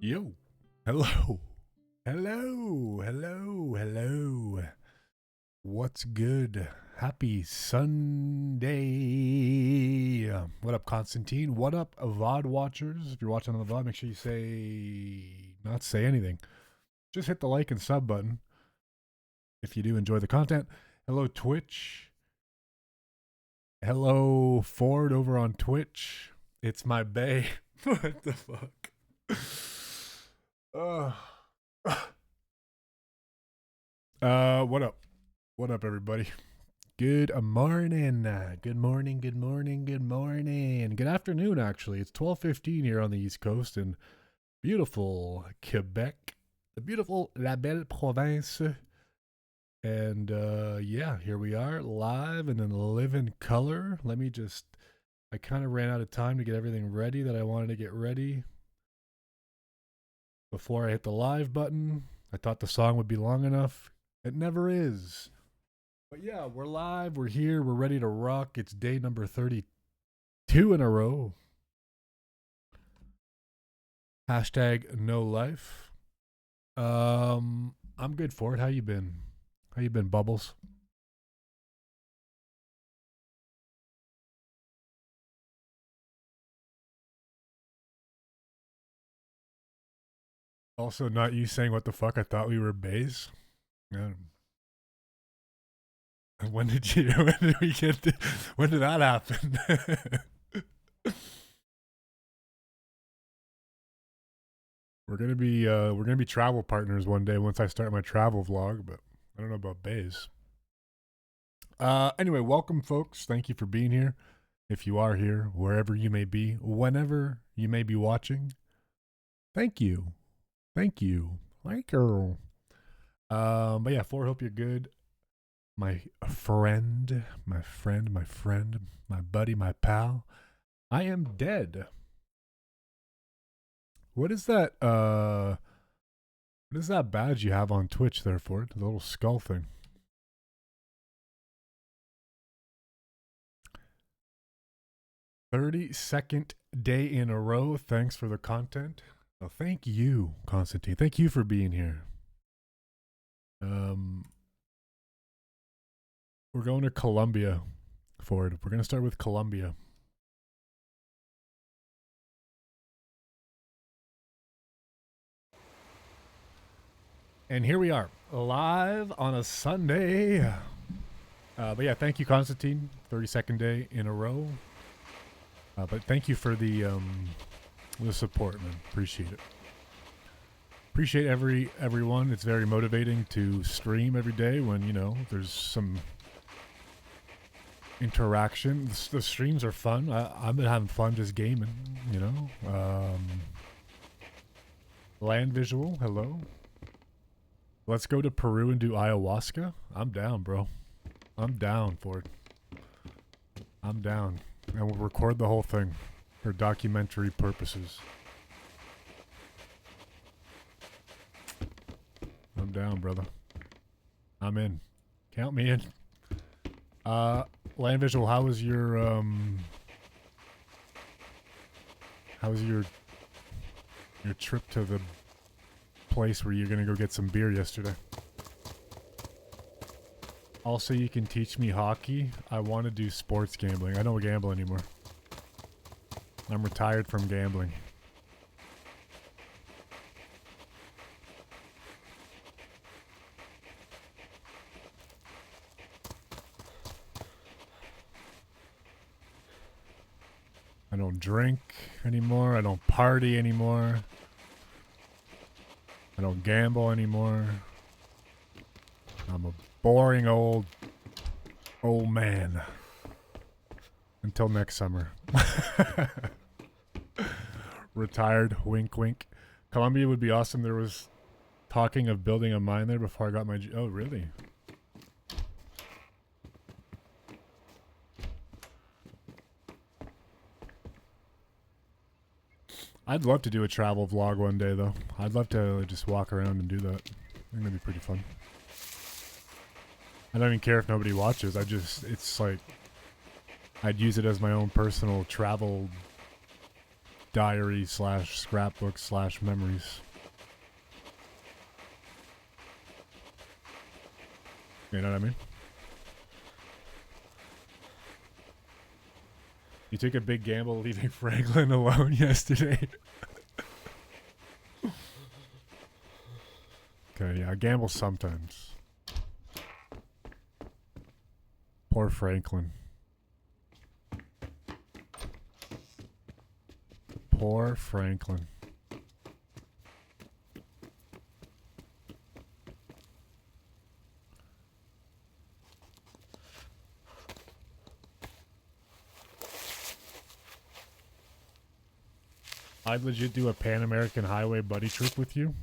Yo. Hello. Hello. Hello. Hello. What's good? Happy Sunday. What up, Constantine? What up, VOD watchers? If you're watching on the VOD, make sure you not say anything. Just hit the like and sub button if you do enjoy the content. Hello, Twitch. Hello, Ford over on Twitch. It's my bae. What the fuck? What up? What up, everybody? Good morning. Good morning. Good morning. Good morning. Good afternoon, actually. It's 12:15 here on the East Coast in beautiful Quebec, the beautiful La Belle Province. And yeah, here we are live and in living color. I kind of ran out of time to get everything ready that I wanted to get ready before I hit the live button. I thought the song would be long enough. It never is. But yeah, we're live. We're here. We're ready to rock. It's day number 32 in a row. Hashtag no life. I'm good for it. How you been? How you been, Bubbles? Also, not you saying what the fuck. I thought we were bays. When did when did that happen? We're gonna be travel partners one day once I start my travel vlog, but I don't know about bays. Anyway, welcome, folks. Thank you for being here. If you are here, wherever you may be, whenever you may be watching, thank you. Thank you. But yeah, Ford, hope you're good. My friend, my buddy, my pal. I am dead. What is that? What is that badge you have on Twitch there, Ford? The little skull thing. "32nd day in a row. Thanks for the content." Well, thank you, Constantine. Thank you for being here. We're going to Colombia, Ford. We're going to start with Colombia. And here we are, live on a Sunday. But yeah, thank you, Constantine. 32nd day in a row. But thank you for the support, man. Appreciate it. Appreciate everyone. It's very motivating to stream every day when, you know, there's some interaction. The streams are fun. I've been having fun just gaming, you know. Land visual, hello. Let's go to Peru and do ayahuasca. I'm down, bro. I'm down for it. I'm down. And we'll record the whole thing for documentary purposes. I'm down, brother. I'm in. Count me in. Land visual, how was your trip to the place where you're gonna go get some beer yesterday? Also, you can teach me hockey. I want to do sports gambling. I don't gamble anymore. I'm retired from gambling. I don't drink anymore. I don't party anymore. I don't gamble anymore. I'm a boring old man. Until next summer. Retired, wink wink. Colombia would be awesome. There was talking of building a mine there before I got my... Oh, really? I'd love to do a travel vlog one day, though. I'd love to just walk around and do that. I think that'd be pretty fun. I don't even care if nobody watches. It's like, I'd use it as my own personal travel diary / scrapbook / memories. You know what I mean? You took a big gamble leaving Franklin alone yesterday. Okay, yeah, I gamble sometimes. Poor Franklin. Poor Franklin. I'd legit do a Pan American Highway buddy trip with you.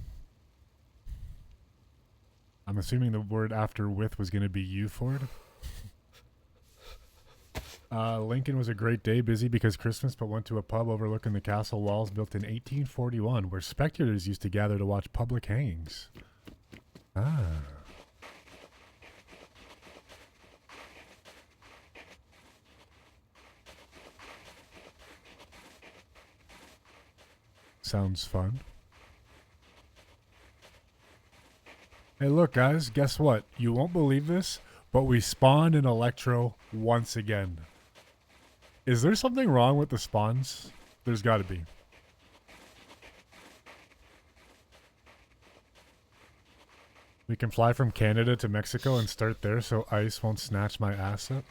I'm assuming the word after with was going to be you, Ford. Lincoln was a great day, busy because Christmas, but went to a pub overlooking the castle walls built in 1841, where spectators used to gather to watch public hangings. Ah. Sounds fun. Hey, look, guys, guess what? You won't believe this, but we spawned an Electro once again. Is there something wrong with the spawns? There's got to be. We can fly from Canada to Mexico and start there so ICE won't snatch my asset.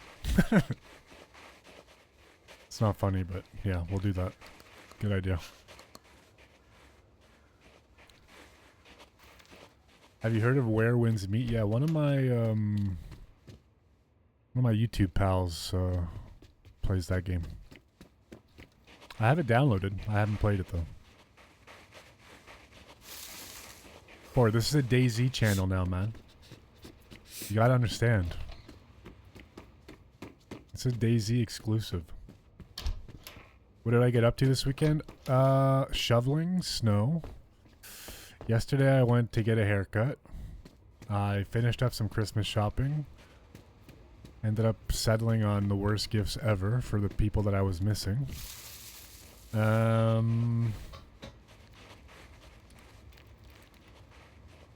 It's not funny, but yeah, we'll do that. Good idea. Have you heard of Where Winds Meet? Yeah, one of my YouTube pals plays that game. I have it downloaded. I haven't played it though. Boy, this is a DayZ channel now, man. You gotta understand. It's a DayZ exclusive. What did I get up to this weekend? Shoveling snow. Yesterday I went to get a haircut. I finished up some Christmas shopping. Ended up settling on the worst gifts ever for the people that I was missing.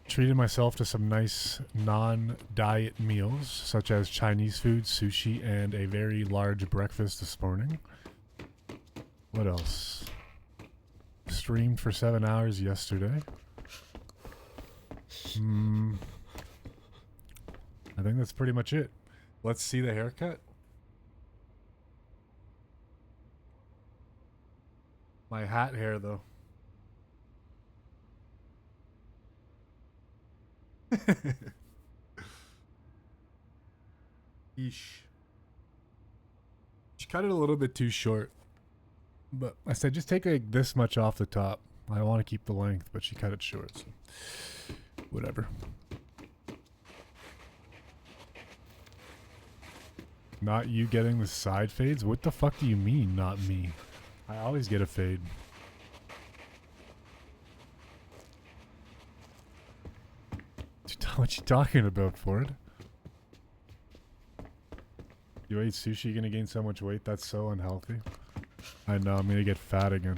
Treated myself to some nice non-diet meals, such as Chinese food, sushi, and a very large breakfast this morning. What else? Streamed for 7 hours yesterday. I think that's pretty much it. Let's see the haircut. My hat hair, though. Yeesh. She cut it a little bit too short. But I said just take like this much off the top. I want to keep the length, but she cut it short. So whatever. Not you getting the side fades? What the fuck do you mean, not me? I always get a fade. What you talking about, Ford? You ate sushi, you're gonna gain so much weight? That's so unhealthy. I know, I'm gonna get fat again.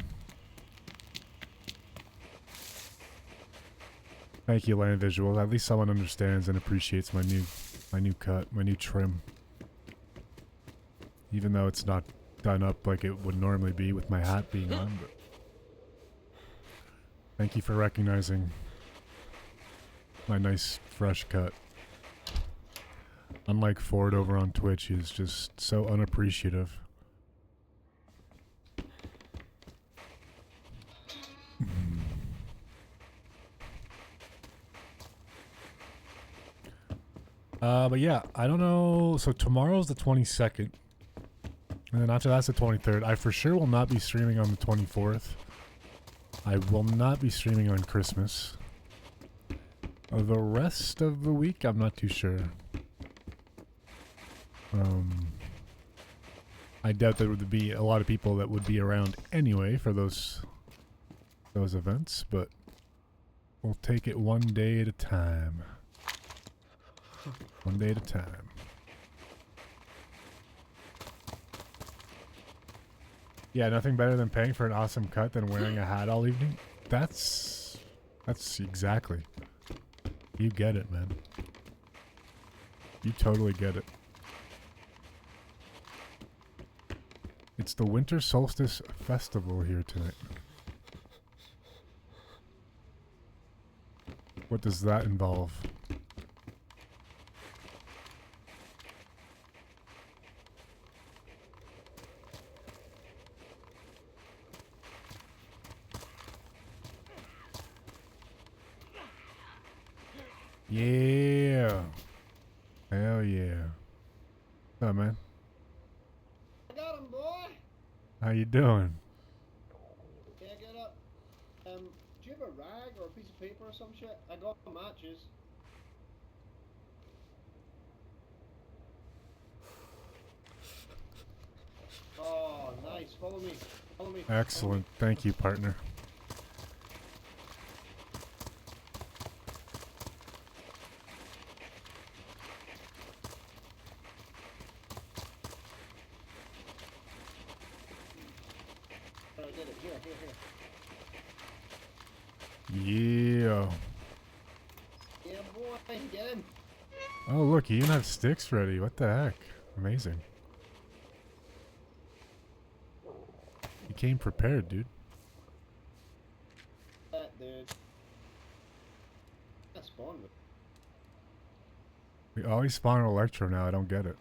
Thank you, Land Visual. At least someone understands and appreciates my new cut, my new trim. Even though it's not done up like it would normally be with my hat being on, but thank you for recognizing my nice fresh cut. Unlike Ford over on Twitch, he's just so unappreciative. But yeah, I don't know. So tomorrow's the 22nd. And then after that's the 23rd. I for sure will not be streaming on the 24th. I will not be streaming on Christmas. The rest of the week, I'm not too sure. I doubt there would be a lot of people that would be around anyway for those events, but we'll take it one day at a time. One day at a time. Yeah, nothing better than paying for an awesome cut than wearing a hat all evening. That's exactly. You get it, man. You totally get it. It's the Winter Solstice Festival here tonight. What does that involve? Yeah. Hell yeah. What's up, man? I got him, boy. How you doing? Can't get up. Do you have a rag or a piece of paper or some shit? I got matches. Oh, nice. Follow me. Follow me. Excellent. Thank you, partner. I did it. Here. Yeah. Yeah, boy. Get him. Oh, look, you even have sticks ready. What the heck? Amazing. You came prepared, dude. That dude. That spawned me. We always spawn an Electro now. I don't get it.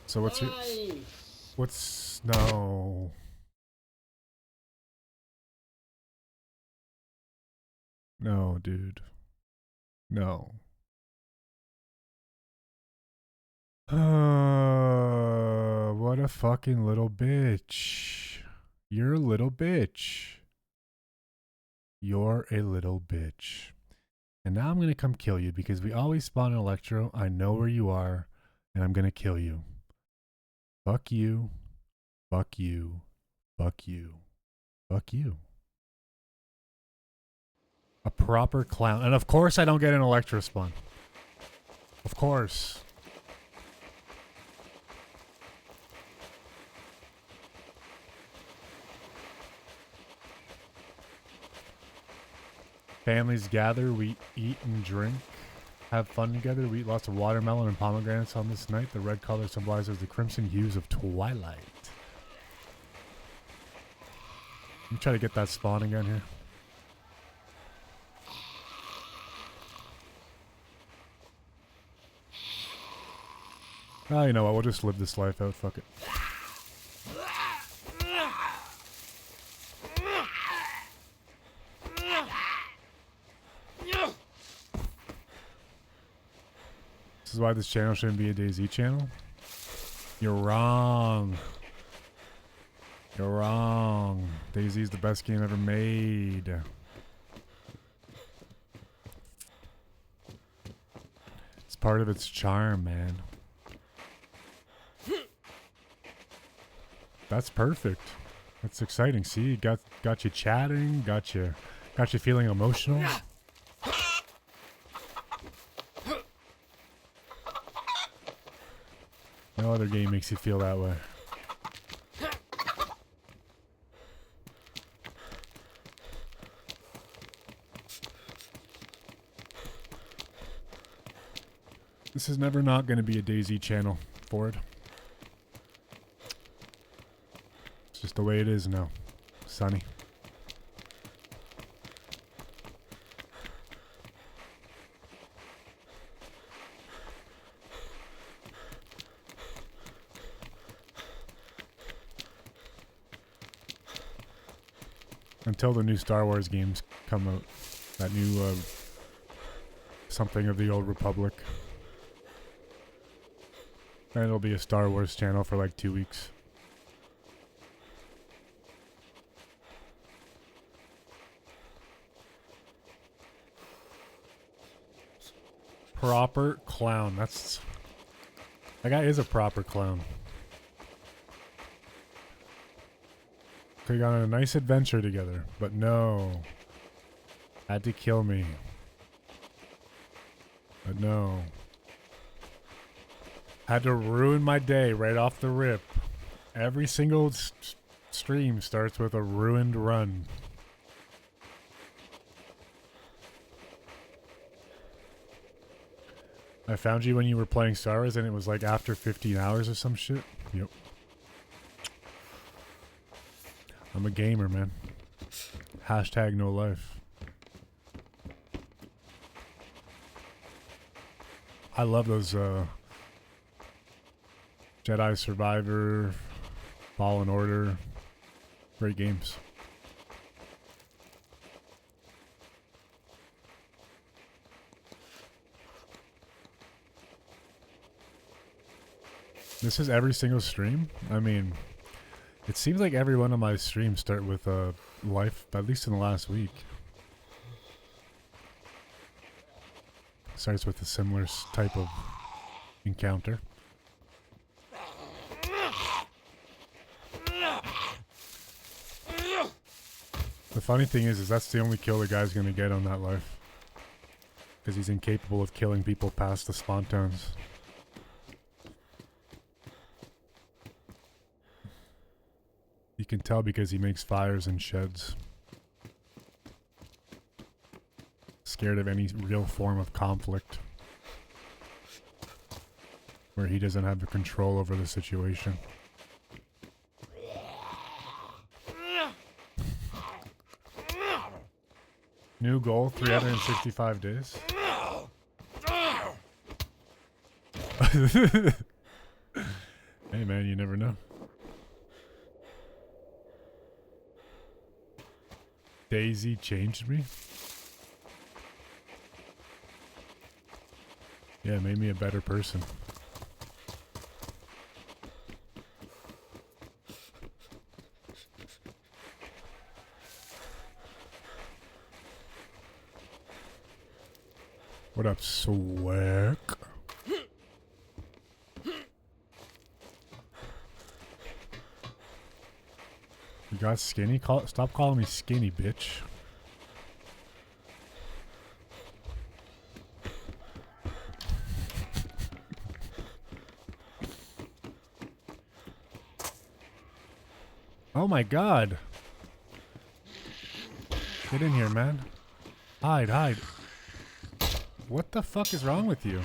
So what's your... Nice. What's... No. No, dude. No. What a fucking little bitch. You're a little bitch. You're a little bitch. And now I'm gonna come kill you because we always spawn an Electro. I know where you are. and I'm gonna kill you. Fuck you. Fuck you. Fuck you. Fuck you. A proper clown. And of course I don't get an Electro spawn. Of course. Families gather, we eat and drink, have fun together. We eat lots of watermelon and pomegranates on this night. The red color symbolizes the crimson hues of twilight. Let me try to get that spawn again here. Oh, you know what? We'll just live this life out. Fuck it. This is why this channel shouldn't be a DayZ channel. You're wrong. You're wrong. DayZ is the best game ever made. It's part of its charm, man. That's perfect. That's exciting. See, got you chatting, got you feeling emotional. No other game makes you feel that way. This is never not going to be a DayZ channel, Ford. It's just the way it is now, Sonny. Until the new Star Wars games come out. That new, something of the Old Republic. And it'll be a Star Wars channel for like 2 weeks. Proper clown. That guy is a proper clown. We got on a nice adventure together, but no. Had to kill me. But no. Had to ruin my day right off the rip. Every single stream starts with a ruined run. I found you when you were playing Star Wars and it was like after 15 hours or some shit. Yep. I'm a gamer, man. Hashtag no life. I love those Jedi Survivor, Fallen Order. Great games. This is every single stream? I mean, it seems like every one of my streams start with a life, at least in the last week. Starts with a similar type of encounter. The funny thing is that's the only kill the guy's gonna get on that life. Because he's incapable of killing people past the spontones. You can tell because he makes fires and sheds. Scared of any real form of conflict. Where he doesn't have the control over the situation. New goal, 365 days. Hey man, you never know. DayZ changed me? Yeah, it made me a better person. What up, Swag? You got skinny? Stop calling me skinny, bitch. Oh my god. Get in here, man. Hide, hide. What the fuck is wrong with you?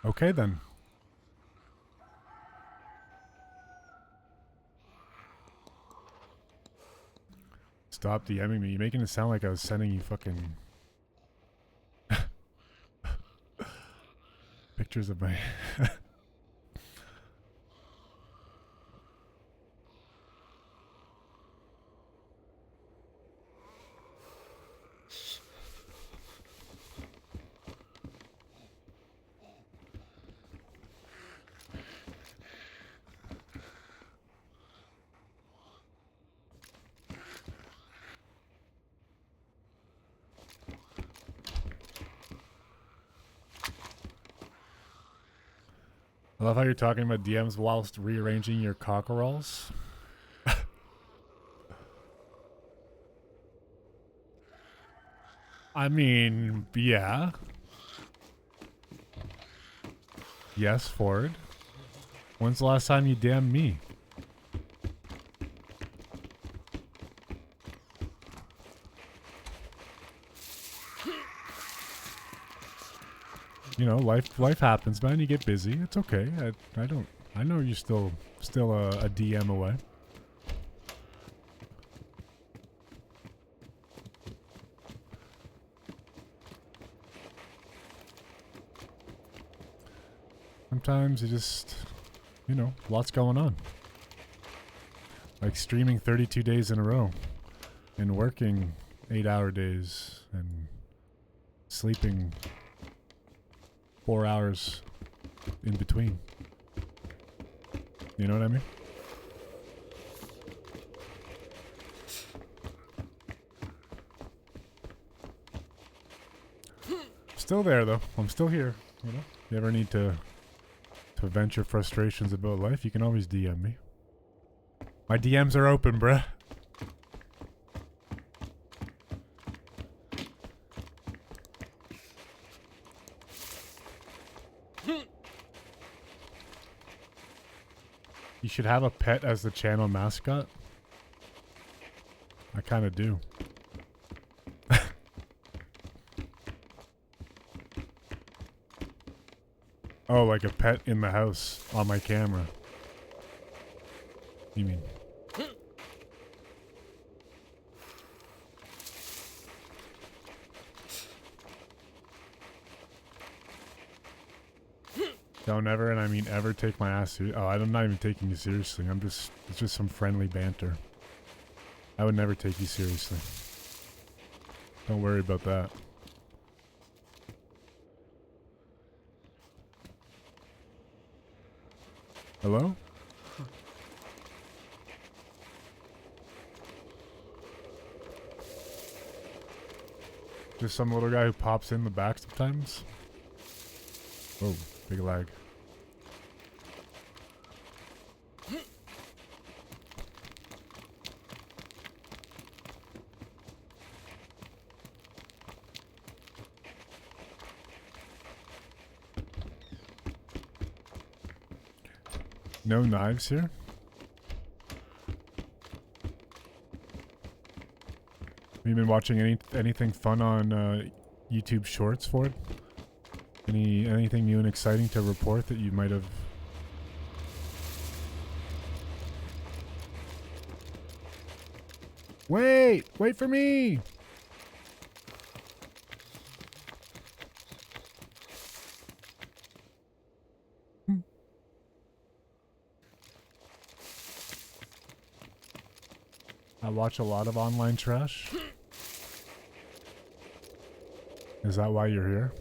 Okay then. Stop DMing me. You're making it sound like I was sending you fucking pictures of my I love how you're talking about DMs whilst rearranging your cockerels. I mean, yeah. Yes, Ford. When's the last time you DM'd me? You know, life happens, man. You get busy. It's okay. I know you're still a DM away. Sometimes you just, you know, lots going on. Like streaming 32 days in a row and working 8-hour days and sleeping 4 hours in between. You know what I mean? Still there though. I'm still here. You know? If you ever need to vent your frustrations about life, you can always DM me. My DMs are open, bruh. You should have a pet as the channel mascot. I kind of do. Oh, like a pet in the house on my camera. You mean? Don't ever, and I mean ever, take my ass seriously. Oh, I'm not even taking you seriously. It's just some friendly banter. I would never take you seriously. Don't worry about that. Hello? Just some little guy who pops in the back sometimes. Oh, big lag. No knives here? you been watching anything fun on YouTube Shorts, Ford? Anything new and exciting to report that you might have? Wait for me. I watch a lot of online trash. Is that why you're here?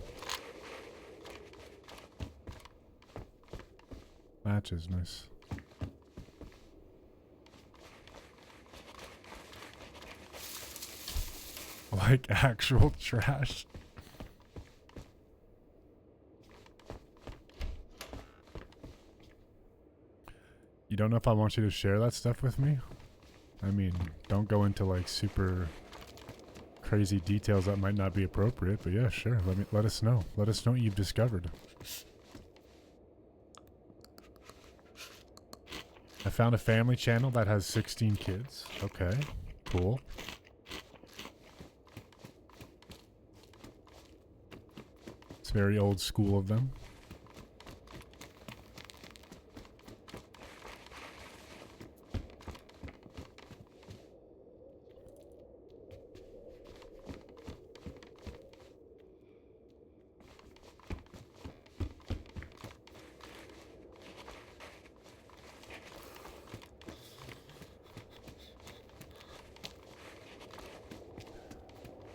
Matches, nice. Like actual trash. You don't know if I want you to share that stuff with me? I mean, don't go into like super crazy details that might not be appropriate, but yeah, sure. Let us know. Let us know what you've discovered. I found a family channel that has 16 kids. Okay, cool. It's very old school of them.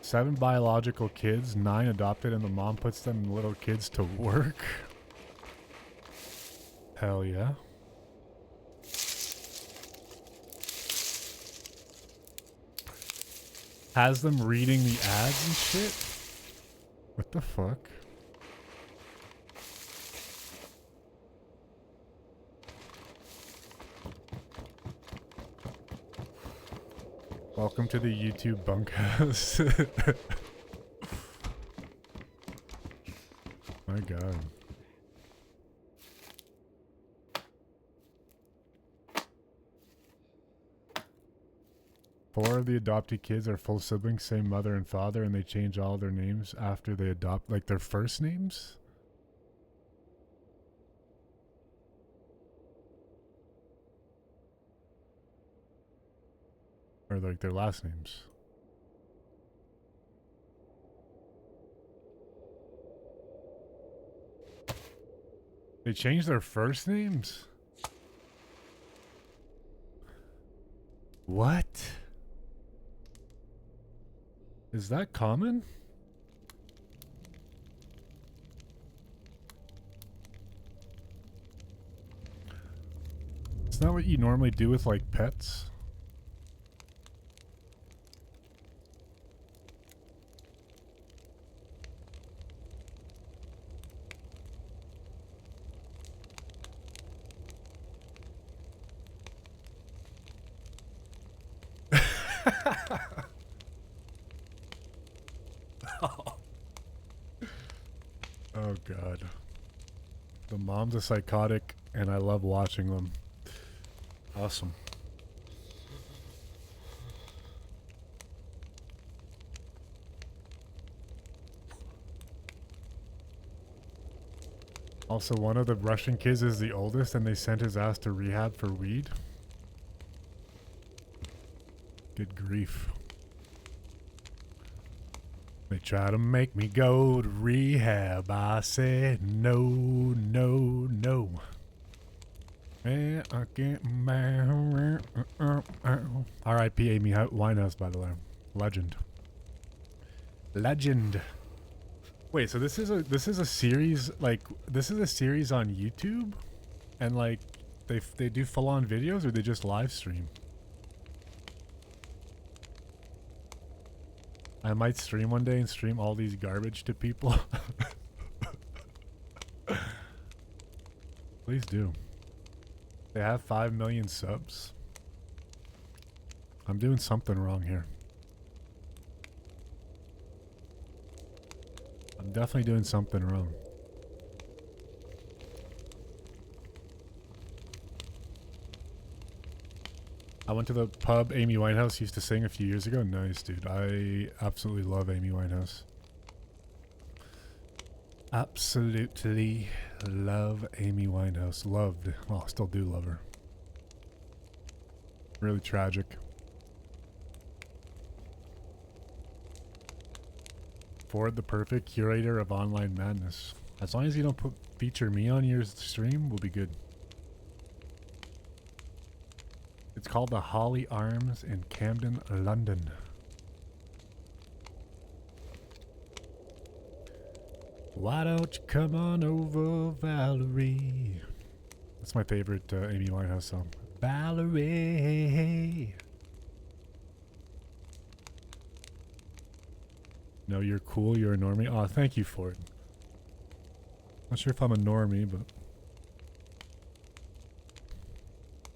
Seven biological kids, 9 adopted, and the mom puts them little kids to work. Hell yeah. Has them reading the ads and shit? What the fuck? Welcome to the YouTube bunkhouse. My god. Four of the adopted kids are full siblings, same mother and father, and they change all their names after they adopt, like their first names? Or like their last names? They change their first names? What? Is that common? It's not what you normally do with like pets. Oh god. The moms are psychotic and I love watching them. Awesome. Also, one of the Russian kids is the oldest and they sent his ass to rehab for weed. Good grief. They try to make me go to rehab. I said no, no, no. And I can't. R.I.P. Amy Winehouse, by the way. Legend. Legend. Wait, so this is a series, like, this is a series on YouTube? And like they do full on videos or they just live stream? I might stream one day and stream all these garbage to people. Please do. They have 5 million subs. I'm doing something wrong here. I'm definitely doing something wrong. I went to the pub Amy Winehouse used to sing a few years ago. Nice, dude. I absolutely love Amy Winehouse. Absolutely love Amy Winehouse. Loved. Well, still do love her. Really tragic. Ford, the perfect curator of online madness. As long as you don't feature me on your stream, we'll be good. It's called the Holly Arms in Camden, London. Why don't you come on over, Valerie? That's my favorite Amy Winehouse song. Valerie. No, you're cool. You're a normie. Oh, thank you, Ford. Not sure if I'm a normie, but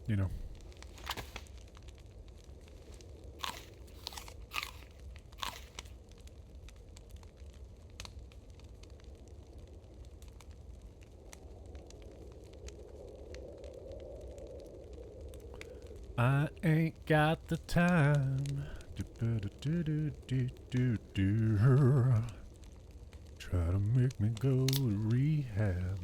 you know. I ain't got the time. Try to make me go to rehab.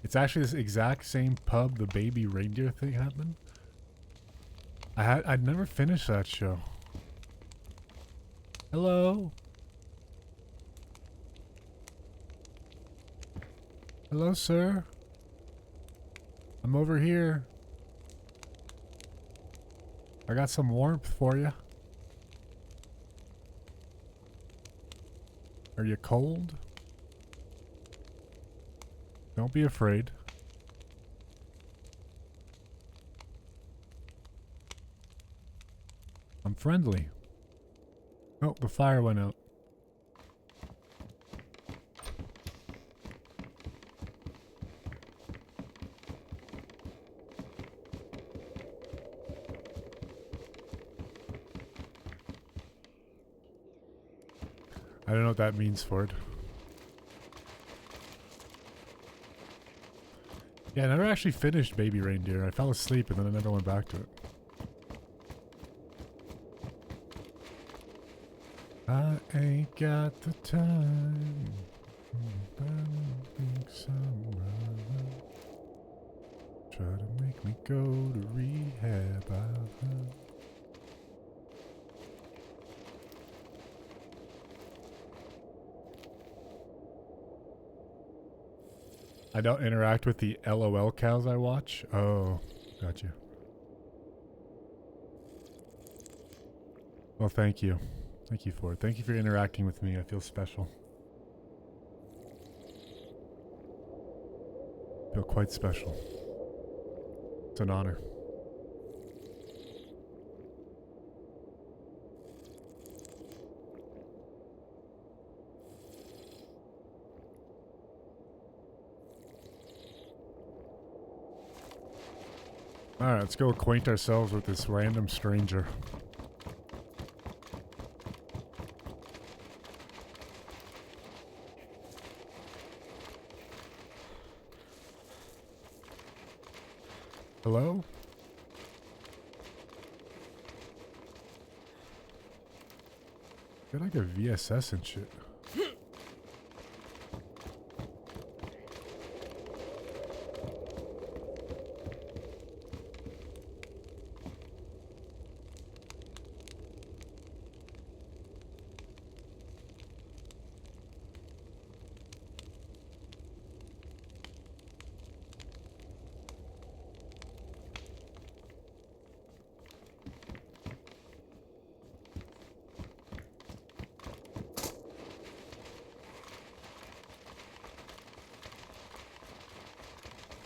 It's actually this exact same pub the baby reindeer thing happened. I'd never finished that show. Hello? Hello, sir? I'm over here. I got some warmth for you. Are you cold? Don't be afraid. I'm friendly. Oh, the fire went out. I don't know what that means, Ford. Yeah, I never actually finished Baby Reindeer. I fell asleep and then I never went back to it. I ain't got the time. I don't think someone try to make me go to rehab. I don't interact with the LOL cows I watch. Oh, got you. Well, thank you. Thank you for it. Thank you for interacting with me. I feel special. I feel quite special. It's an honor. Alright, let's go acquaint ourselves with this random stranger. Hello? Got like a VSS and shit.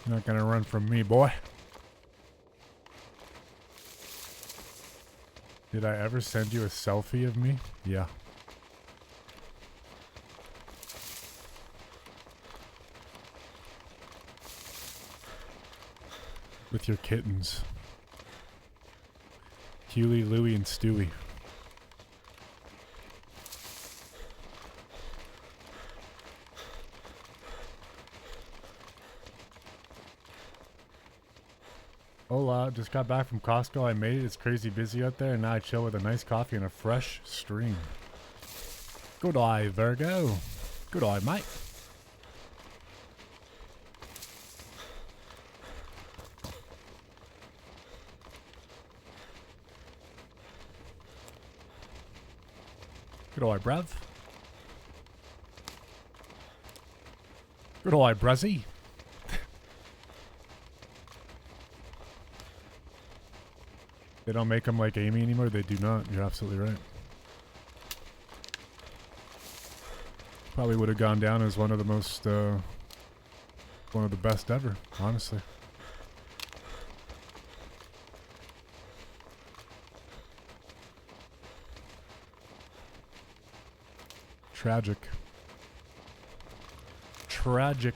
You're not gonna run from me, boy. Did I ever send you a selfie of me? Yeah. With your kittens. Huey, Louie, and Stewie. Hola, just got back from Costco. I made it. It's crazy busy out there, and now I chill with a nice coffee and a fresh stream. Good eye, Virgo. Good eye, mate. Good eye, bruv. Good eye, bruzzy. They don't make them like Amy anymore? They do not. You're absolutely right. Probably would have gone down as one of the most, one of the best ever, honestly. Tragic. Tragic.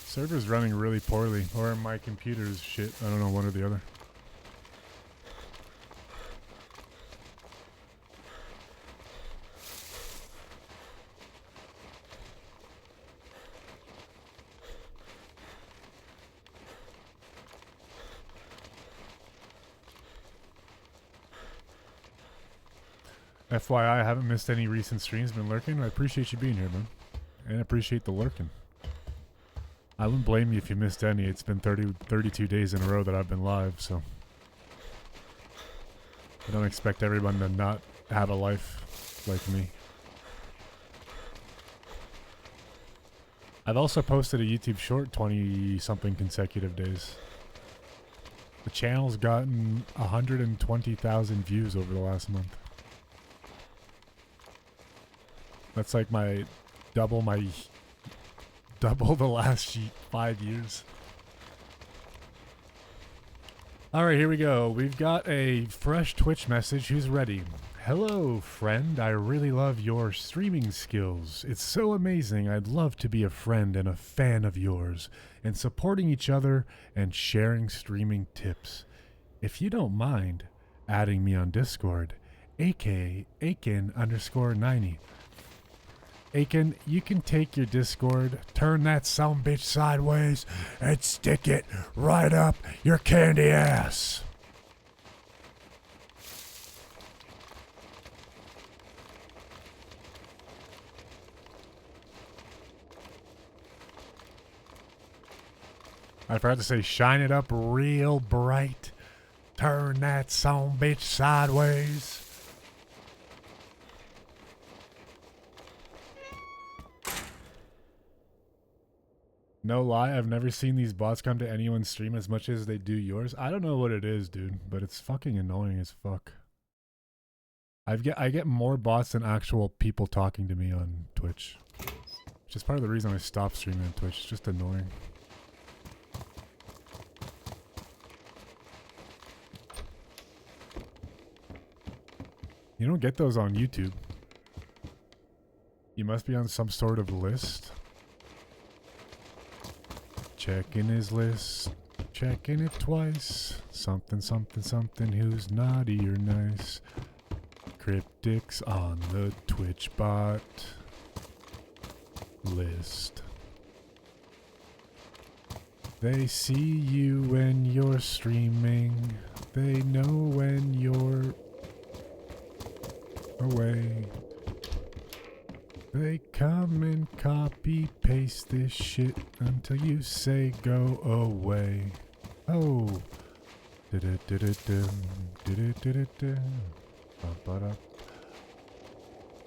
Server's running really poorly, or my computer's shit. I don't know, one or the other. FYI, I haven't missed any recent streams. Been lurking. I appreciate you being here, man. And I appreciate the lurking. I wouldn't blame you if you missed any. It's been 32 days in a row that I've been live, so I don't expect everyone to not have a life like me. I've also posted a YouTube short 20-something consecutive days. The channel's gotten 120,000 views over the last month. That's like double the last 5 years. Alright, here we go. We've got a fresh Twitch message. Who's ready? Hello, friend. I really love your streaming skills. It's so amazing. I'd love to be a friend and a fan of yours, and supporting each other and sharing streaming tips. If you don't mind adding me on Discord, aka Aiken_90. Aiken, you can take your Discord, turn that sumbitch sideways, and stick it right up your candy ass. I forgot to say, shine it up real bright. Turn that sumbitch sideways. No lie, I've never seen these bots come to anyone's stream as much as they do yours. I don't know what it is, dude, but it's fucking annoying as fuck. I get more bots than actual people talking to me on Twitch. Which is part of the reason I stopped streaming on Twitch. It's just annoying. You don't get those on YouTube. You must be on some sort of list. Checking his list, checking it twice. Something, something, something, who's naughty or nice. Kryptic's on the Twitch bot list. They see you when you're streaming. They know when you're away. They come and copy paste this shit until you say go away. Oh.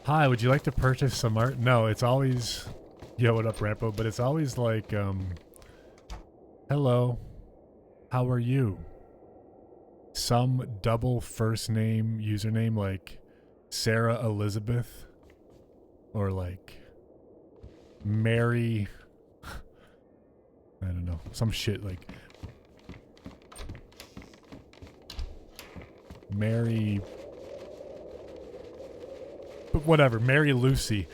Hi, would you like to purchase some art? No, it's always, yo, what up, Rampo? But it's always like, hello, how are you? Some double first name username like Sarah Elizabeth. Or like Mary, I don't know, some shit like Mary, but whatever, Mary Lucy.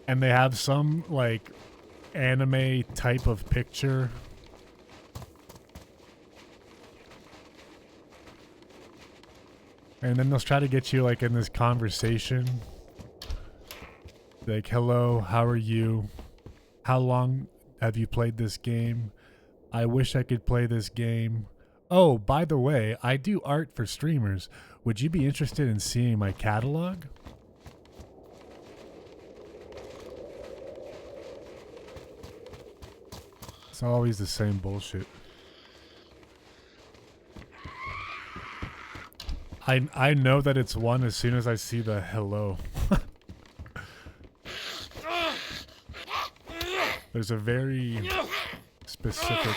And they have some like anime type of picture. And then they'll try to get you like in this conversation Like, hello, how are you? How long have you played this game? I wish I could play this game. Oh, by the way, I do art for streamers. Would you be interested in seeing my catalog? It's always the same bullshit. I know that it's one as soon as I see the hello. There's a very specific...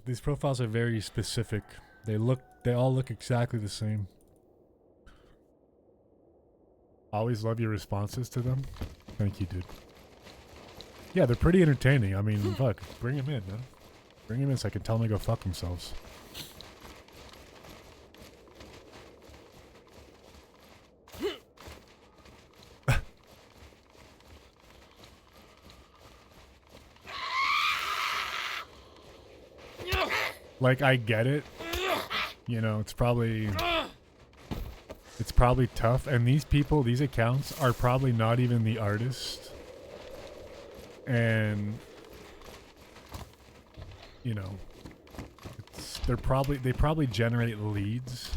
These profiles are very specific. They all look exactly the same. Always love your responses to them. Thank you, dude. Yeah, they're pretty entertaining. I mean, fuck, bring them in, man. Bring them in so I can tell them to go fuck themselves. Like, I get it. You know, it's probably tough. And these people, these accounts are probably not even the artist. And, you know, they probably generate leads.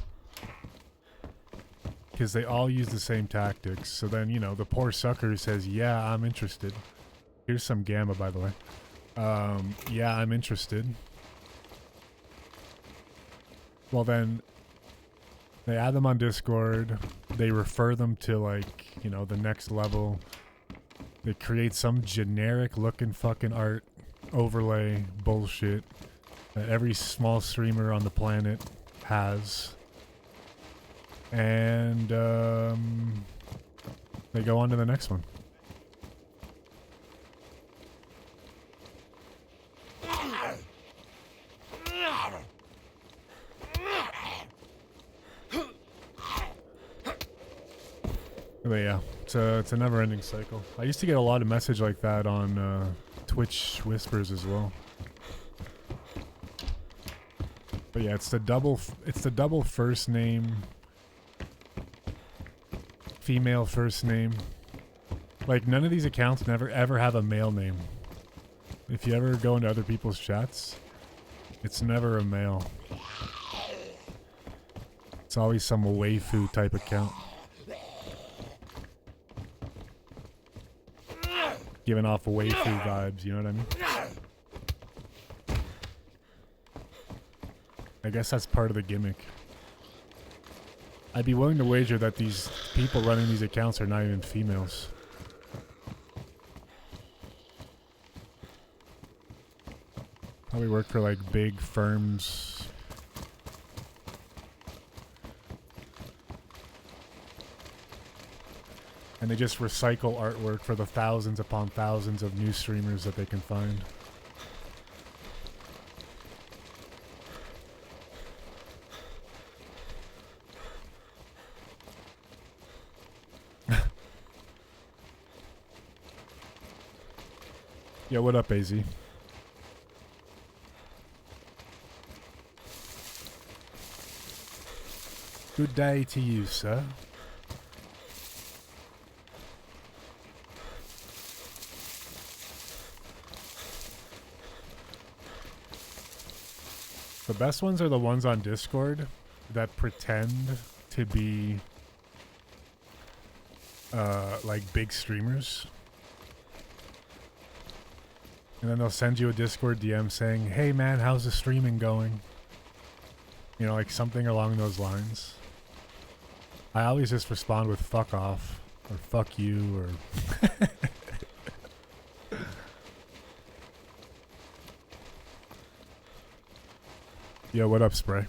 Because they all use the same tactics. So then, you know, the poor sucker who says, yeah, I'm interested. Here's some gamma, by the way. Yeah, I'm interested. Well, then they add them on Discord. They refer them to, like, you know, the next level. They create some generic looking fucking art overlay bullshit that every small streamer on the planet has. And they go on to the next one. But yeah, it's a never-ending cycle. I used to get a lot of message like that on Twitch Whispers as well. But yeah, it's the double first name, female first name. Like, none of these accounts never ever have a male name. If you ever go into other people's chats, it's never a male. It's always some waifu type account. Giving off waifu vibes, you know what I mean? I guess that's part of the gimmick. I'd be willing to wager that these people running these accounts are not even females. Probably work for like big firms. And they just recycle artwork for the thousands upon thousands of new streamers that they can find. Yo, what up, AZ? Good day to you, sir. The best ones are the ones on Discord that pretend to be like big streamers. And then they'll send you a Discord DM saying, hey man, how's the streaming going? You know, like something along those lines. I always just respond with fuck off or fuck you or Yo, what up, Spray?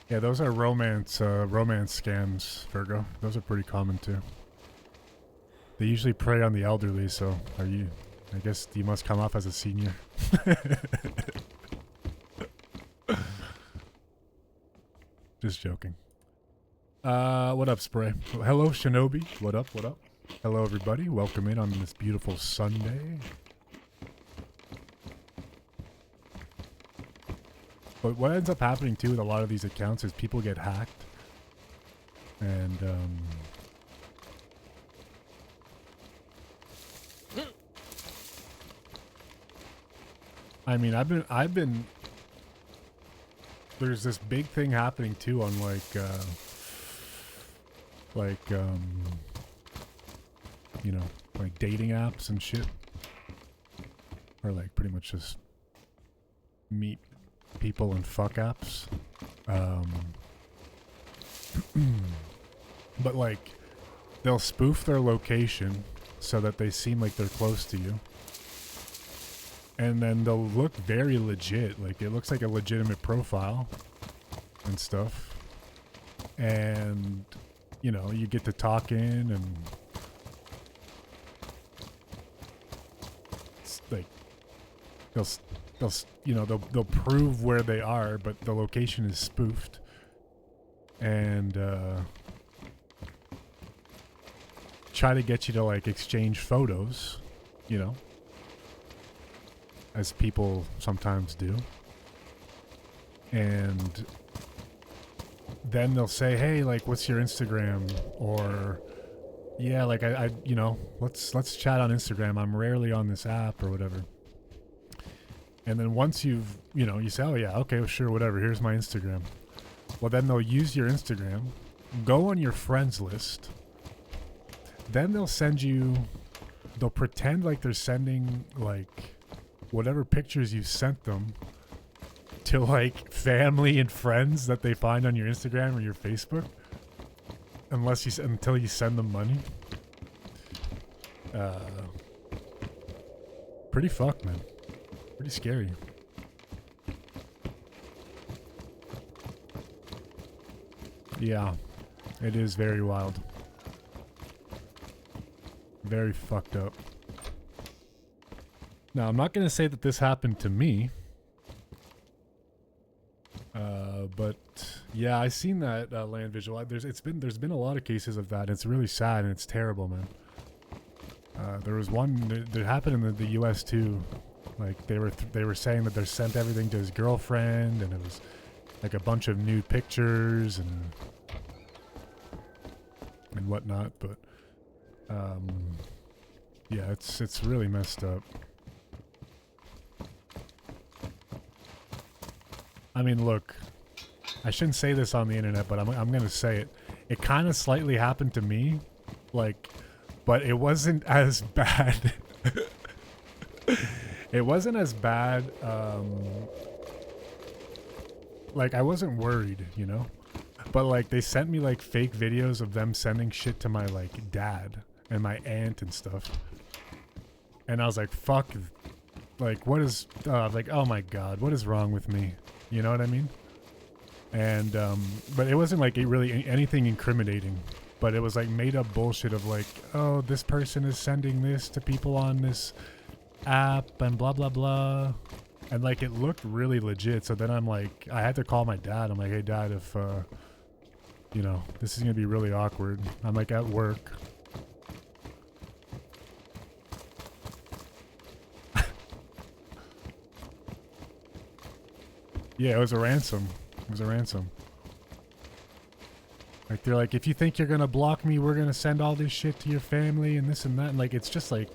Yeah, those are romance scams, Virgo. Those are pretty common too. They usually prey on the elderly, so I guess you must come off as a senior. Just joking. What up, Spray? Hello, Shinobi. What up, what up? Hello, everybody. Welcome in on this beautiful Sunday. But what ends up happening too with a lot of these accounts is people get hacked, and I mean, I've been. There's this big thing happening too on you know, like dating apps and shit, or like pretty much just meet people and fuck apps. But like, they'll spoof their location so that they seem like they're close to you. And then they'll look very legit. Like, it looks like a legitimate profile and stuff. And, you know, you get to talking and it's like they'll prove where they are, but the location is spoofed. And try to get you to like exchange photos, you know, as people sometimes do. And then they'll say, hey, like, what's your Instagram? Or, yeah, like, I you know, let's chat on Instagram. I'm rarely on this app or whatever. And then once you've, you know, you say, oh yeah, okay, well, sure, whatever, here's my Instagram. Well, then they'll use your Instagram, go on your friends list. Then they'll pretend like they're sending, like, whatever pictures you sent them to like family and friends that they find on your Instagram or your Facebook, until you send them money. Pretty fucked, man. Pretty scary. Yeah, it is very wild. Very fucked up. Now, I'm not going to say that this happened to me. But yeah, I seen that land visual. There's been a lot of cases of that. It's really sad and it's terrible, man. There was one that happened in the US too. Like they were saying that they sent everything to his girlfriend, and it was like a bunch of nude pictures and whatnot. But yeah, it's really messed up. I mean, look, I shouldn't say this on the internet, but I'm gonna say it. It kind of slightly happened to me, like, but it wasn't as bad. It wasn't as bad. Like, I wasn't worried, you know? But like, they sent me like fake videos of them sending shit to my like dad and my aunt and stuff. And I was like, fuck, like, what is, like, oh my god, what is wrong with me? You know what I mean? And, but it wasn't like really anything incriminating, but it was like made up bullshit of like, oh, this person is sending this to people on this app and blah, blah, blah. And like, it looked really legit. So then I'm like, I had to call my dad. I'm like, hey dad, if, you know, this is going to be really awkward. I'm like at work. Yeah, it was a ransom. It was a ransom. Like, they're like, if you think you're gonna block me, we're gonna send all this shit to your family and this and that. And like, it's just like,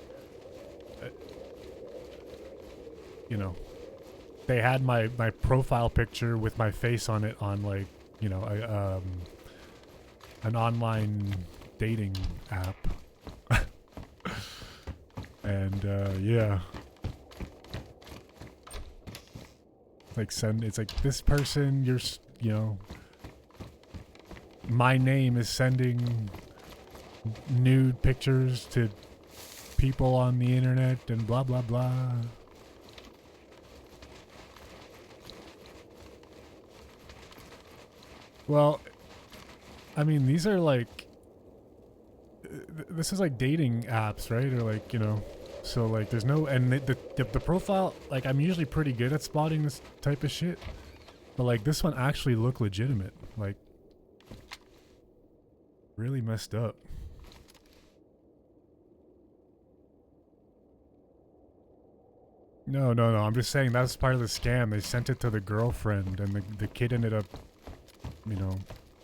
you know, they had my profile picture with my face on it on like, you know, an online dating app. And yeah. Like, it's like, this person, you know, my name is sending nude pictures to people on the internet and blah, blah, blah. Well, I mean, these are like, this is like dating apps, right? Or like, you know, so like there's no, and the profile, like, I'm usually pretty good at spotting this type of shit, but like this one actually looked legitimate. Like, really messed up. No, no, no. I'm just saying that's part of the scam. They sent it to the girlfriend, and the kid ended up, you know,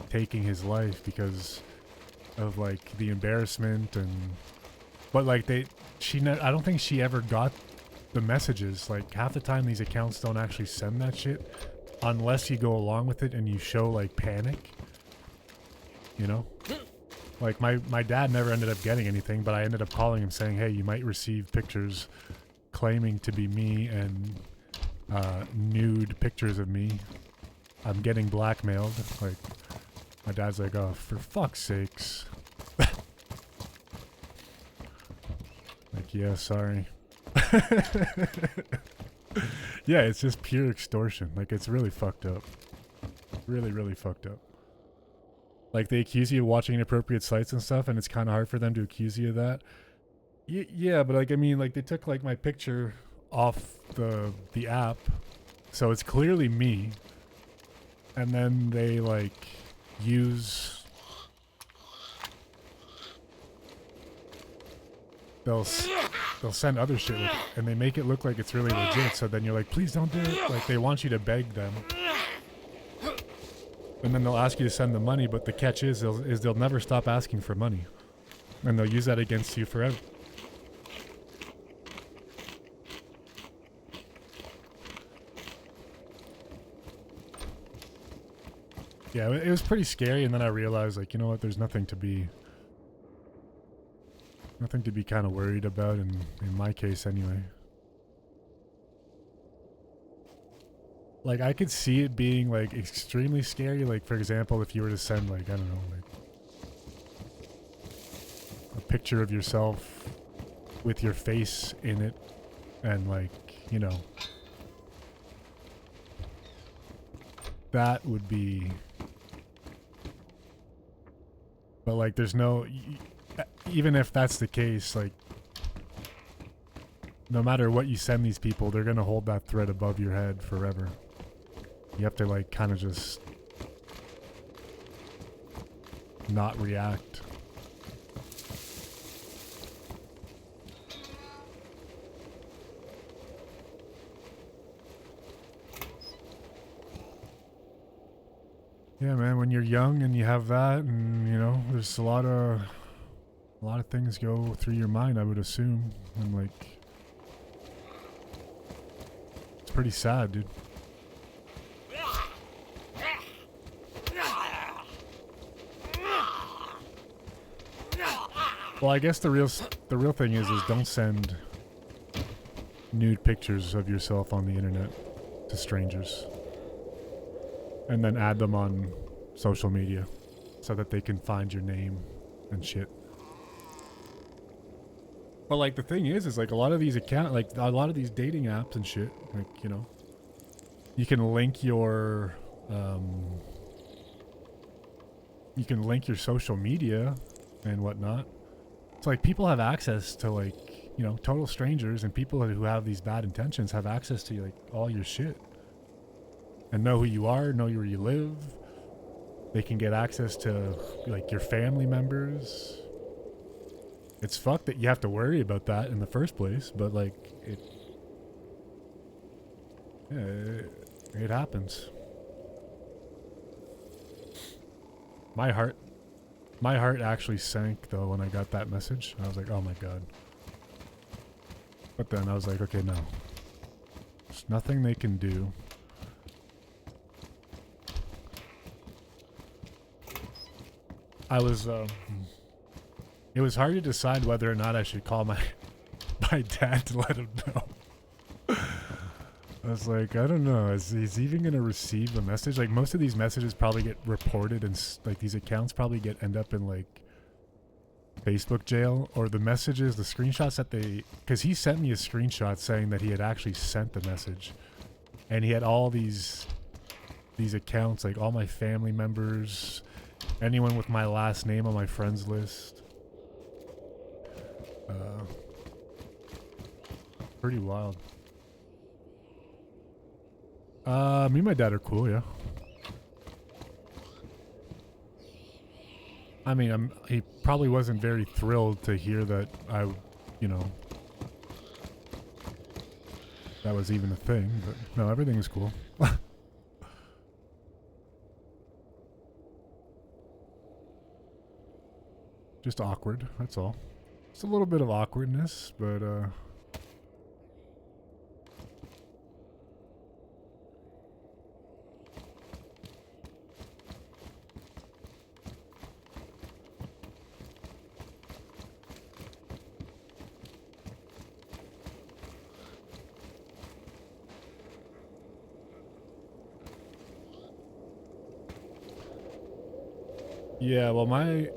taking his life because of like the embarrassment and. But like I don't think she ever got the messages. Like half the time, these accounts don't actually send that shit, unless you go along with it and you show like panic. You know. Like my dad never ended up getting anything, but I ended up calling him saying, "Hey, you might receive pictures." Claiming to be me and nude pictures of me. I'm getting blackmailed. Like, my dad's like, oh, for fuck's sakes. Like, yeah, sorry. Yeah, it's just pure extortion. Like, it's really fucked up. Really, really fucked up. Like, they accuse you of watching inappropriate sites and stuff, and it's kind of hard for them to accuse you of that. Yeah, but like I mean, like they took like my picture off the app, so it's clearly me. And then they like use they'll send other shit with it, and they make it look like it's really legit. So then you're like, please don't do it. Like they want you to beg them, and then they'll ask you to send the money. But the catch is they'll never stop asking for money, and they'll use that against you forever. Yeah, it was pretty scary, and then I realized, like, you know what, there's nothing to be kind of worried about, in my case anyway. Like, I could see it being, like, extremely scary, like, for example, if you were to send, like, I don't know, like, a picture of yourself with your face in it, and, like, you know, that would be... But like, there's no, even if that's the case, like, no matter what you send these people, they're gonna hold that threat above your head forever. You have to like kind of just not react. Yeah, man, when you're young and you have that, and you know, there's a lot of things go through your mind, I would assume, and like, it's pretty sad, dude. Well, I guess the real thing is don't send nude pictures of yourself on the internet to strangers. And then add them on social media so that they can find your name and shit. But like the thing is like a lot of these a lot of these dating apps and shit, like, you know, you can link your social media and whatnot. It's like people have access to, like, you know, total strangers, and people who have these bad intentions have access to like all your shit. And know who you are, know where you live. They can get access to, like, your family members. It's fucked that you have to worry about that in the first place, but, like, it happens. My heart actually sank, though, when I got that message. I was like, oh my god. But then I was like, okay, no. There's nothing they can do. It was hard to decide whether or not I should call my dad to let him know. I was like, I don't know, is he even gonna receive a message? Like, most of these messages probably get reported, and like these accounts probably end up in like Facebook jail, or the messages, the screenshots that because he sent me a screenshot saying that he had actually sent the message, and he had all these accounts, like all my family members, anyone with my last name on my friends list. Pretty wild. Me and my dad are cool, yeah. I mean, he probably wasn't very thrilled to hear that that was even a thing, but no, everything is cool. Just awkward, that's all. It's a little bit of awkwardness, but yeah, well my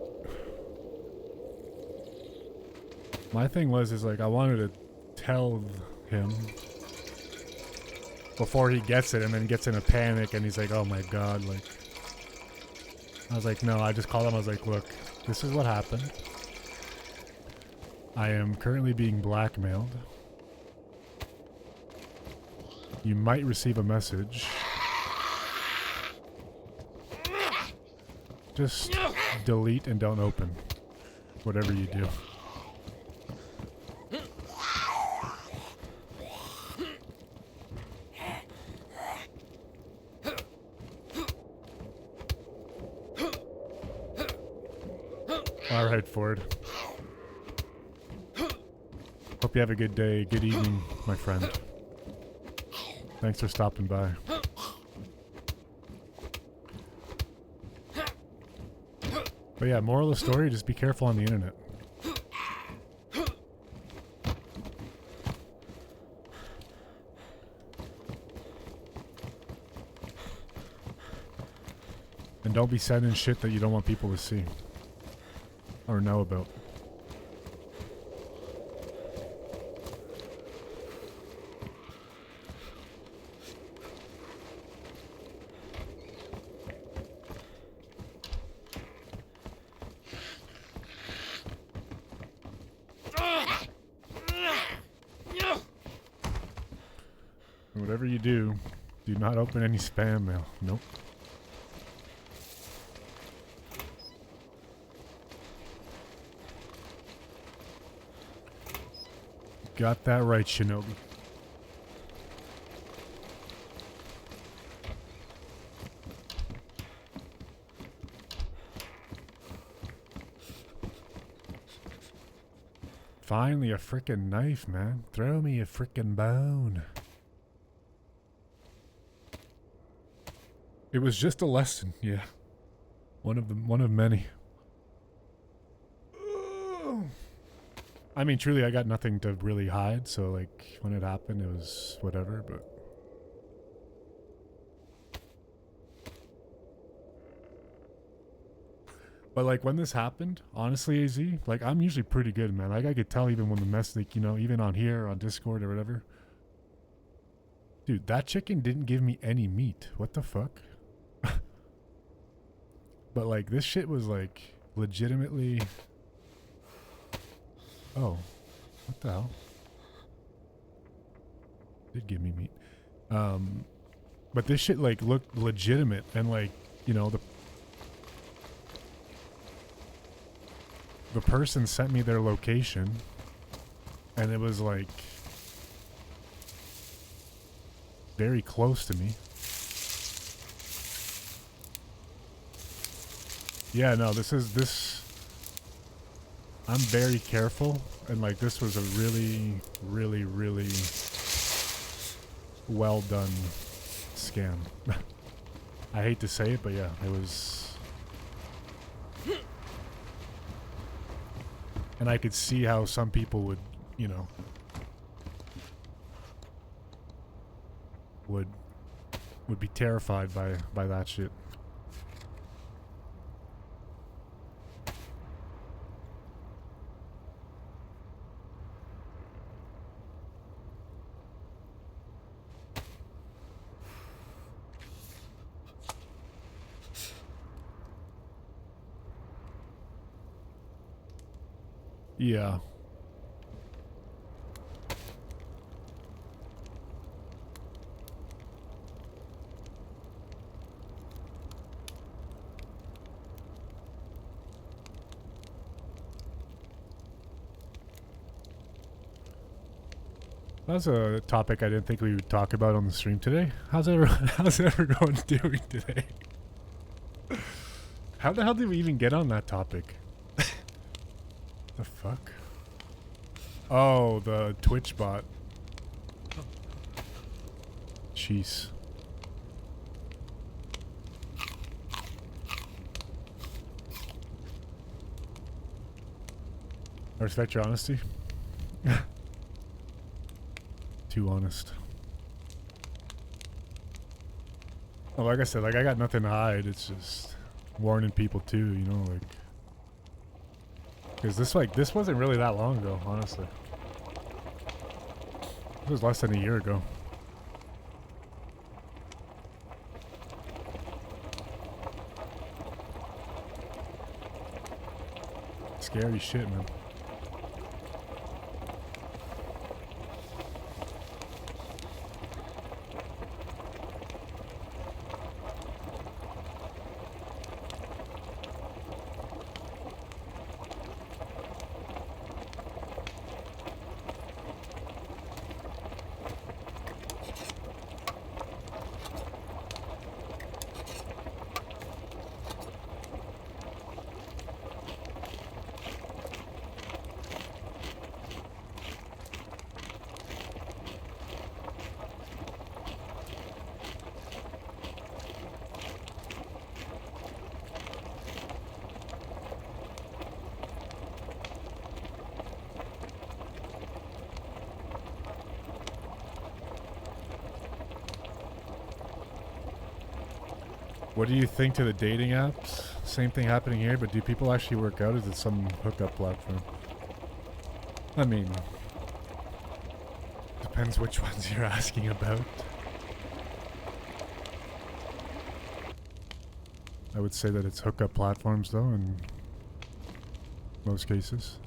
thing was like I wanted to tell him before he gets it and then gets in a panic and he's like, oh my god, like I was like, no, I just called him, I was like, look, this is what happened. I am currently being blackmailed. You might receive a message. Just delete and don't open. Whatever you do. Alright, Ford. Hope you have a good day, good evening, my friend. Thanks for stopping by. But yeah, moral of the story, just be careful on the internet. And don't be sending shit that you don't want people to see. Or know about. Whatever you do not open any spam mail. Nope. Got that right, Shinobi. Finally a frickin' knife, man. Throw me a frickin' bone. It was just a lesson, yeah. One of many. I mean, truly, I got nothing to really hide, so, like, when it happened, it was whatever, but... But, like, when this happened, honestly, AZ, like, I'm usually pretty good, man. Like, I could tell even when the mess, like, you know, even on here, on Discord or whatever. Dude, that chicken didn't give me any meat. What the fuck? But, like, this shit was, like, legitimately... Oh. What the hell? Did give me meat. But this shit, like, looked legitimate. And, like, you know, the person sent me their location. And it was, like... very close to me. Yeah, no, this... I'm very careful, and like this was a really, really, really well done scam. I hate to say it, but yeah, it was... And I could see how some people would, you know, would be terrified by that shit. Yeah. That's a topic I didn't think we would talk about on the stream today. How's everyone doing today? How the hell did we even get on that topic? The fuck? Oh, the Twitch bot. Jeez. I respect your honesty. Too honest. Well, like I said, like I got nothing to hide. It's just warning people too, you know, like. Because this wasn't really that long ago, honestly. It was less than a year ago. Scary shit, man. What do you think to the dating apps? Same thing happening here, but do people actually work out? Is it some hookup platform? I mean, depends which ones you're asking about. I would say that it's hookup platforms though in most cases.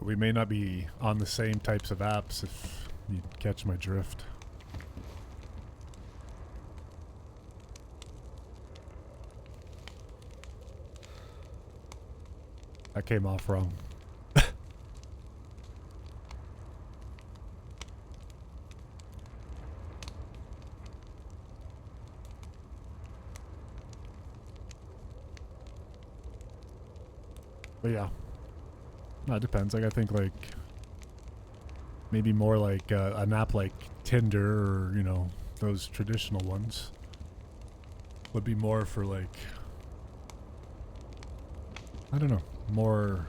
We may not be on the same types of apps if you catch my drift. That came off wrong. But yeah. No, it depends. Like I think like maybe more like an app like Tinder or, you know, those traditional ones would be more for like, I don't know, more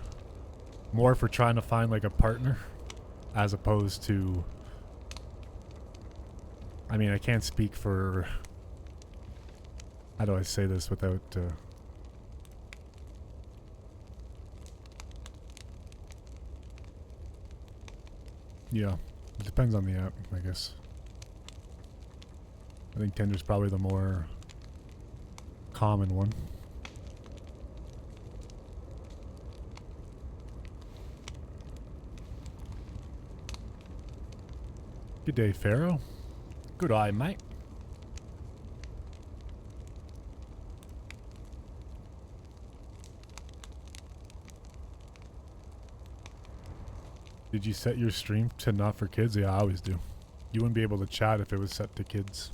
for trying to find like a partner as opposed to, I mean, I can't speak for, how do I say this without yeah, it depends on the app, I guess. I think Tinder's probably the more common one. Good day, Pharaoh. Good eye, mate. Did you set your stream to not for kids? Yeah, I always do. You wouldn't be able to chat if it was set to kids.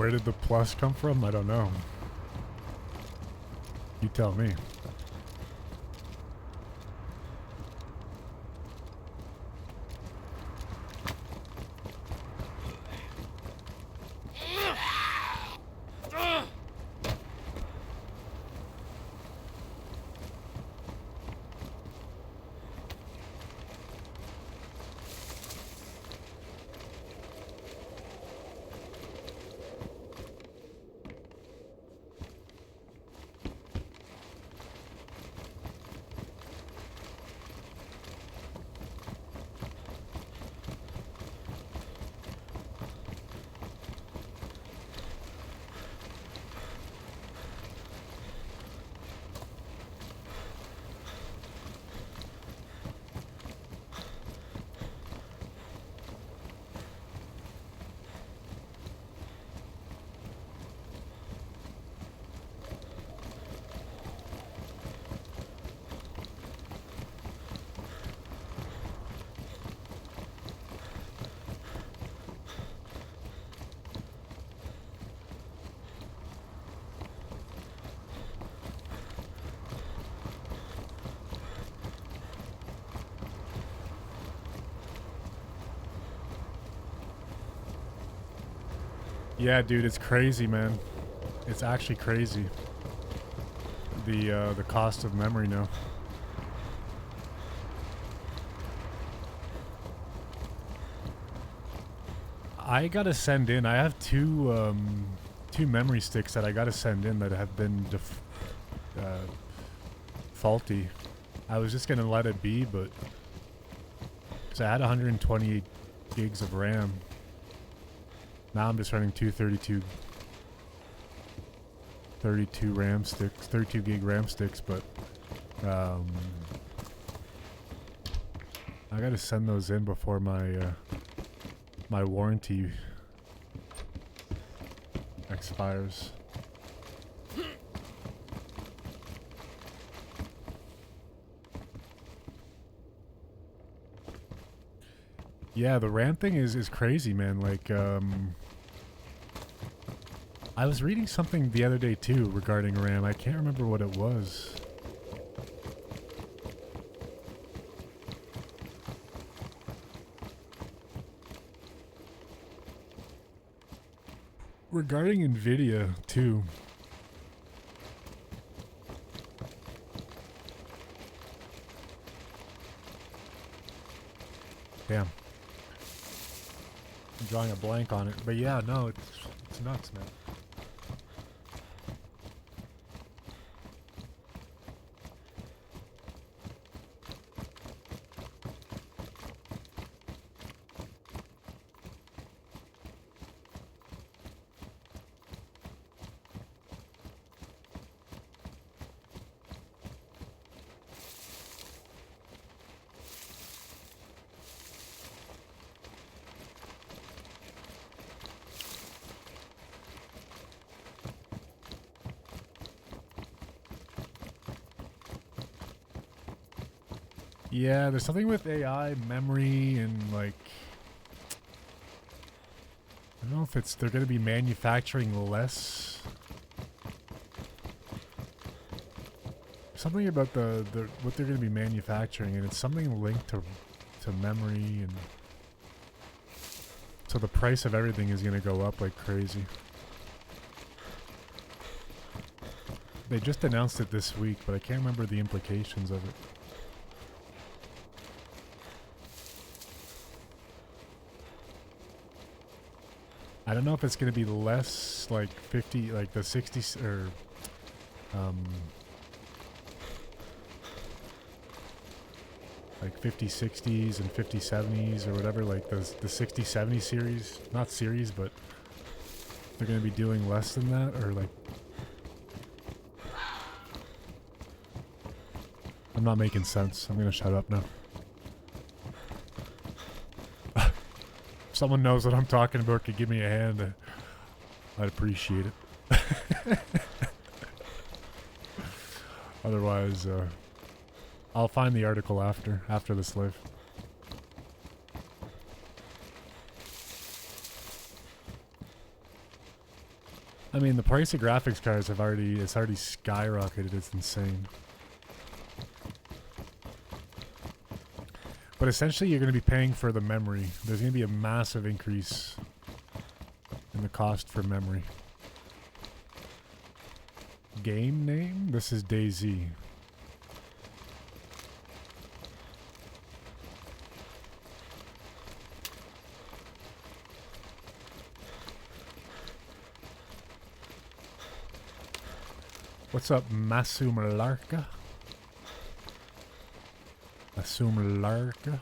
Where did the plus come from? I don't know. You tell me. Yeah, dude, it's crazy, man. It's actually crazy. The cost of memory now. I gotta send in. I have two memory sticks that I gotta send in that have been faulty. I was just gonna let it be, but so I had 128 gigs of RAM. Now I'm just running 32 RAM sticks, 32 gig RAM sticks, but I gotta send those in before my my warranty expires. Yeah, the RAM thing is crazy, man. Like, I was reading something the other day too regarding RAM. I can't remember what it was. Regarding Nvidia too. Damn. I'm drawing a blank on it. But yeah, no, it's nuts, man. Yeah, there's something with AI, memory, and like, I don't know if they're going to be manufacturing less. Something about the what they're going to be manufacturing, and it's something linked to memory, and so the price of everything is going to go up like crazy. They just announced it this week, but I can't remember the implications of it. I don't know if it's going to be less, like 50, like the 60s, or like 5060s and 5070s or whatever, like the 6070 series, not series, but they're going to be doing less than that, or like, I'm not making sense. I'm going to shut up now. Someone knows what I'm talking about, could give me a hand. I'd appreciate it. Otherwise, I'll find the article after this live. I mean, the price of graphics cards it's already skyrocketed. It's insane. But essentially, you're going to be paying for the memory. There's going to be a massive increase in the cost for memory. Game name? This is DayZ. What's up, Masumalarka? Masumalarka?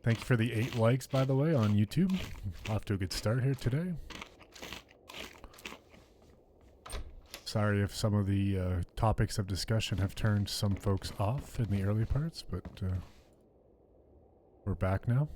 Thank you for the 8 likes, by the way, on YouTube. Off to a good start here today. Sorry if some of the topics of discussion have turned some folks off in the early parts, but we're back now.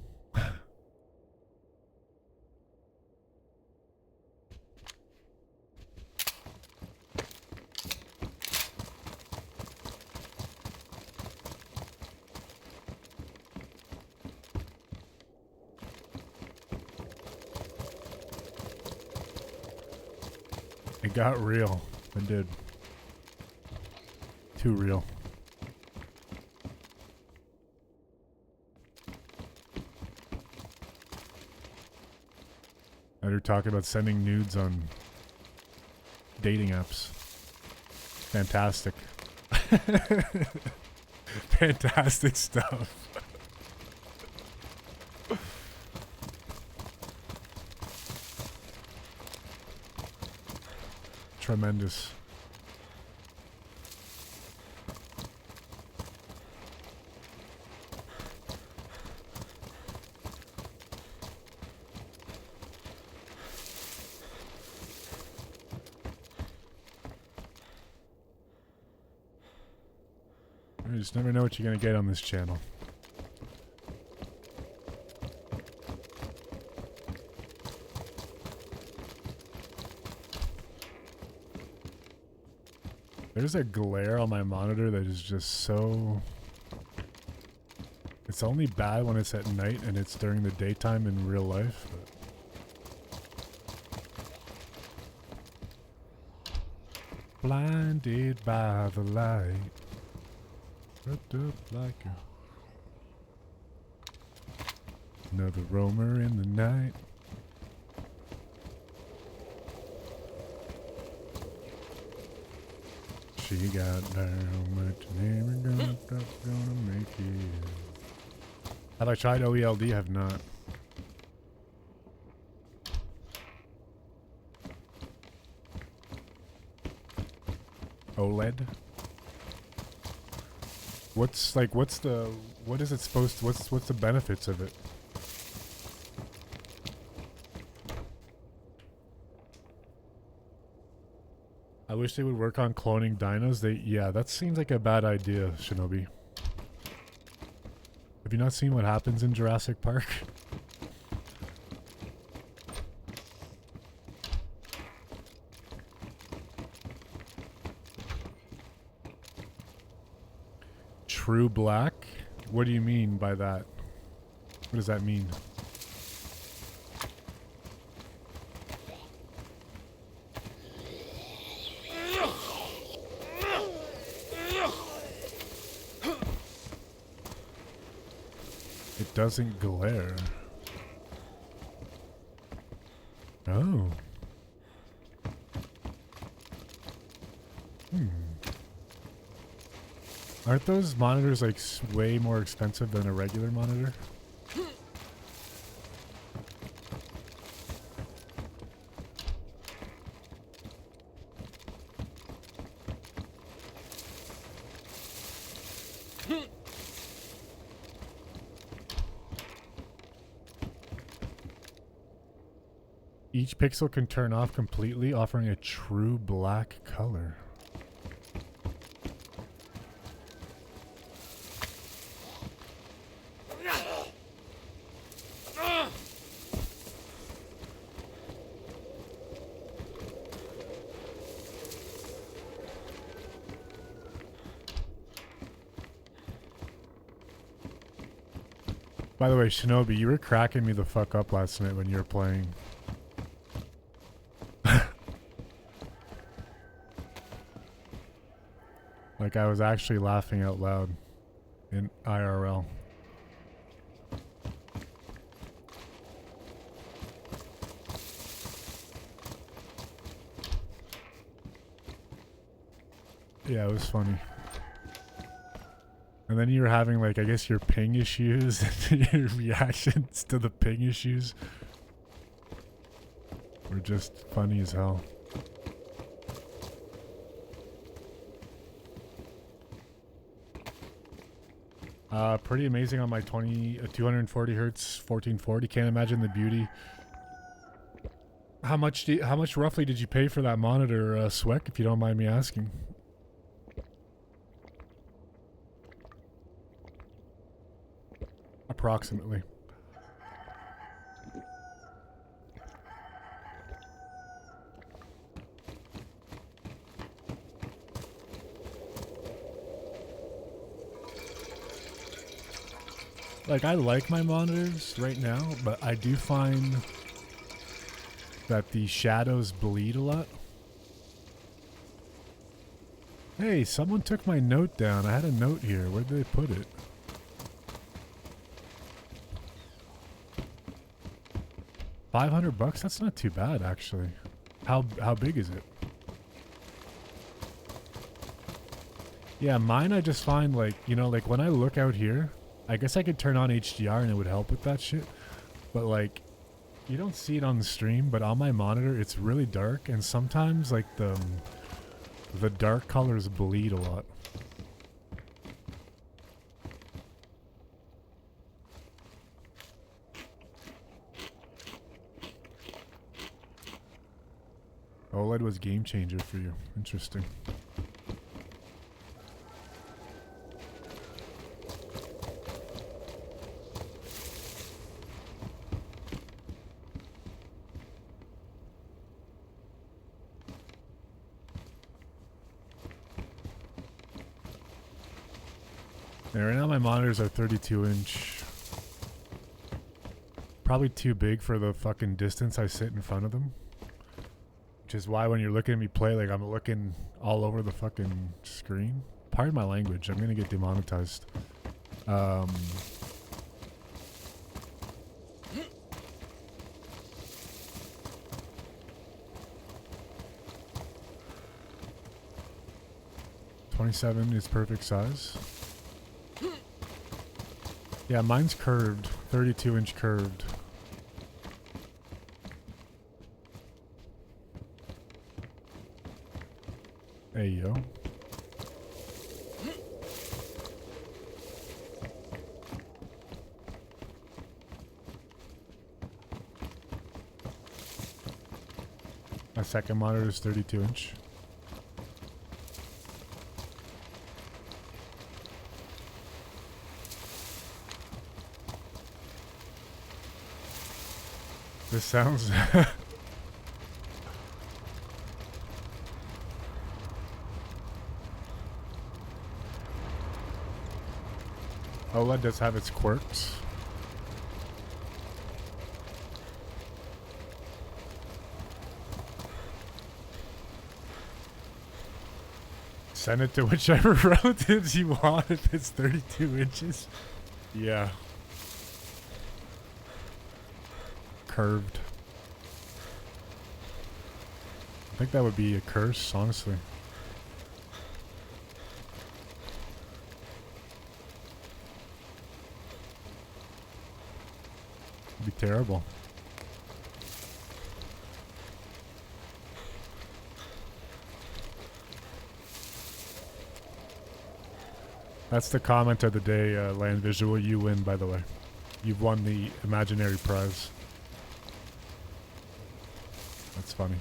It got real. It did. Too real. Now they're talking about sending nudes on dating apps. Fantastic. Fantastic stuff. Tremendous. You just never know what you're going to get on this channel. There's a glare on my monitor that is just so... It's only bad when it's at night and it's during the daytime in real life. But... Blinded by the light. Wrapped up like another roamer in the night. She got down, but never gonna make it. Have I tried OELD? Have not. OLED? What is it supposed to, what's the benefits of it? I wish they would work on cloning dinos. Yeah, that seems like a bad idea, Shinobi. Have you not seen what happens in Jurassic Park? True black? What do you mean by that? What does that mean? It doesn't glare. Oh. Aren't those monitors like way more expensive than a regular monitor? Each pixel can turn off completely, offering a true black color. By the way, Shinobi, you were cracking me the fuck up last night when you were playing. Like, I was actually laughing out loud in IRL. Yeah, it was funny. And then you were having, like, I guess your ping issues and your reactions to the ping issues were just funny as hell. Pretty amazing on my 240 hertz 1440. Can't imagine the beauty. How much roughly did you pay for that monitor, Sweck, if you don't mind me asking? Approximately. Like, I like my monitors right now, but I do find that the shadows bleed a lot. Hey, someone took my note down. I had a note here. Where did they put it? $500? That's not too bad, actually. How big is it? Yeah, mine I just find, like, you know, like when I look out here, I guess I could turn on HDR and it would help with that shit. But like, you don't see it on the stream, but on my monitor it's really dark, and sometimes like the dark colors bleed a lot. OLED was game changer for you. Interesting. Yeah, right now my monitors are 32-inch. Probably too big for the fucking distance I sit in front of them. Which is why when you're looking at me play, like, I'm looking all over the fucking screen. Pardon my language, I'm gonna get demonetized. .27 is perfect size. Yeah, mine's curved. 32-inch curved. Hey, yo. My second monitor is 32-inch. This sounds... OLED does have its quirks. Send it to whichever relatives you want if it's 32 inches. Yeah. Curved. I think that would be a curse, honestly. It'd be terrible. That's the comment of the day, Land Visual. You win, by the way. You've won the imaginary prize. That's funny.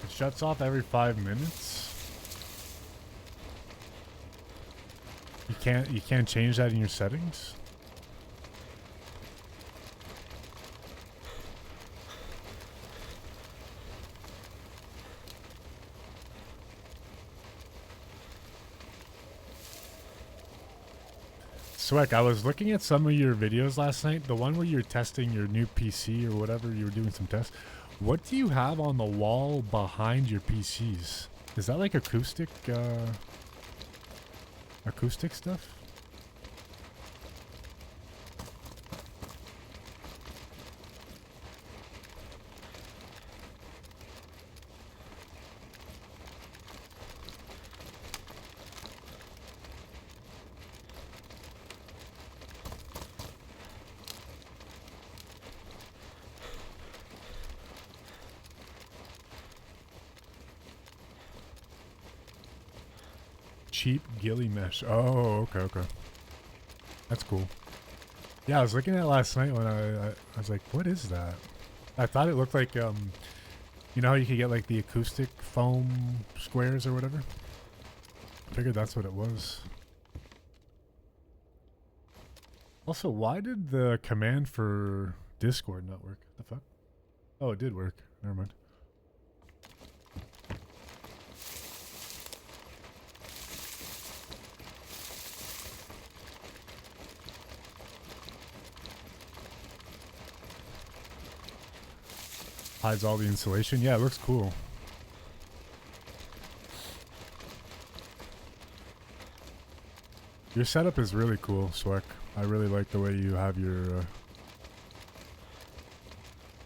It shuts off every 5 minutes. You can't change that in your settings? Swek, I was looking at some of your videos last night. The one where you're testing your new PC or whatever, you were doing some tests. What do you have on the wall behind your PCs? Is that like acoustic stuff? Cheap ghillie mesh. Oh, okay. That's cool. Yeah, I was looking at it last night when I was like, what is that? I thought it looked like, you know how you could get like the acoustic foam squares or whatever? I figured that's what it was. Also, why did the command for Discord not work? The fuck? Oh, it did work. Never mind. Hides all the insulation. Yeah, it looks cool. Your setup is really cool, Swek. I really like the way you have your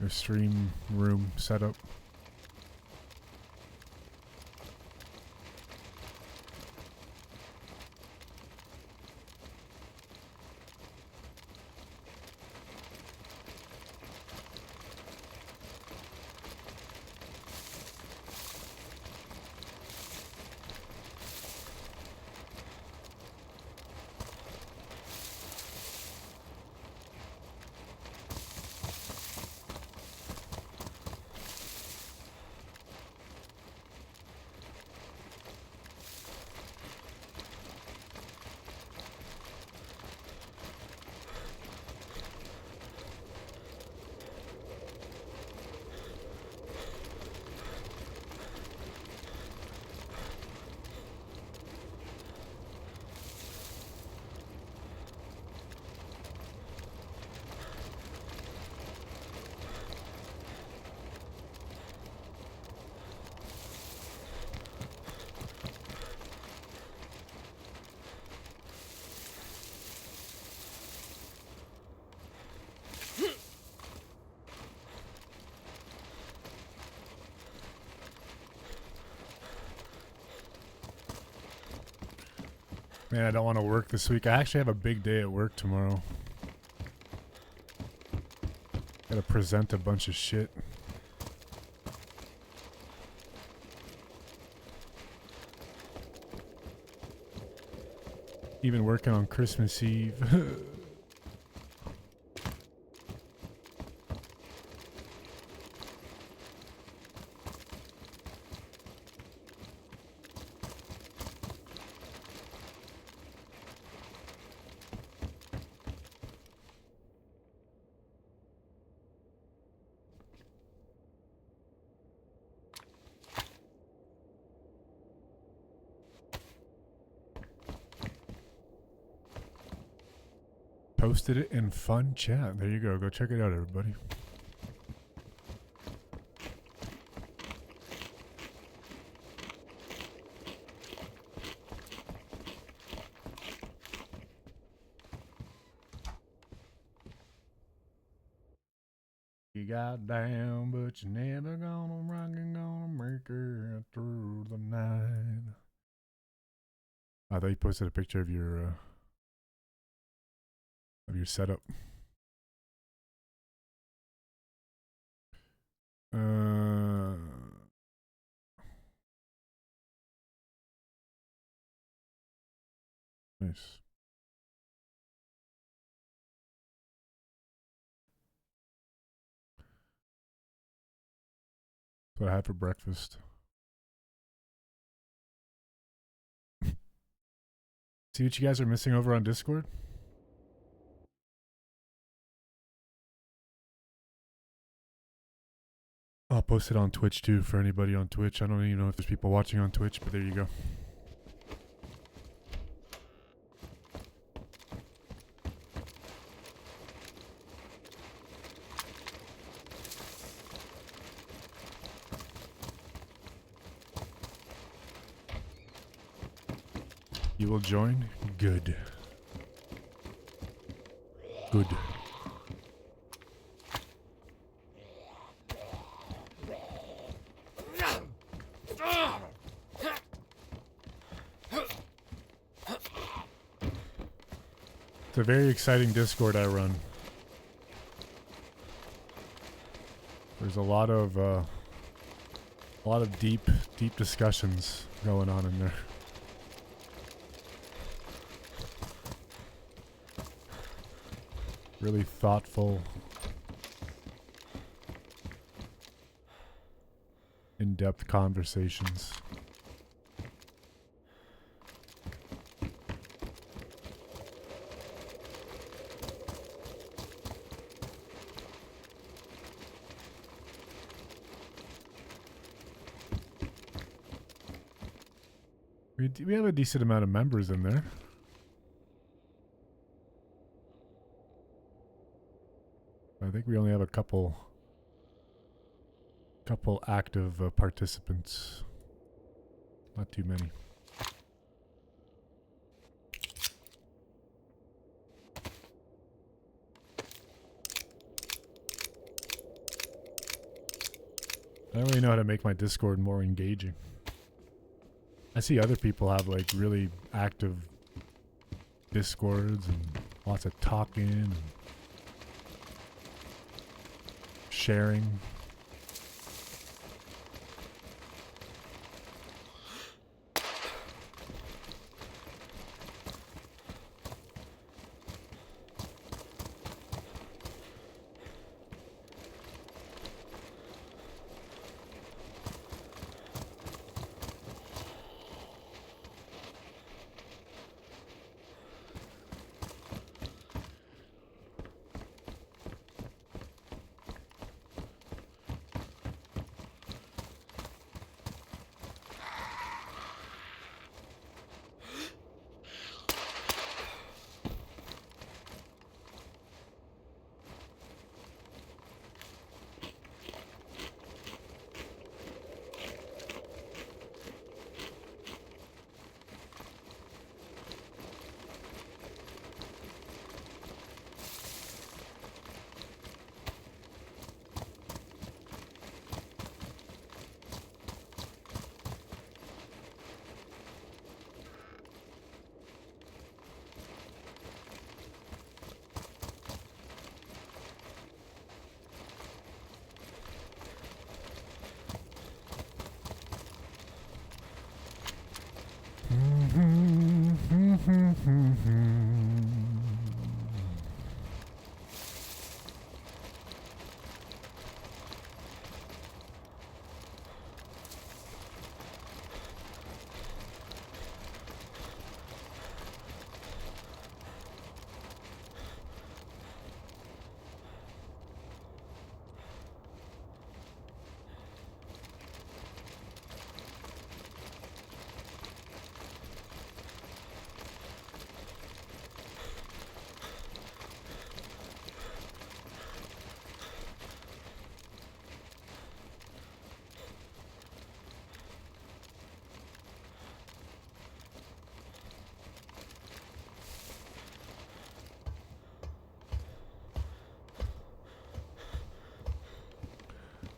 stream room set up. Man, I don't want to work this week. I actually have a big day at work tomorrow. Gotta present a bunch of shit. Even working on Christmas Eve. Posted it in fun chat. There you go. Go check it out, everybody. you got down, but you never gonna rock and gonna make it through the night. I thought you posted a picture of your setup. Nice. That's what I had for breakfast. See what you guys are missing over on Discord? I'll post it on Twitch too for anybody on Twitch. I don't even know if there's people watching on Twitch, but there you go. You will join? Good. Good. It's a very exciting Discord I run. There's a lot of deep discussions going on in there. Really thoughtful, in-depth conversations. We have a decent amount of members in there. I think we only have a couple active participants. Not too many. I don't really know how to make my Discord more engaging. I see other people have like really active Discords and lots of talking and sharing.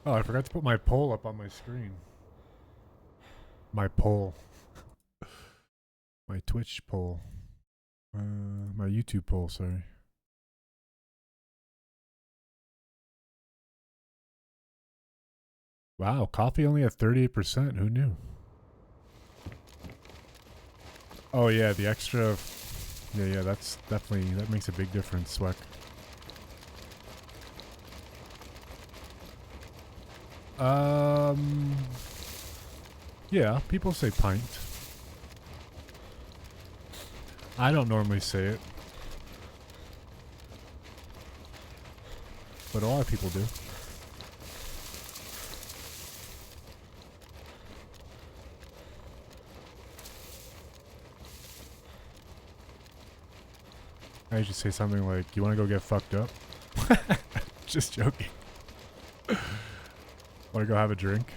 Oh, I forgot to put my poll up on my screen. My poll. My Twitch poll. My YouTube poll, sorry. Wow, coffee only at 38%. Who knew? Oh yeah, the extra. Yeah, that's definitely, that makes a big difference, Sweck. Yeah, people say pint. I don't normally say it, but a lot of people do. I usually say something like, "You want to go get fucked up?" Just joking. Want to go have a drink?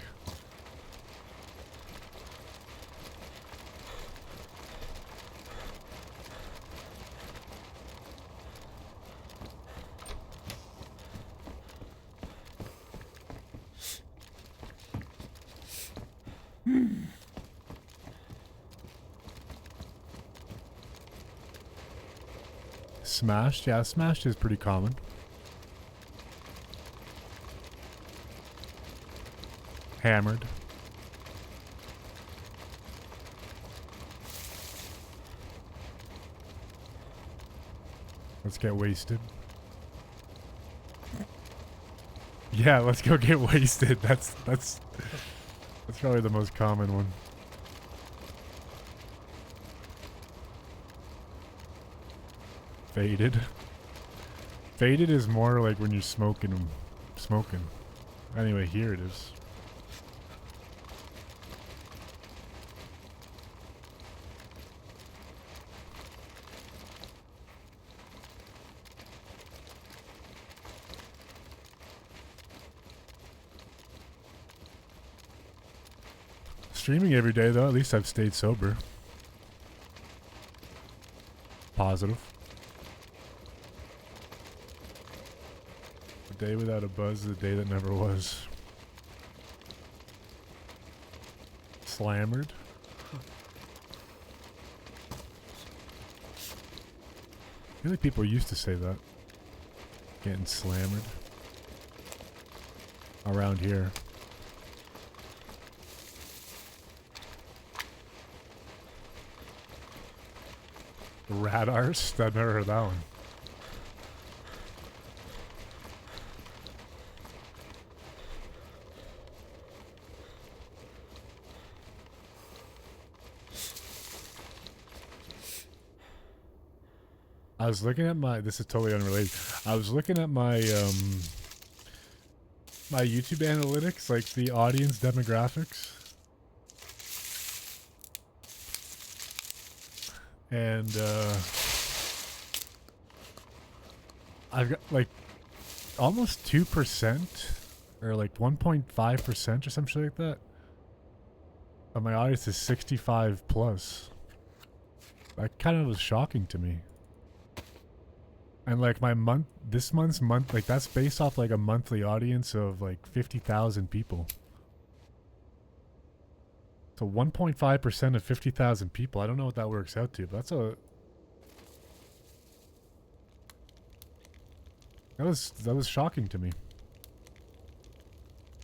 Smashed? Yeah, smashed is pretty common. Hammered. Let's get wasted. Yeah, let's go get wasted. That's probably the most common one. Faded. Faded is more like when you're smoking. Anyway, here it is. Streaming every day though, at least I've stayed sober. Positive. A day without a buzz is a day that never was. Slammered. I feel like people used to say that. Getting slammered. Around here. Radars? I've never heard that one. I was looking at my, this is totally unrelated. I was looking at my my YouTube analytics, like the audience demographics. And I've got like almost 2% or like 1.5% or some shit like that. But my audience is 65 plus. That kind of was shocking to me. And like this month's month, like that's based off like a monthly audience of like 50,000 people. So 1.5% of 50,000 people. I don't know what that works out to, but that's a... That was shocking to me.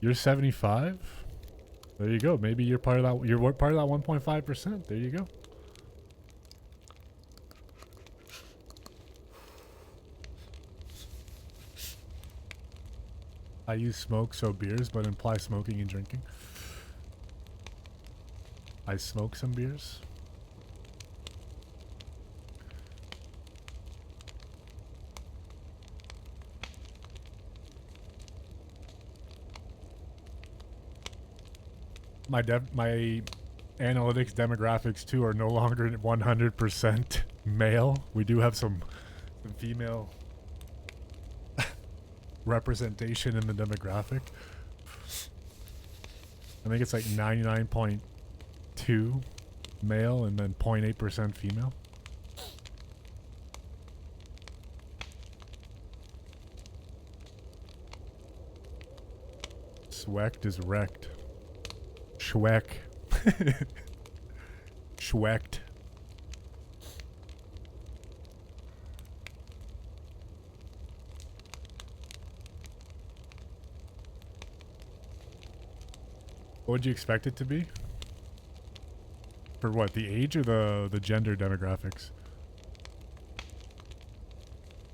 You're 75? There you go. Maybe you're part of that. You're part of that 1.5%. There you go. I use smoke, so beers, but imply smoking and drinking. I smoke some beers. My analytics demographics too are no longer 100% male. We do have some female representation in the demographic. I think it's like 99.2 male and then 0.8% female. Swecked is wrecked. Schweck. Schwecked. What would you expect it to be? For what? The age or the gender demographics?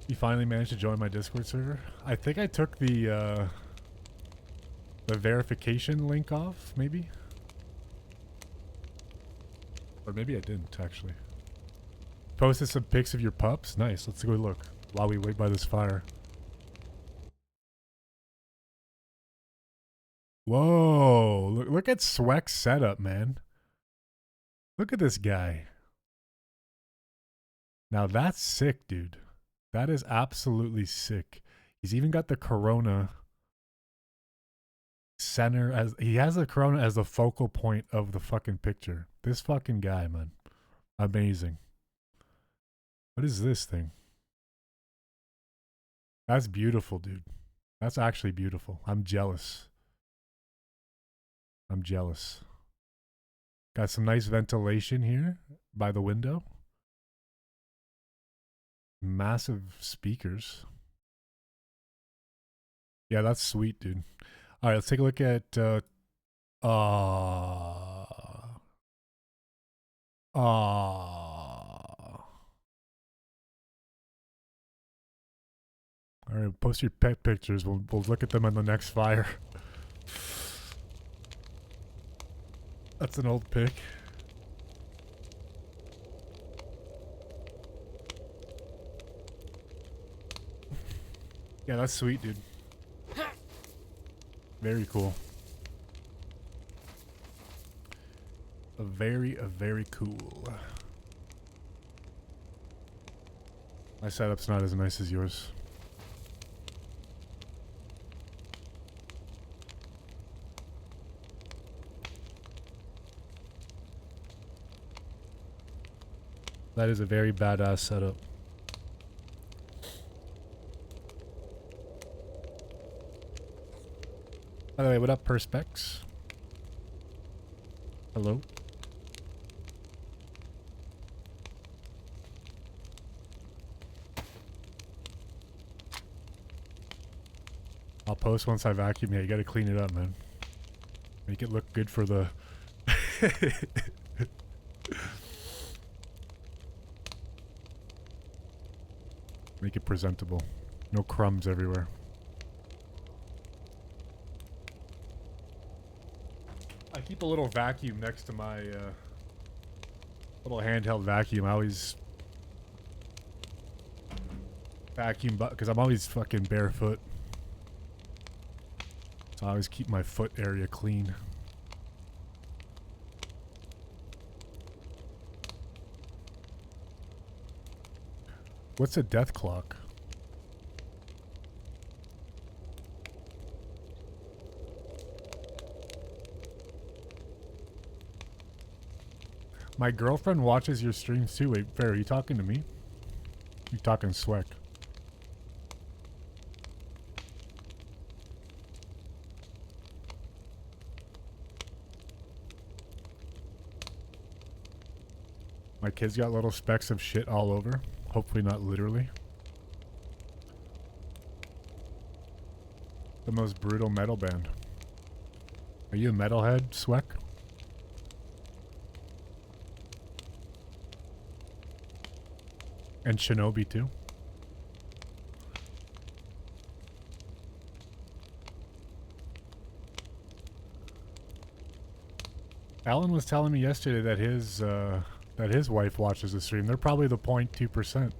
You finally managed to join my Discord server? I think I took the verification link off, maybe? Or maybe I didn't, actually. Posted some pics of your pups? Nice, let's go look while we wait by this fire. Whoa, look at Sweck's setup, man. Look at this guy. Now that's sick, dude. That is absolutely sick. He's even got the Corona center as he has the Corona as the focal point of the fucking picture. This fucking guy, man. Amazing. What is this thing? That's beautiful, dude. That's actually beautiful. I'm jealous. I'm jealous. Got some nice ventilation here by the window. Massive speakers. Yeah, that's sweet, dude. All right, let's take a look at all right, post your pet pictures. We'll look at them on the next fire. That's an old pic. Yeah, that's sweet, dude. Very cool. Very cool. My setup's not as nice as yours. That is a very badass setup. By the way, what up, Perspex? Hello? I'll post once I vacuum. Yeah, you gotta clean it up, man. Make it look good for the... Make it presentable. No crumbs everywhere. I keep a little vacuum next to my little handheld vacuum. I always vacuum because I'm always fucking barefoot. So I always keep my foot area clean. What's a death clock? My girlfriend watches your streams too. Wait, Fair, are you talking to me? You talking Sweck? My kid's got little specks of shit all over. Hopefully not literally. The most brutal metal band. Are you a metalhead, Sweck? And Shinobi too. Alan was telling me yesterday that his wife watches the stream. They're probably the 0.2%.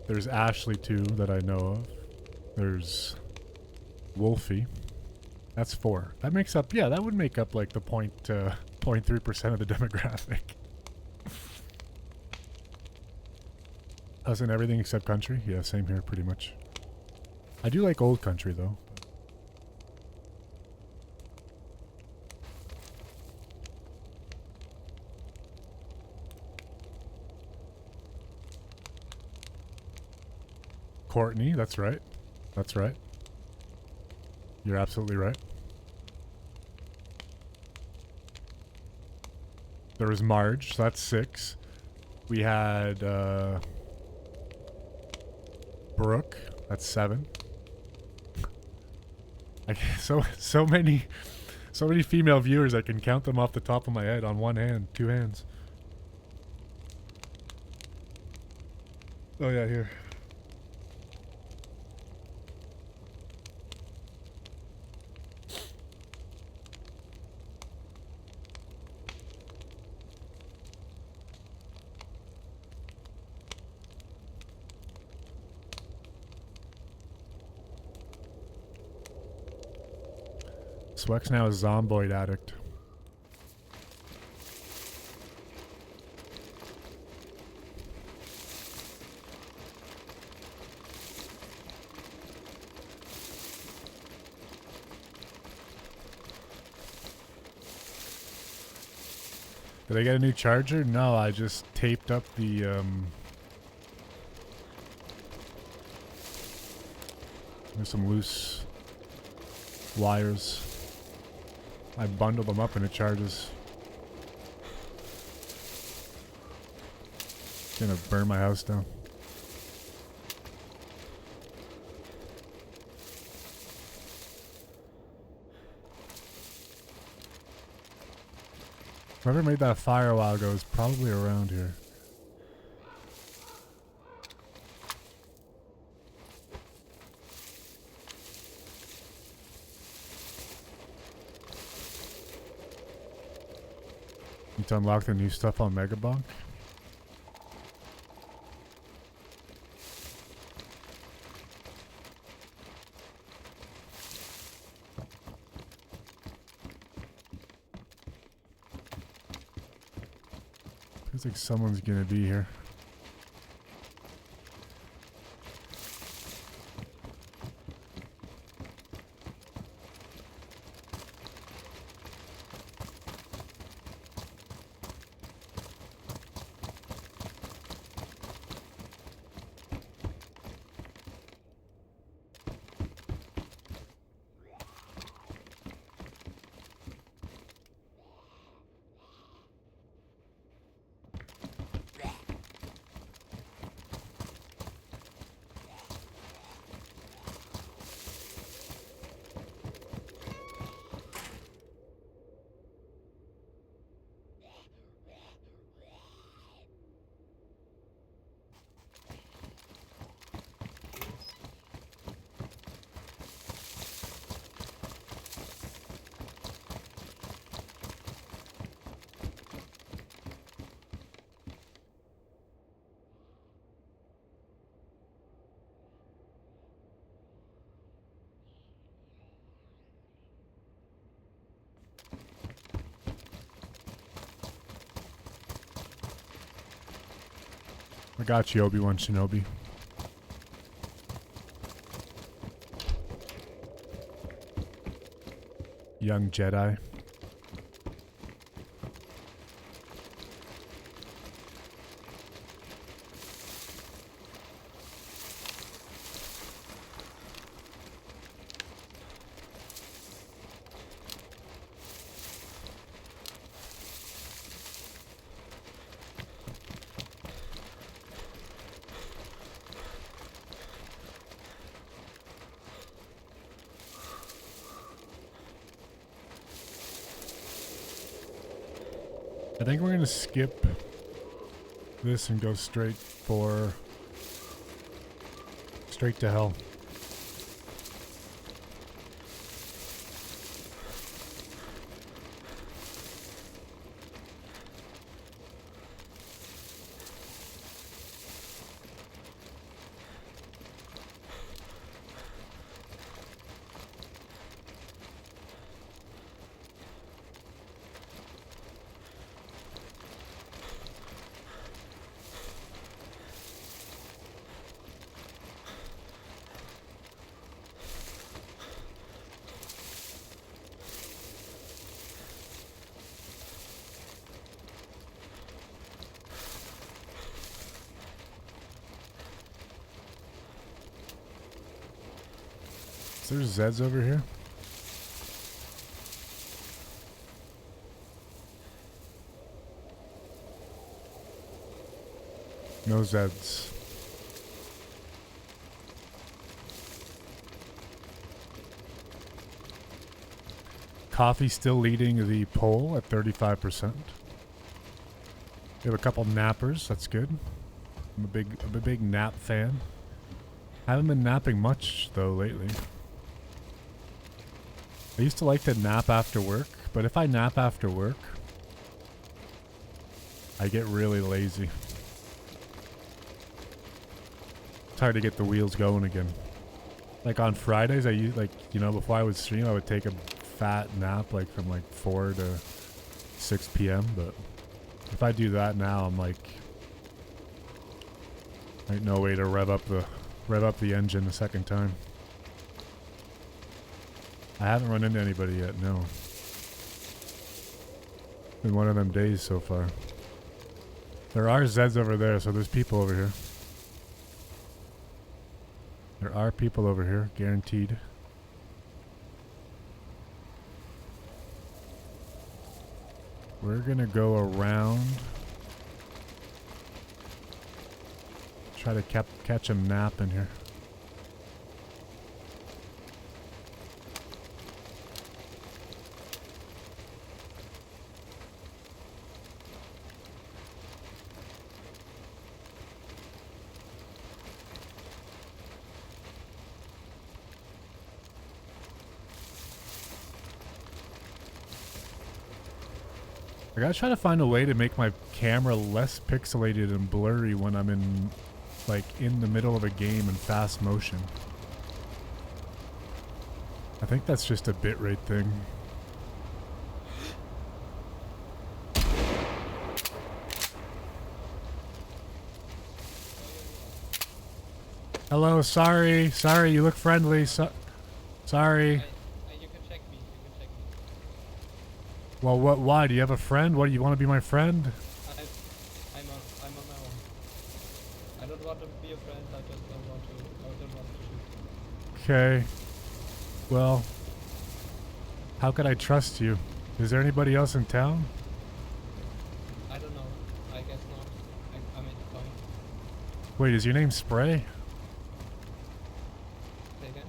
There's Ashley too that I know of. There's Wolfie. That's 4. That makes up, yeah, that would make up like the 0.3% of the demographic. Us in everything except country? Yeah, same here pretty much. I do like old country though. Courtney, that's right. That's right. You're absolutely right. There was Marge, so that's 6. We had Brooke, that's 7. So many female viewers, I can count them off the top of my head on one hand, 2 hands. Oh yeah, here. Swex now is Zomboid addict. Did I get a new charger? No, I just taped up the there's some loose wires. I bundled them up and it charges. Gonna burn my house down. Whoever made that fire a while ago is probably around here. Need to unlock the new stuff on Megabonk. Feels like someone's gonna be here. I got you, Obi-Wan Shinobi. Young Jedi. I think we're gonna skip this and go straight to hell. There's Zeds over here. No Zeds. Coffee still leading the poll at 35%. We have a couple nappers. That's good. I'm a big nap fan. Haven't been napping much though lately. I used to like to nap after work, but if I nap after work, I get really lazy. It's hard to get the wheels going again. Like on Fridays, I used, like, you know, before I would stream, I would take a fat nap like from like 4 to 6 p.m. But if I do that now, I'm like, ain't no way to rev up the engine a second time. I haven't run into anybody yet, no. Been one of them days so far. There are Zeds over there, so there's people over here. There are people over here, guaranteed. We're gonna go around. Try to catch him napping here. I gotta try to find a way to make my camera less pixelated and blurry when I'm in, like, in the middle of a game in fast motion. I think that's just a bitrate thing. Hello, sorry, you look friendly, sorry. You can check me, Well, why? Do you have a friend? What, do you want to be my friend? I'm on my own. I don't want to be a friend, I don't want to shoot. Okay. Well, how could I trust you? Is there anybody else in town? I don't know, I guess not. I'm in the point. Wait, is your name Spray? Say again?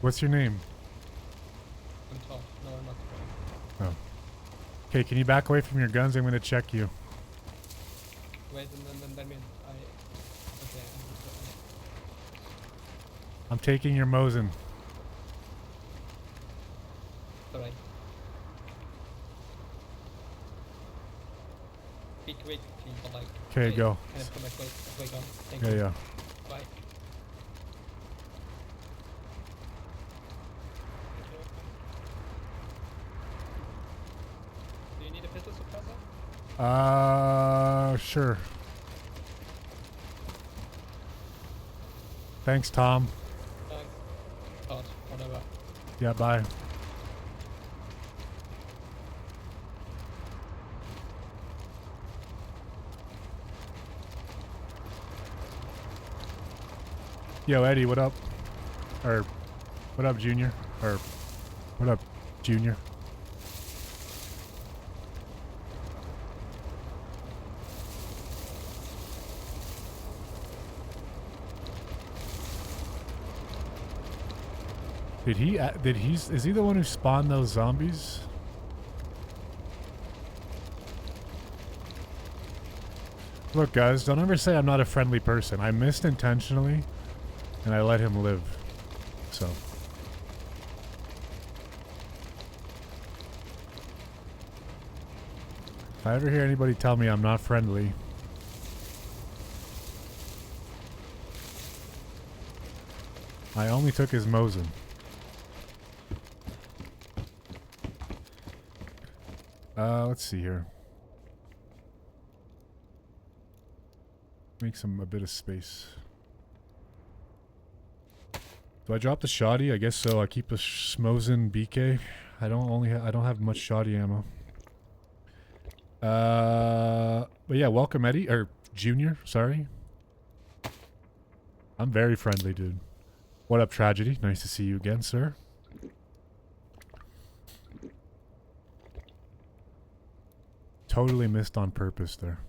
What's your name? I'm Todd. No, I'm not Spray. Oh. Okay, can you back away from your guns? I'm gonna check you. Wait, and then that means okay, I'm taking your Mosin. alright. Be quick, please, but like... Okay, go. I have to put my quick on. Thank Yeah, you. yeah. Bye. Do you need a pistol suppressor? Sure. Thanks, Tom. Thanks. Todd, whatever. Yeah, bye. Yo, Eddie, what up? Or, what up, Junior? Or, what up, Junior? Is he the one who spawned those zombies? Look, guys, don't ever say I'm not a friendly person. I missed intentionally, and I let him live. So. If I ever hear anybody tell me I'm not friendly, I only took his Mosin. Let's see here. Make a bit of space. Do I drop the shoddy? I guess so. I keep a Mosin BK. I don't have much shoddy ammo. But yeah, welcome Eddie or Junior. Sorry. I'm very friendly, dude. What up, Tragedy? Nice to see you again, sir. Totally missed on purpose there.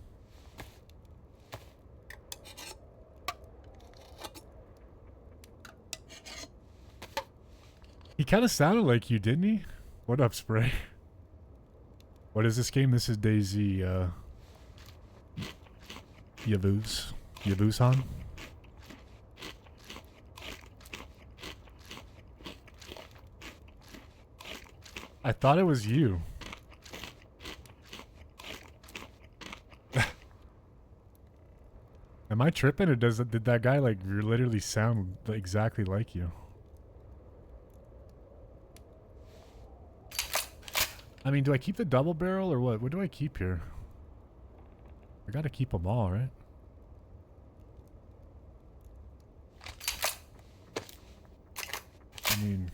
He kind of sounded like you, didn't he? What up, Spray? What is this game? This is DayZ, Yavuz. Yavuz-han? I thought it was you. Am I tripping, or did that guy like literally sound exactly like you? I mean, do I keep the double barrel or what? What do I keep here? I gotta keep them all, right? I mean,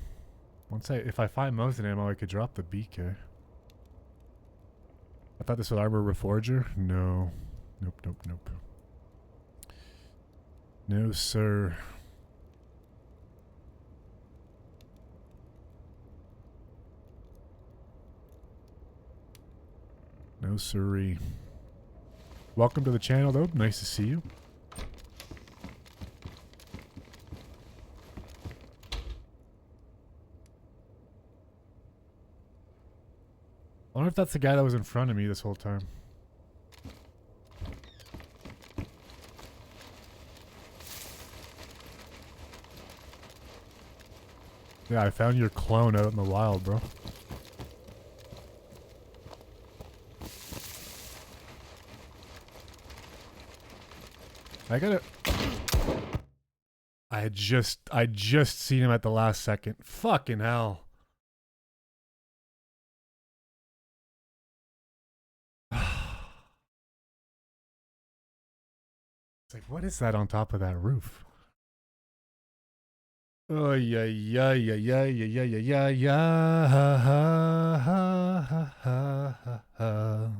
if I find Mosin ammo, I could drop the BK. I thought this was Armor Reforger. No. Nope, nope, nope. No, sir. No, sirree. Welcome to the channel, though. Nice to see you. I wonder if that's the guy that was in front of me this whole time. Yeah, I found your clone out in the wild, bro. I gotta... I just seen him at the last second. Fucking hell. It's like, what is that on top of that roof? Oh, yeah, yeah, yeah, yeah, yeah, yeah, yeah, yeah, ha, ha, ha, ha, ha, ha.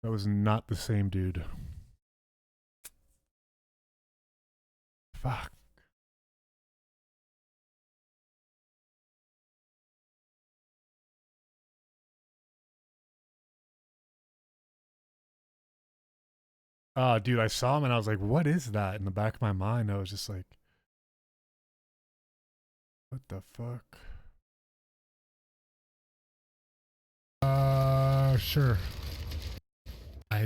That was not the same dude. Fuck. Oh, dude, I saw him and I was like, what is that? In the back of my mind, I was just like, what the fuck? Sure. Look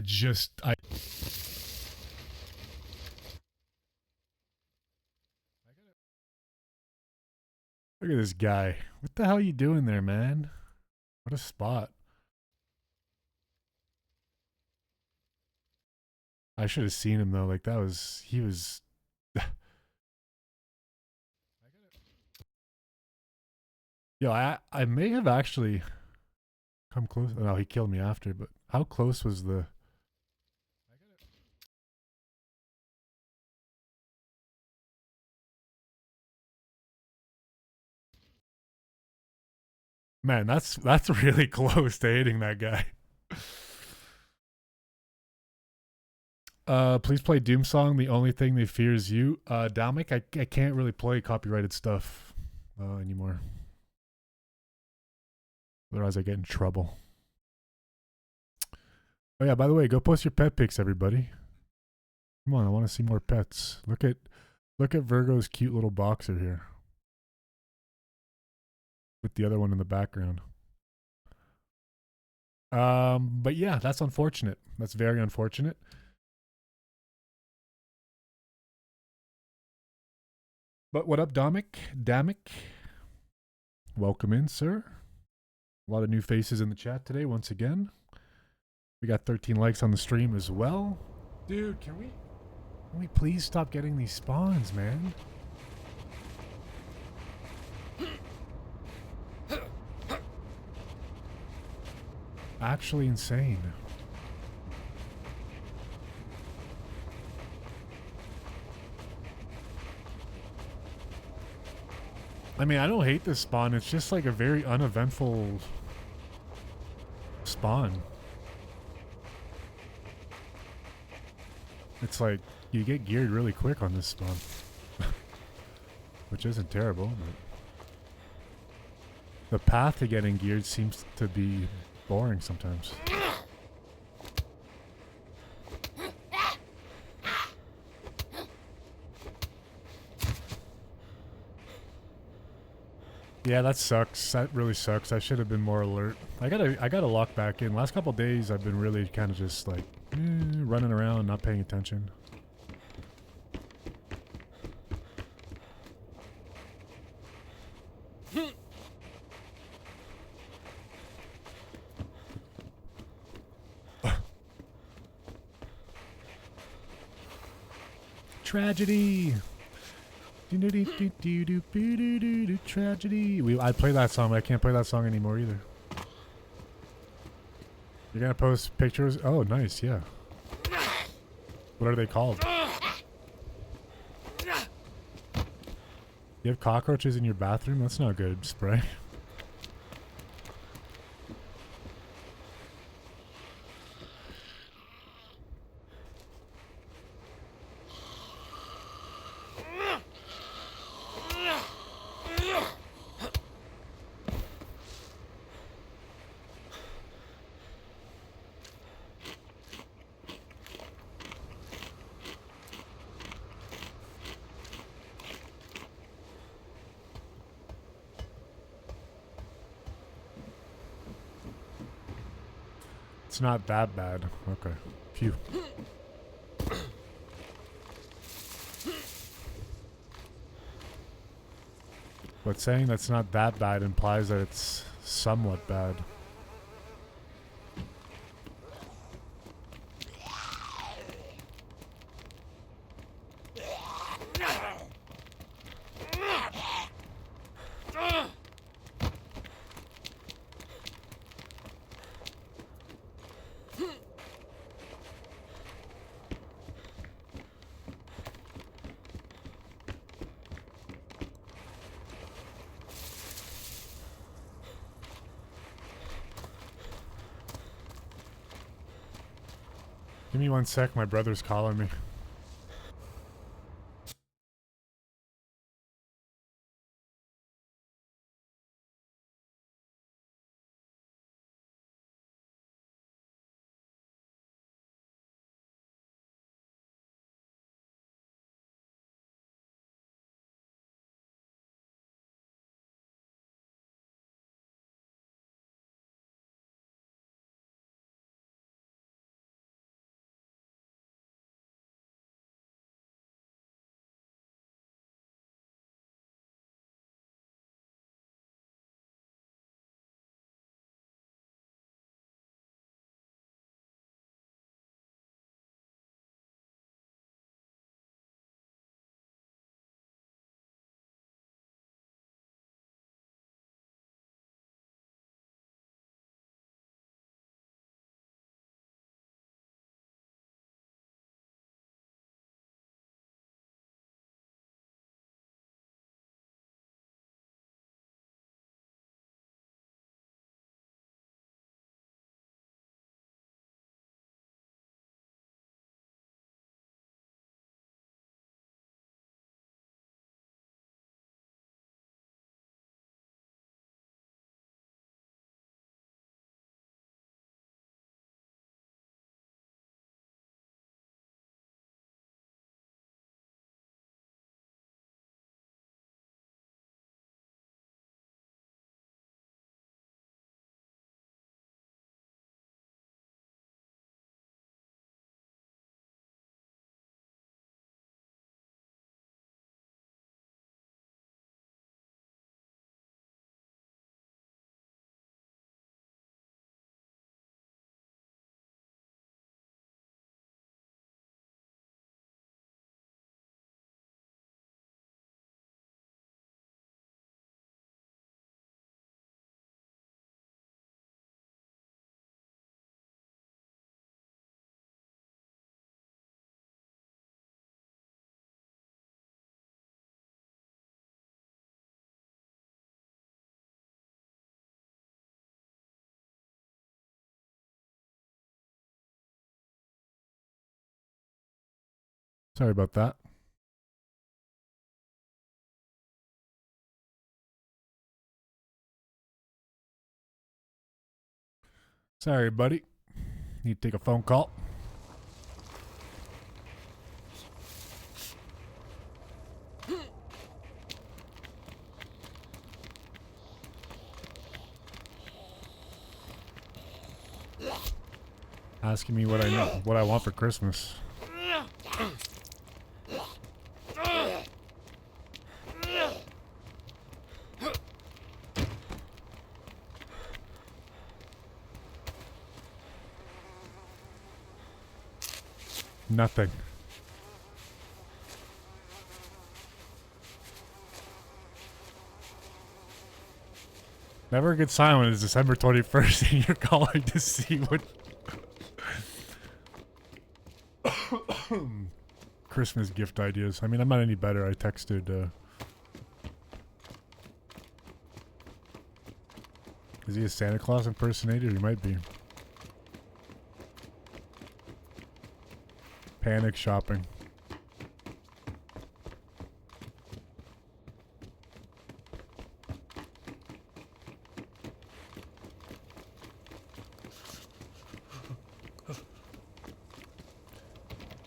at this guy. What the hell are you doing there, man? What a spot. I should have seen him though. Like he was. Yo, I may have actually come close. Oh, no, he killed me after. But how close was the? Man, that's really close to hitting that guy. Please play Doom Song. The only thing they fear is you. Dalmic, I can't really play copyrighted stuff anymore. Otherwise, I get in trouble. Oh yeah, by the way, go post your pet pics, everybody. Come on, I want to see more pets. Look at Virgo's cute little boxer here. With the other one in the background. But yeah, that's unfortunate. That's very unfortunate. But what up, Damic? Welcome in, sir. A lot of new faces in the chat today, once again. We got 13 likes on the stream as well. Dude, can we please stop getting these spawns, man? Actually insane. I mean, I don't hate this spawn. It's just like a very uneventful spawn. It's like you get geared really quick on this spawn. Which isn't terrible, but the path to getting geared seems to be boring sometimes. Yeah, that sucks. That really sucks. I should have been more alert. I gotta lock back in. Last couple days, I've been really kind of just like running around, not paying attention. Tragedy. Tragedy. I play that song, but I can't play that song anymore either. You're gonna post pictures? Oh, nice. Yeah. What are they called? You have cockroaches in your bathroom? That's not good. Spray. It's not that bad. Okay. Phew. But saying that's not that bad implies that it's somewhat bad. Give me 1 sec, my brother's calling me. Sorry about that. Sorry, buddy. Need to take a phone call. Asking me what I want for Christmas. Nothing. Never a good sign when it's December 21st and you're calling to see what Christmas gift ideas. I mean, I'm not any better. I texted, is he a Santa Claus impersonator? He might be. Panic shopping.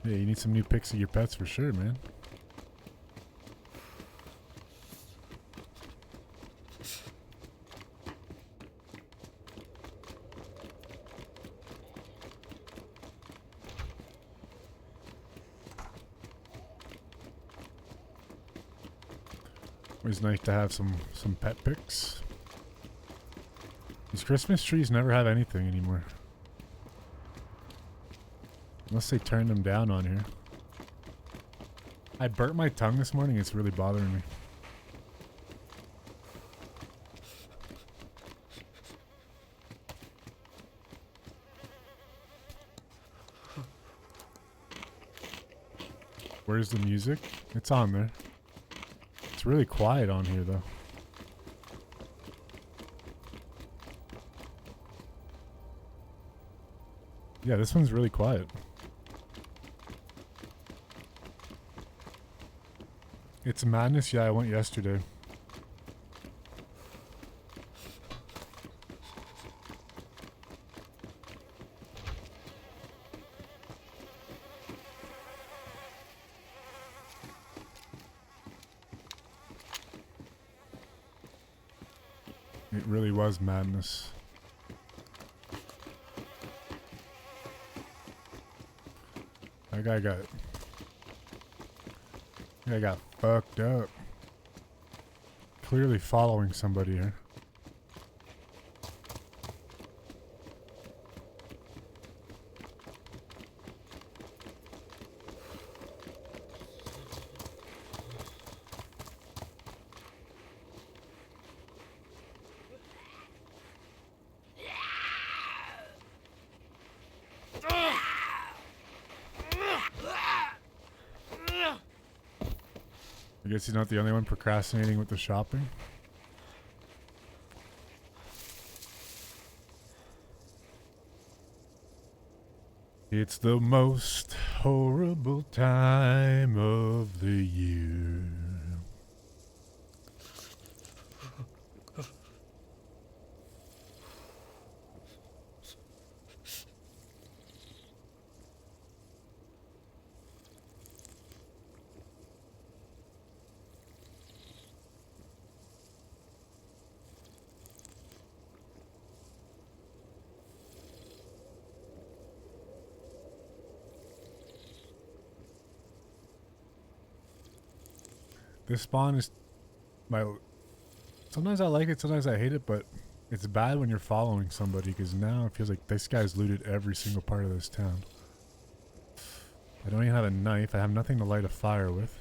Yeah, you need some new pics of your pets for sure, man. Always nice to have some pet pics. These Christmas trees never have anything anymore. Unless they turned them down on here. I burnt my tongue this morning. It's really bothering me. Where's the music? It's on there. It's really quiet on here though. Yeah, this one's really quiet. It's Madness? Yeah, I went yesterday. It really was madness. That guy got fucked up. Clearly following somebody here. I guess he's not the only one procrastinating with the shopping. It's the most horrible time of the year. This spawn is sometimes I like it, sometimes I hate it, but it's bad when you're following somebody because now it feels like this guy's looted every single part of this town. I don't even have a knife. I have nothing to light a fire with.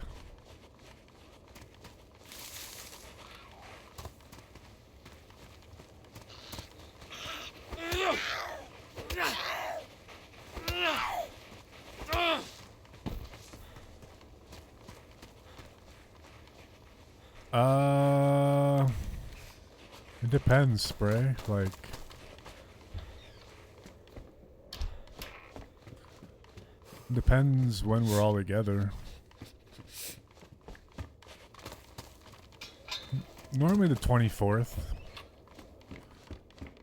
It depends, Spray. Like, it depends when we're all together. Normally the 24th.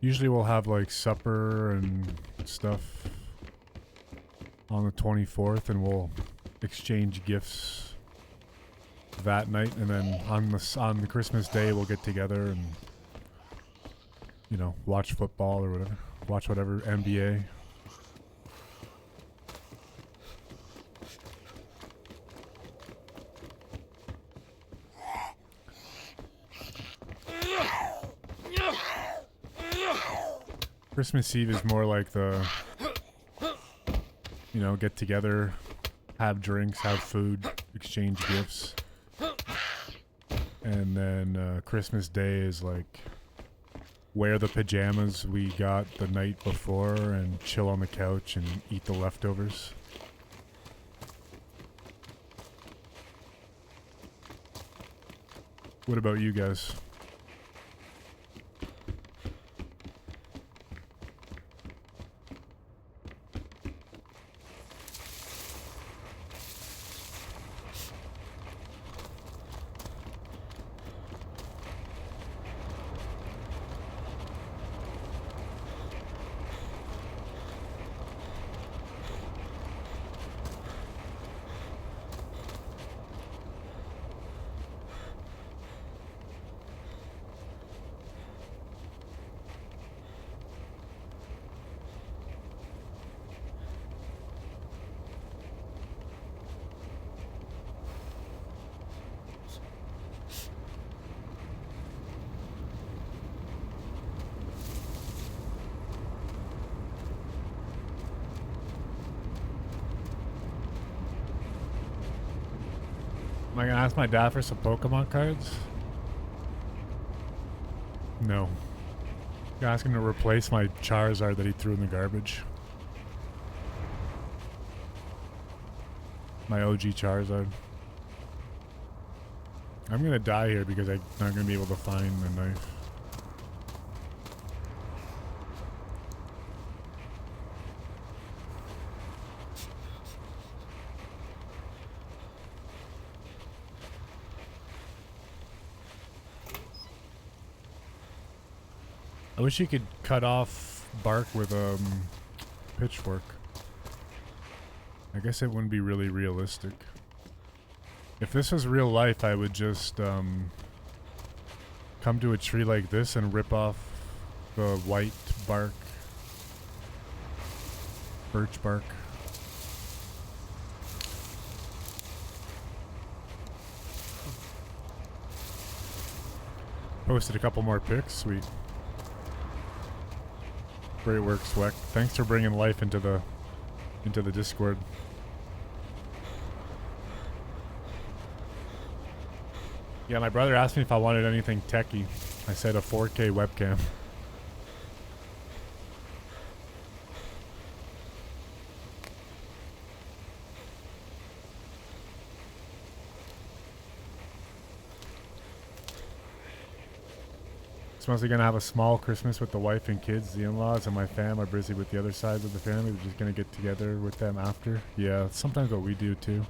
Usually we'll have like supper and stuff on the 24th, and we'll exchange gifts that night, and then on the Christmas day we'll get together and, you know, watch football or whatever. Watch whatever NBA. Christmas Eve is more like the, you know, get together, have drinks, have food, exchange gifts. And then Christmas Day is like wear the pajamas we got the night before and chill on the couch and eat the leftovers. What about you guys? Am I gonna ask my dad for some Pokemon cards? No. I'm ask him to replace my Charizard that he threw in the garbage. My OG Charizard. I'm gonna die here because I'm not gonna be able to find the knife. I wish you could cut off bark with a pitchfork. I guess it wouldn't be really realistic. If this was real life, I would just come to a tree like this and rip off the white bark, birch bark. Posted a couple more pics, sweet. Great work, Sweck. Thanks for bringing life into the Discord. Yeah, my brother asked me if I wanted anything techie. I said a 4K webcam. So mostly gonna have a small Christmas with the wife and kids. The in-laws and my fam are busy with the other sides of the family. We're just gonna get together with them after. Yeah, sometimes what we do too.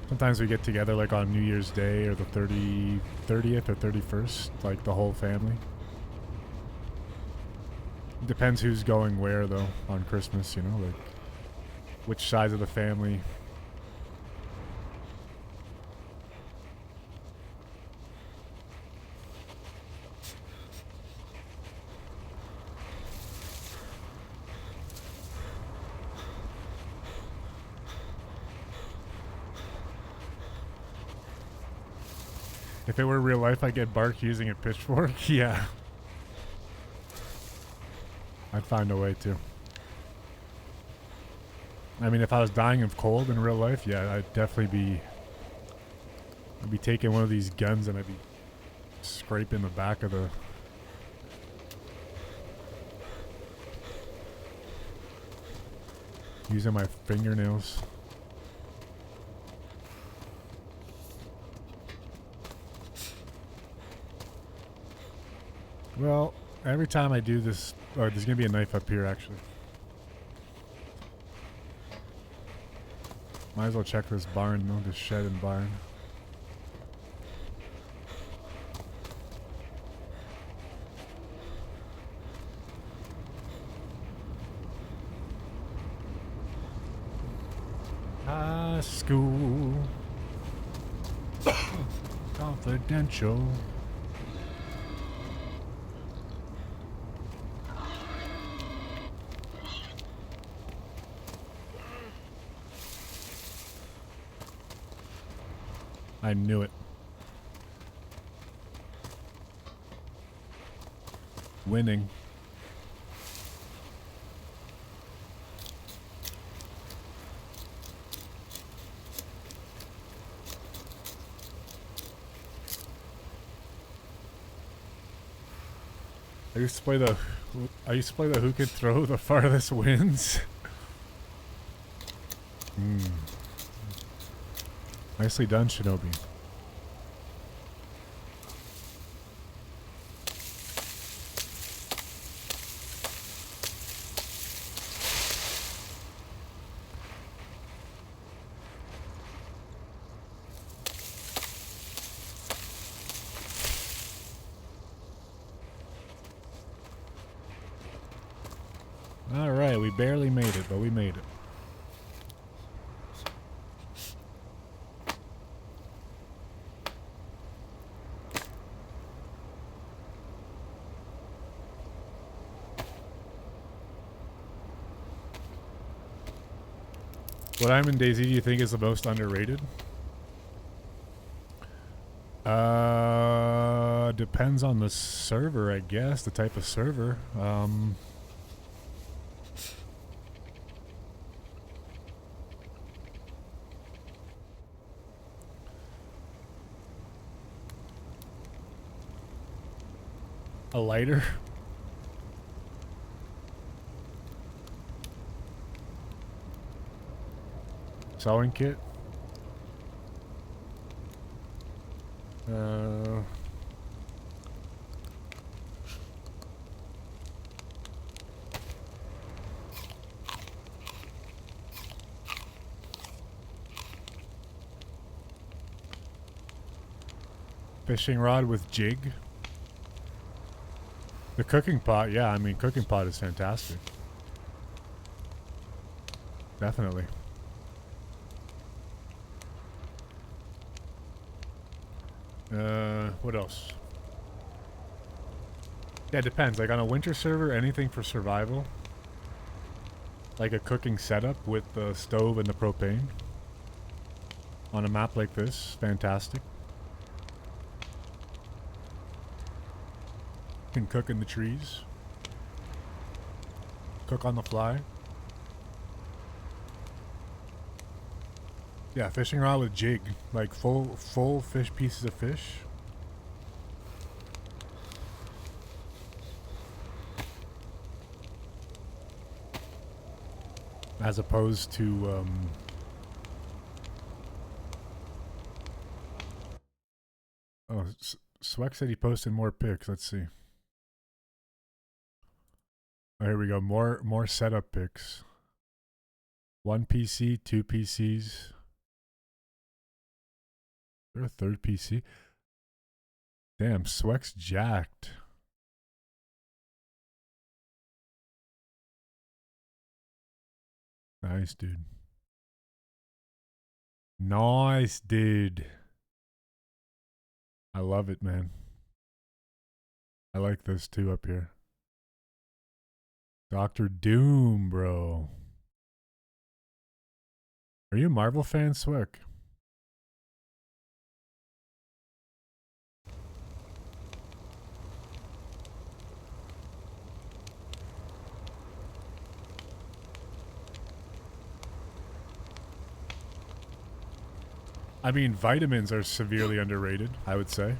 Sometimes we get together like on New Year's Day or the 30th or 31st, like the whole family. Depends who's going where though on Christmas, you know, like which sides of the family. If it were real life, I'd get bark using a pitchfork. Yeah. I'd find a way to. I mean, if I was dying of cold in real life, yeah, I'd definitely I'd be taking one of these guns and I'd be scraping the back of the... using my fingernails. Well, every time I do this... oh, there's gonna be a knife up here, actually. Might as well check this barn, though. This shed and barn. High school. Confidential. I knew it. winning. I used to play the who can throw the farthest wins. Nicely done, Shinobi. Alright, we barely made it, but we made it. What I'm in DayZ do you think is the most underrated? Depends on the server, I guess, the type of server. A lighter? Sewing kit? Fishing rod with jig? The cooking pot, yeah, I mean, cooking pot is fantastic. Definitely. What else? Yeah, it depends. Like on a winter server, anything for survival. Like a cooking setup with the stove and the propane. On a map like this, fantastic. Can cook in the trees. Cook on the fly. Yeah, fishing rod with jig. Like full fish pieces of fish. As opposed to oh, Swek said he posted more pics. Let's see. Oh, here we go. More setup pics. 1 PC, 2 PCs. Is there a third PC? Damn, Swek's jacked. Nice, dude. Nice, dude. I love it, man. I like this too up here. Doctor Doom, bro. Are you a Marvel fan, Swek? I mean, vitamins are severely underrated, I would say.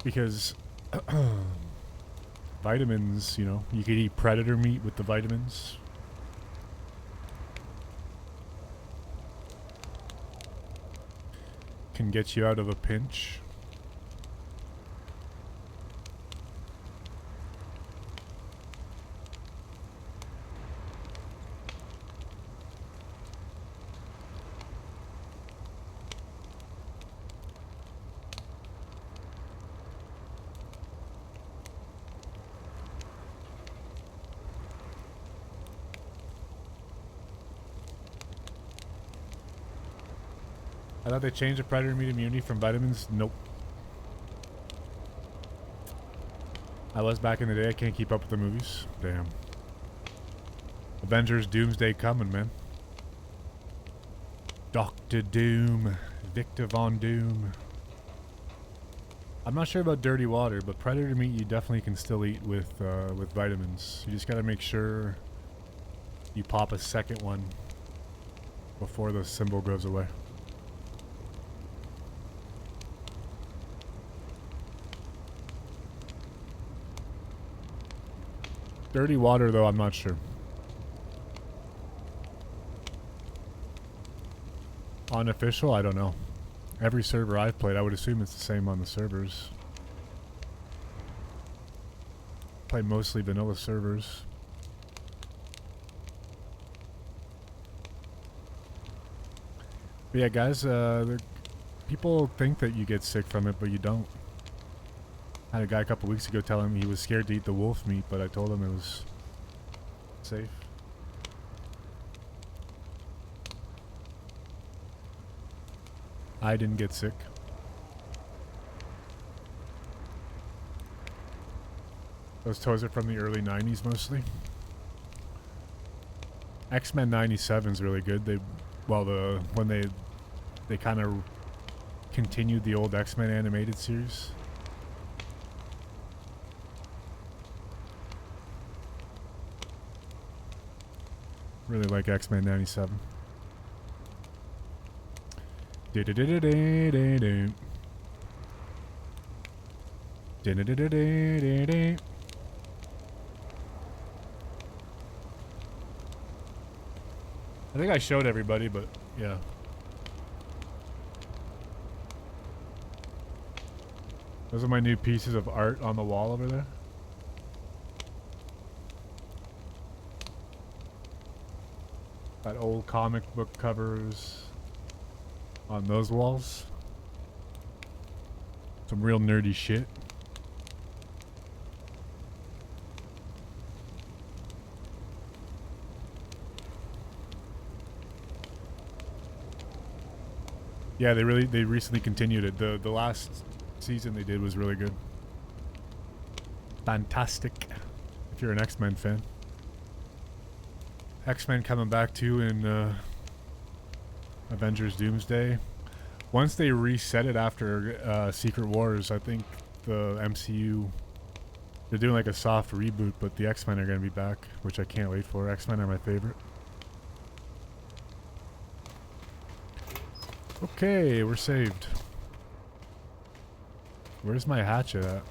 Because vitamins, you know, you could eat predator meat with the vitamins. Can get you out of a pinch. I thought they changed the predator meat immunity from vitamins. Nope. I was back in the day. I can't keep up with the movies. Damn. Avengers Doomsday coming, man. Dr. Doom. Victor Von Doom. I'm not sure about dirty water, but predator meat you definitely can still eat with vitamins. You just gotta make sure you pop a second one before the symbol goes away. Dirty water, though, I'm not sure. Unofficial, I don't know. Every server I've played, I would assume it's the same on the servers. Play mostly vanilla servers. But yeah, guys, people think that you get sick from it, but you don't. I had a guy a couple weeks ago tell him he was scared to eat the wolf meat, but I told him it was safe. I didn't get sick. Those toys are from the early 90s mostly. X-Men 97 is really good. When they kind of continued the old X-Men animated series. Really like X-Men 97. Da-da-da-da-da-da-da. Da-da-da-da-da-da-da. I think I showed everybody, but yeah. Those are my new pieces of art on the wall over there. Got old comic book covers on those walls. Some real nerdy shit. Yeah, they recently continued it. The last season they did was really good. Fantastic. If you're an X-Men fan. X-Men coming back too in Avengers Doomsday. Once they reset it after Secret Wars, I think the MCU, they're doing like a soft reboot, but the X-Men are going to be back, which I can't wait for. X-Men are my favorite. Okay, we're saved. Where's my hatchet at?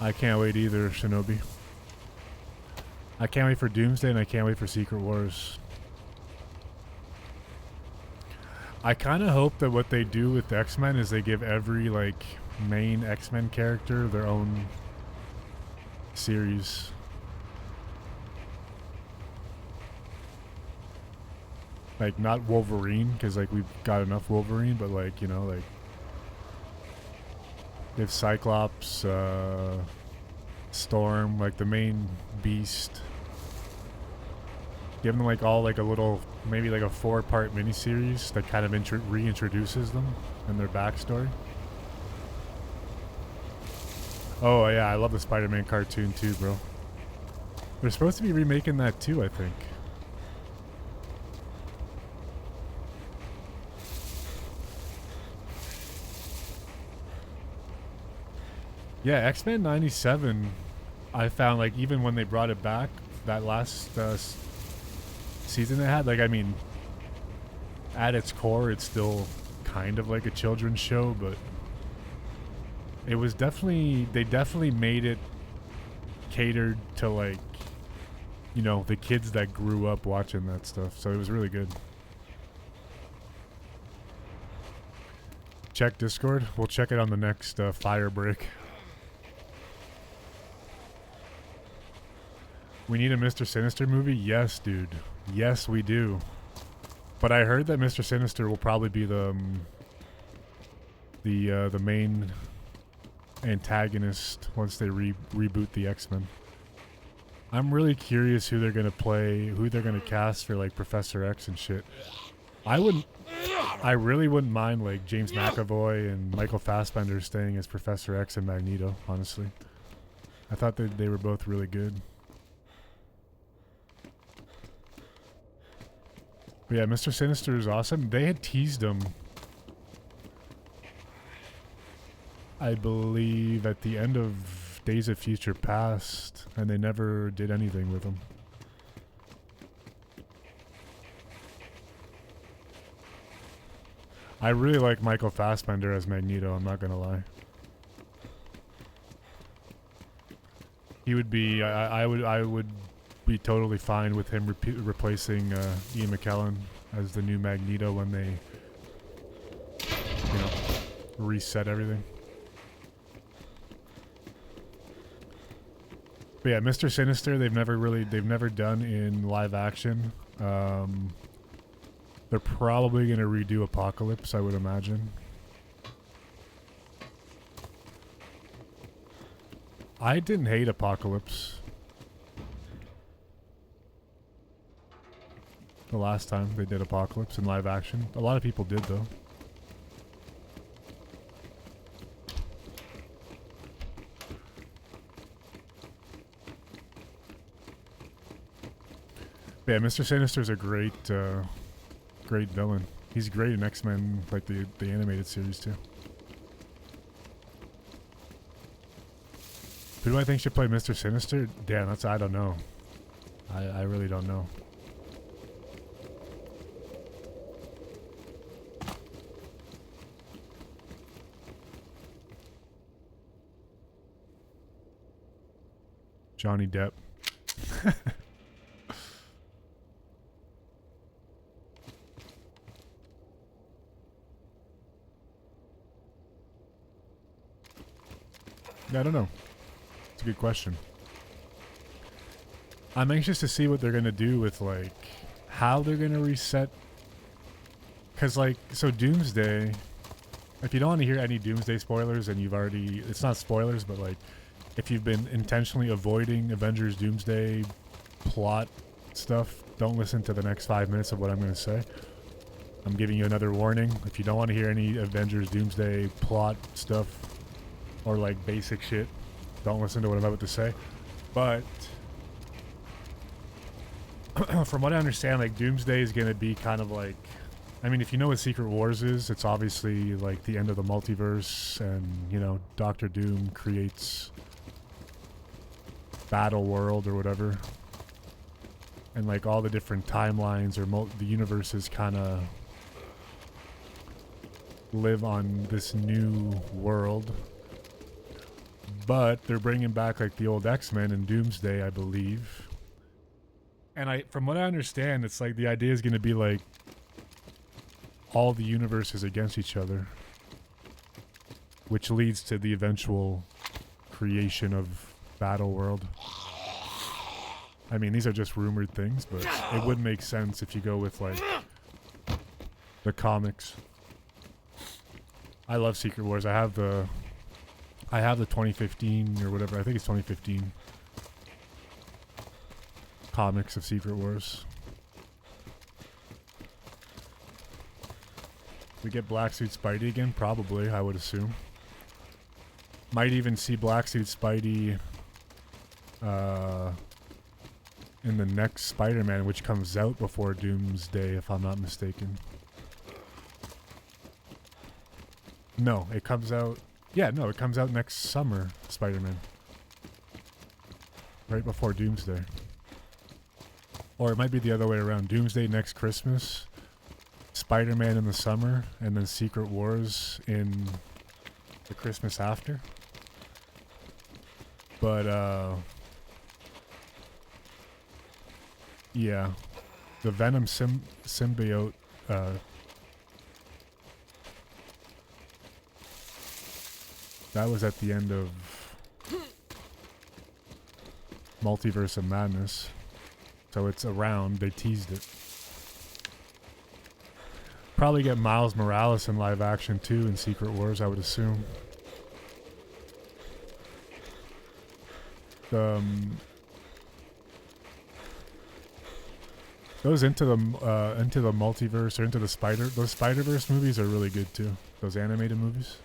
I can't wait either, Shinobi. I can't wait for Doomsday and I can't wait for Secret Wars. I kind of hope that what they do with X-Men is they give every like main X-Men character their own series. Like not Wolverine, because like we've got enough Wolverine, but like, you know, like if Cyclops, Storm, like the main Beast, give them like all like a little, maybe like a 4-part miniseries that kind of reintroduces them and their backstory. Oh yeah, I love the Spider-Man cartoon too, bro. They're supposed to be remaking that too, I think. Yeah, X-Men 97, I found like even when they brought it back, that last season they had, like I mean, at its core it's still kind of like a children's show, but it was definitely, they definitely made it catered to like, you know, the kids that grew up watching that stuff, so it was really good. Check Discord. We'll check it on the next fire break. We need a Mr. Sinister movie? Yes, dude. Yes, we do. But I heard that Mr. Sinister will probably be the main antagonist once they reboot the X-Men. I'm really curious who they're gonna play, who they're gonna cast for like Professor X and shit. I really wouldn't mind like James McAvoy and Michael Fassbender staying as Professor X and Magneto, honestly. I thought that they were both really good. But yeah, Mr. Sinister is awesome. They had teased him, I believe, at the end of Days of Future Past, and they never did anything with him. I really like Michael Fassbender as Magneto, I'm not gonna lie. He would be, I would be totally fine with him replacing Ian McKellen as the new Magneto when they, you know, reset everything. But yeah, Mr. Sinister, they've never done in live action. They're probably gonna redo Apocalypse, I would imagine. I didn't hate Apocalypse the last time they did Apocalypse in live action. A lot of people did, though. But yeah, Mr. Sinister's a great villain. He's great in X-Men, like the animated series, too. Who do I think should play Mr. Sinister? Damn, I don't know. I really don't know. Johnny Depp. I don't know. It's a good question. I'm anxious to see what they're going to do with, like, how they're going to reset. Because, like, so Doomsday, if you don't want to hear any Doomsday spoilers and you've already, it's not spoilers, but, like, if you've been intentionally avoiding Avengers Doomsday plot stuff, don't listen to the next 5 minutes of what I'm going to say. I'm giving you another warning. If you don't want to hear any Avengers Doomsday plot stuff or, like, basic shit, don't listen to what I'm about to say. But from what I understand, like, Doomsday is going to be kind of like, I mean, if you know what Secret Wars is, it's obviously like the end of the multiverse, and, you know, Doctor Doom creates Battle World or whatever, and like all the different timelines or the universes kind of live on this new world. But they're bringing back like the old X-Men and Doomsday, I believe. And from what I understand, it's like the idea is going to be like all the universes against each other, which leads to the eventual creation of Battle World. I mean, these are just rumored things, but it would make sense if you go with like the comics. I love Secret Wars. I have the 2015 or whatever. I think it's 2015 comics of Secret Wars. We get Black Suit Spidey again? Probably, I would assume. Might even see Black Suit Spidey in the next Spider-Man, which comes out before Doomsday, if I'm not mistaken. No, it comes out... Yeah, no, it comes out next summer, Spider-Man. Right before Doomsday. Or it might be the other way around. Doomsday next Christmas, Spider-Man in the summer, and then Secret Wars in the Christmas after. But, yeah. The Venom symbiote, that was at the end of Multiverse of Madness. So it's around. They teased it. Probably get Miles Morales in live action too in Secret Wars, I would assume. Those into the multiverse or into the those Spider-Verse movies are really good too. Those animated movies.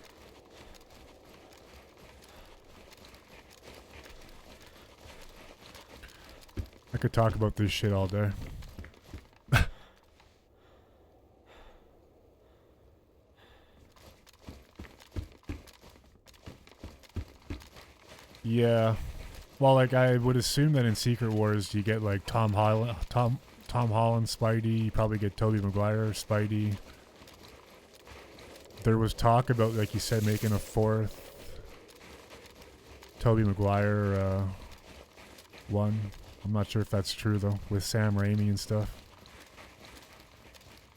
I could talk about this shit all day. Yeah. Well, like I would assume that in Secret Wars you get like Tom Holland, Spidey. You probably get Tobey Maguire, Spidey. There was talk about, like you said, making a fourth Tobey Maguire one. I'm not sure if that's true though, with Sam Raimi and stuff.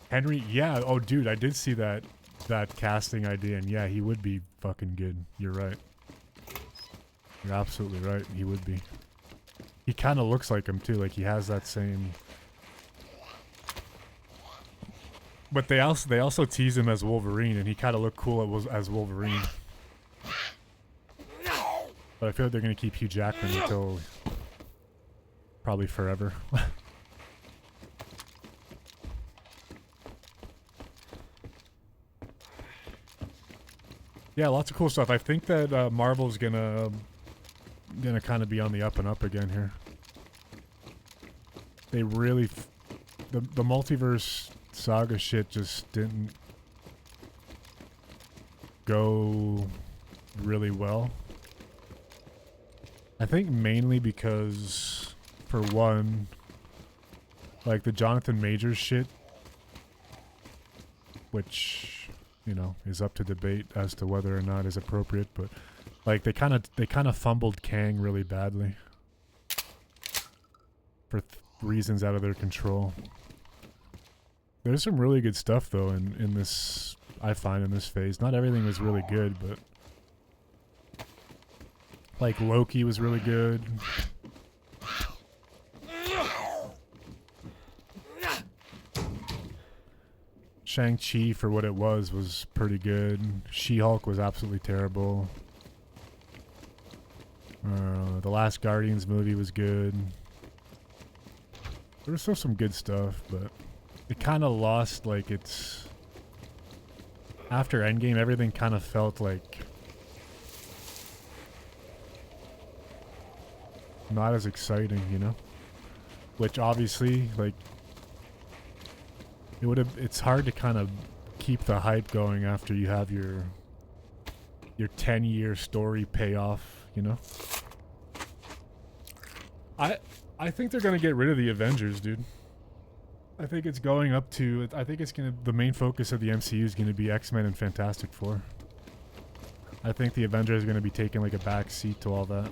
Henry, yeah. Oh, dude, I did see that casting idea, and yeah, he would be fucking good. You're right. You're absolutely right. He would be. He kind of looks like him too. Like he has that same. But they also tease him as Wolverine, and he kind of looked cool as Wolverine. But I feel like they're gonna keep Hugh Jackman until probably forever. Yeah, lots of cool stuff. I think that Marvel's gonna kind of be on the up and up again here. They really the multiverse saga shit just didn't go really well. I think mainly because, for one, like the Jonathan Majors shit, which, you know, is up to debate as to whether or not is appropriate, but like they kind of fumbled Kang really badly for reasons out of their control. There's some really good stuff though in this, I find, in this phase. Not everything was really good, but like Loki was really good. Shang-Chi, for what it was pretty good. She-Hulk was absolutely terrible. The Last Guardians movie was good. There was still some good stuff, but it kind of lost, like, its... After Endgame, everything kind of felt like... not as exciting, you know? Which obviously, like... It's hard to kind of keep the hype going after you have your 10-year story payoff, you know? I think they're gonna get rid of the Avengers, dude. I think it's going up to... I think it's gonna... The main focus of the MCU is gonna be X-Men and Fantastic Four. I think the Avengers are gonna be taking like a back seat to all that.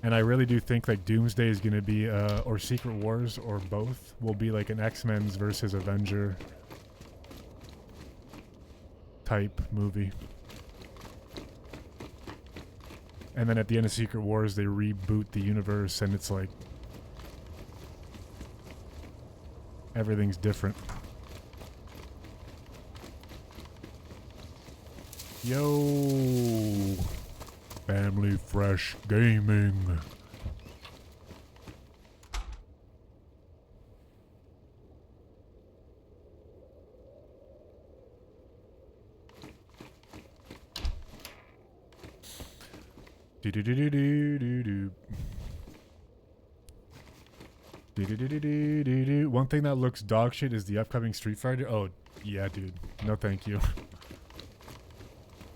And I really do think like Doomsday is gonna be, or Secret Wars, or both, will be like an X-Men's versus Avenger type movie. And then at the end of Secret Wars, they reboot the universe, and it's like everything's different. Yo, Family Fresh Gaming. One thing that looks dog shit is the upcoming Street Fighter. Oh, yeah, dude. No, thank you.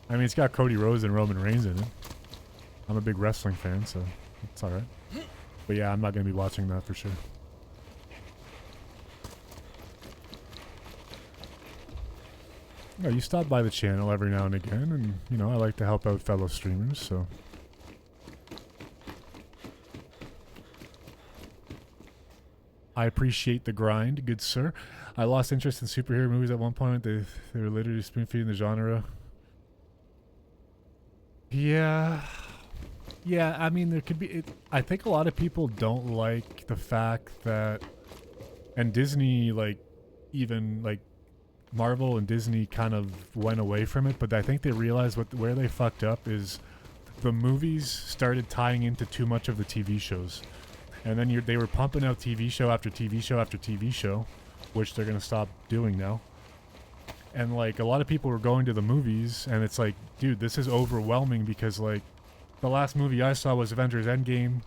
I mean, it's got Cody Rhodes and Roman Reigns in it. I'm a big wrestling fan, so it's alright. But yeah, I'm not going to be watching that for sure. Yeah, you stop by the channel every now and again, and, you know, I like to help out fellow streamers, so... I appreciate the grind, good sir. I lost interest in superhero movies at one point. They were literally spoon-feeding the genre. Yeah. Yeah, I mean, there could be... I think a lot of people don't like the fact that... And Disney, like, even, like, Marvel and Disney kind of went away from it, but I think they realized where they fucked up is the movies started tying into too much of the TV shows. And then they were pumping out TV show after TV show after TV show, which they're going to stop doing now. And, like, a lot of people were going to the movies, and it's like, dude, this is overwhelming because, like, the last movie I saw was Avengers Endgame,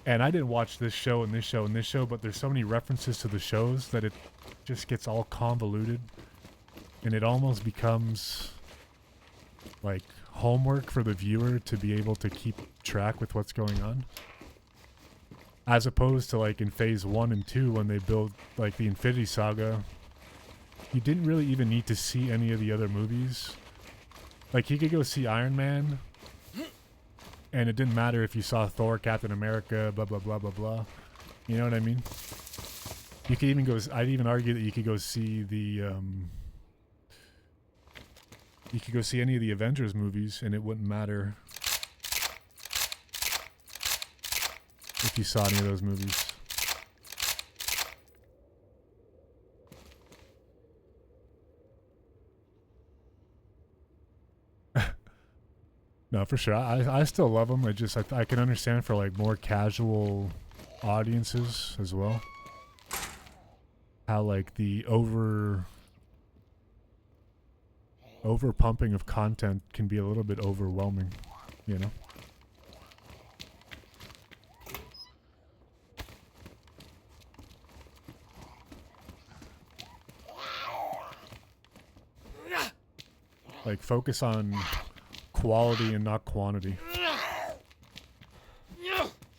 and I didn't watch this show and this show and this show, but there's so many references to the shows that it just gets all convoluted, and it almost becomes like homework for the viewer to be able to keep track with what's going on. As opposed to like in phase 1 and 2 when they build like the Infinity Saga, you didn't really even need to see any of the other movies. Like you could go see Iron Man and it didn't matter if you saw Thor, Captain America, blah blah blah blah blah. You know what I mean? You could even go, I'd even argue that you could go see the you could go see any of the Avengers movies and it wouldn't matter if you saw any of those movies. No, for sure. I still love them. I can understand for like more casual audiences as well. How like the over pumping of content can be a little bit overwhelming, you know? Like focus on quality and not quantity.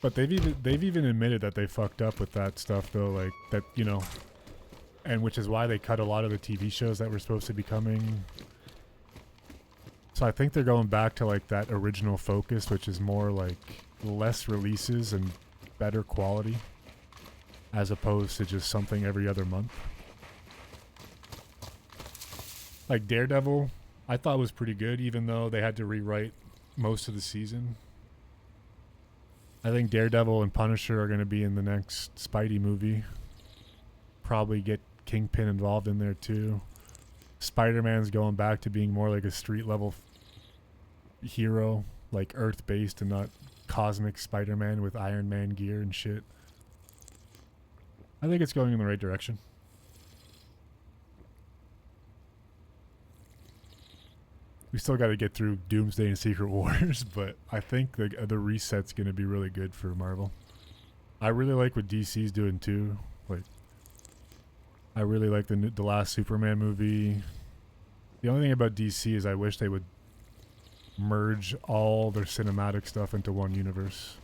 But they've even admitted that they fucked up with that stuff though, like that, you know, and which is why they cut a lot of the TV shows that were supposed to be coming. So I think they're going back to like that original focus, which is more like less releases and better quality as opposed to just something every other month. Like Daredevil, I thought was pretty good, even though they had to rewrite most of the season. I think Daredevil and Punisher are going to be in the next Spidey movie. Probably get Kingpin involved in there too. Spider-Man's going back to being more like a street level hero, like Earth-based and not cosmic Spider-Man with Iron Man gear and shit. I think it's going in the right direction. We still got to get through Doomsday and Secret Wars, but I think the reset's going to be really good for Marvel. I really like what DC's doing too. Like, I really like the last Superman movie. The only thing about DC is I wish they would merge all their cinematic stuff into one universe,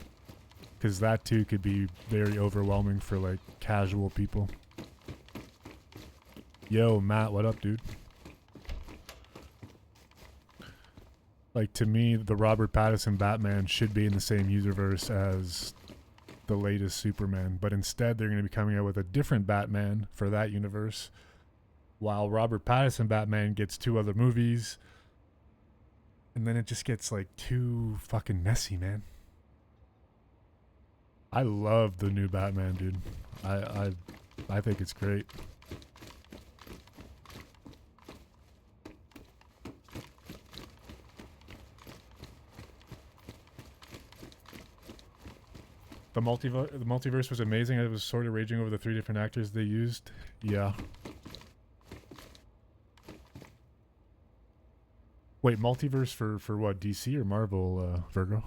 because that too could be very overwhelming for like casual people. Yo, Matt, what up, dude? Like, to me, the Robert Pattinson Batman should be in the same universe as the latest Superman, but instead they're going to be coming out with a different Batman for that universe, while Robert Pattinson Batman gets 2 other movies, and then it just gets like too fucking messy, man. I love the new Batman, dude. I think it's great. The multiverse was amazing. I was sort of raging over the 3 different actors they used. Yeah. Wait, multiverse for what? DC or Marvel, Virgo?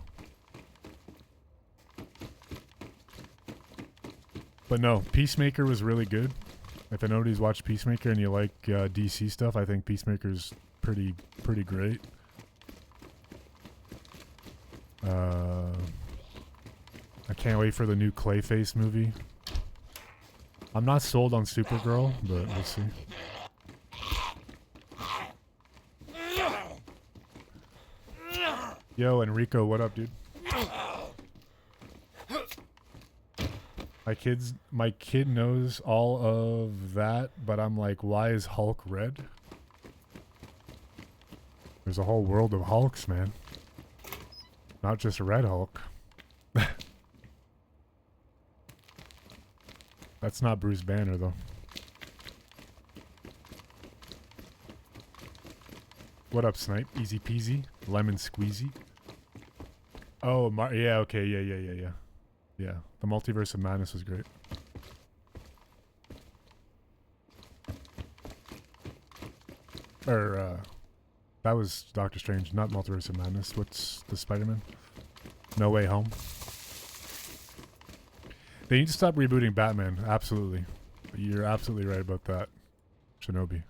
But no, Peacemaker was really good. If anybody's watched Peacemaker and you like DC stuff, I think Peacemaker's pretty great. I can't wait for the new Clayface movie. I'm not sold on Supergirl, but we'll see. Yo, Enrico, what up, dude? My kid knows all of that, but I'm like, why is Hulk red? There's a whole world of Hulks, man. Not just Red Hulk. That's not Bruce Banner, though. What up, Snipe? Easy peasy. Lemon squeezy. Oh, yeah, okay, yeah. Yeah, the Multiverse of Madness was great. That was Doctor Strange, not Multiverse of Madness. What's the Spider-Man? No Way Home. They need to stop rebooting Batman. Absolutely. You're absolutely right about that, Shinobi.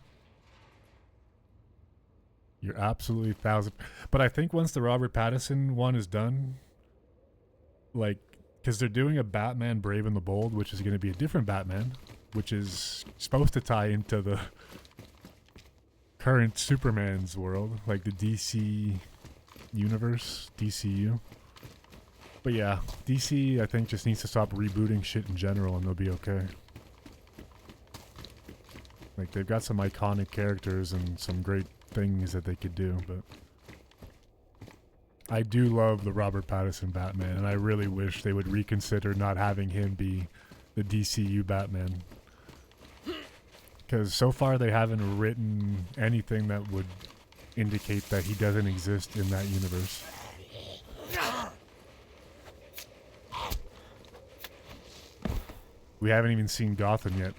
You're absolutely 1,000. But I think once the Robert Pattinson one is done, like, because they're doing a Batman Brave and the Bold, which is going to be a different Batman, which is supposed to tie into the current Superman's world, like the DC universe, DCU. But yeah, DC, I think, just needs to stop rebooting shit in general and they'll be okay. Like, they've got some iconic characters and some great things that they could do, but I do love the Robert Pattinson Batman, and I really wish they would reconsider not having him be the DCU Batman. Because so far they haven't written anything that would indicate that he doesn't exist in that universe. We haven't even seen Gotham yet.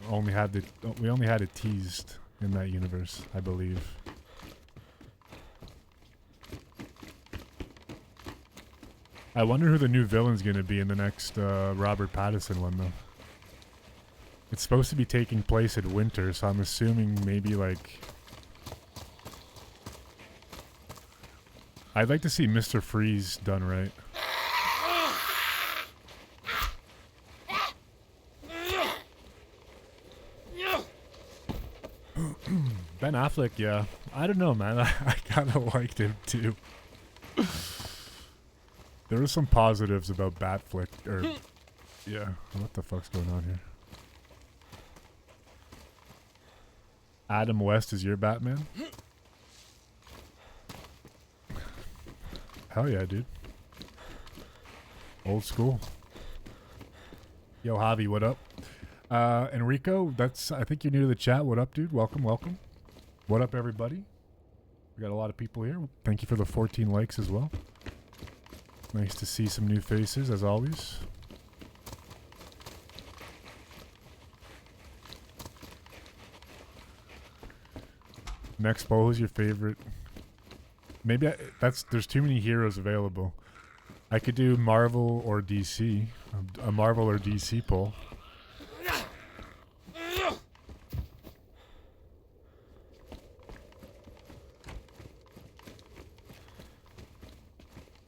We only had it teased in that universe, I believe. I wonder who the new villain's gonna be in the next Robert Pattinson one, though. It's supposed to be taking place in winter, so I'm assuming maybe like... I'd like to see Mr. Freeze done right. Ben Affleck, yeah. I don't know, man. I kind of liked him, too. There were some positives about Batflick, or... Yeah, what the fuck's going on here? Adam West is your Batman? Hell yeah, dude. Old school. Yo, Javi, what up? Enrico, I think you're new to the chat. What up, dude? Welcome, welcome. What up, everybody? We got a lot of people here. Thank you for the 14 likes as well. Nice to see some new faces, as always. Next, Bo, who's your favorite? Maybe there's too many heroes available. I could do Marvel or DC. A Marvel or DC poll.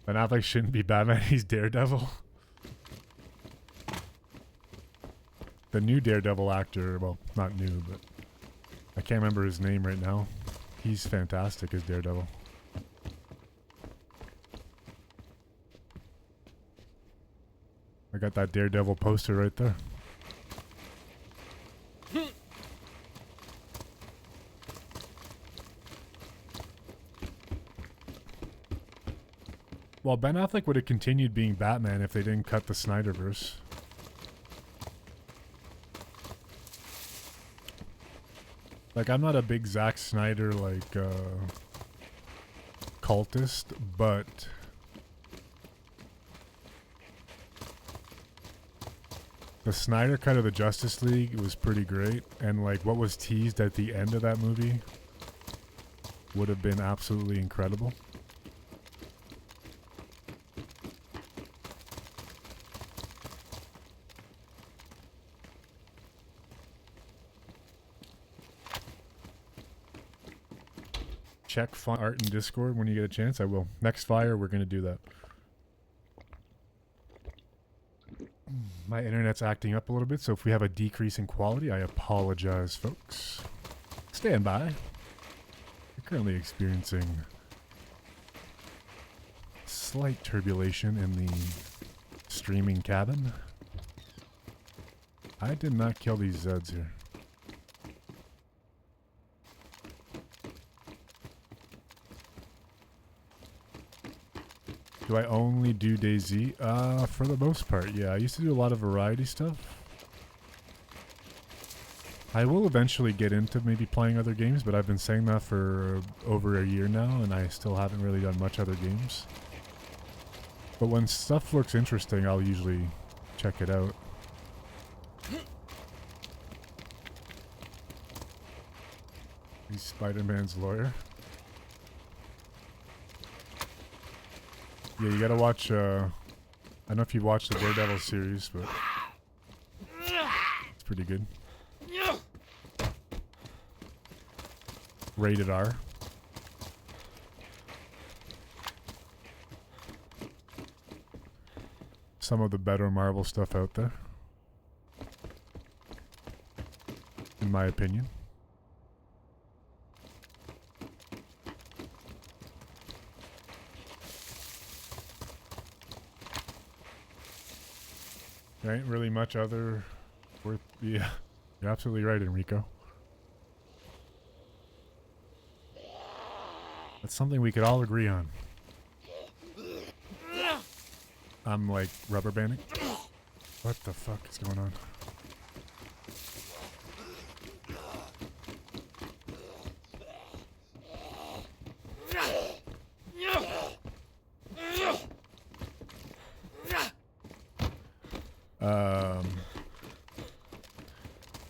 Ben Affleck shouldn't be Batman, he's Daredevil. The new Daredevil actor, well, not new, but I can't remember his name right now. He's fantastic as Daredevil. I got that Daredevil poster right there. Well, Ben Affleck would have continued being Batman if they didn't cut the Snyderverse. Like, I'm not a big Zack Snyder, like, cultist, but the Snyder cut of the Justice League was pretty great, and, like, what was teased at the end of that movie would have been absolutely incredible. Check font art in Discord when you get a chance. I will. Next fire, we're going to do that. My internet's acting up a little bit, so if we have a decrease in quality, I apologize, folks. Stand by. We're currently experiencing slight turbulation in the streaming cabin. I did not kill these Zeds here. Do I only do DayZ? For the most part, yeah. I used to do a lot of variety stuff. I will eventually get into maybe playing other games, but I've been saying that for over a year now, and I still haven't really done much other games. But when stuff looks interesting, I'll usually check it out. He's Spider-Man's lawyer. Yeah, you gotta watch, I don't know if you've watched the Daredevil series, but it's pretty good. Rated R. some of the better Marvel stuff out there, in my opinion. There ain't really much other worth. Yeah, you're absolutely right, Enrico. That's something we could all agree on. I'm like rubber banding. What the fuck is going on?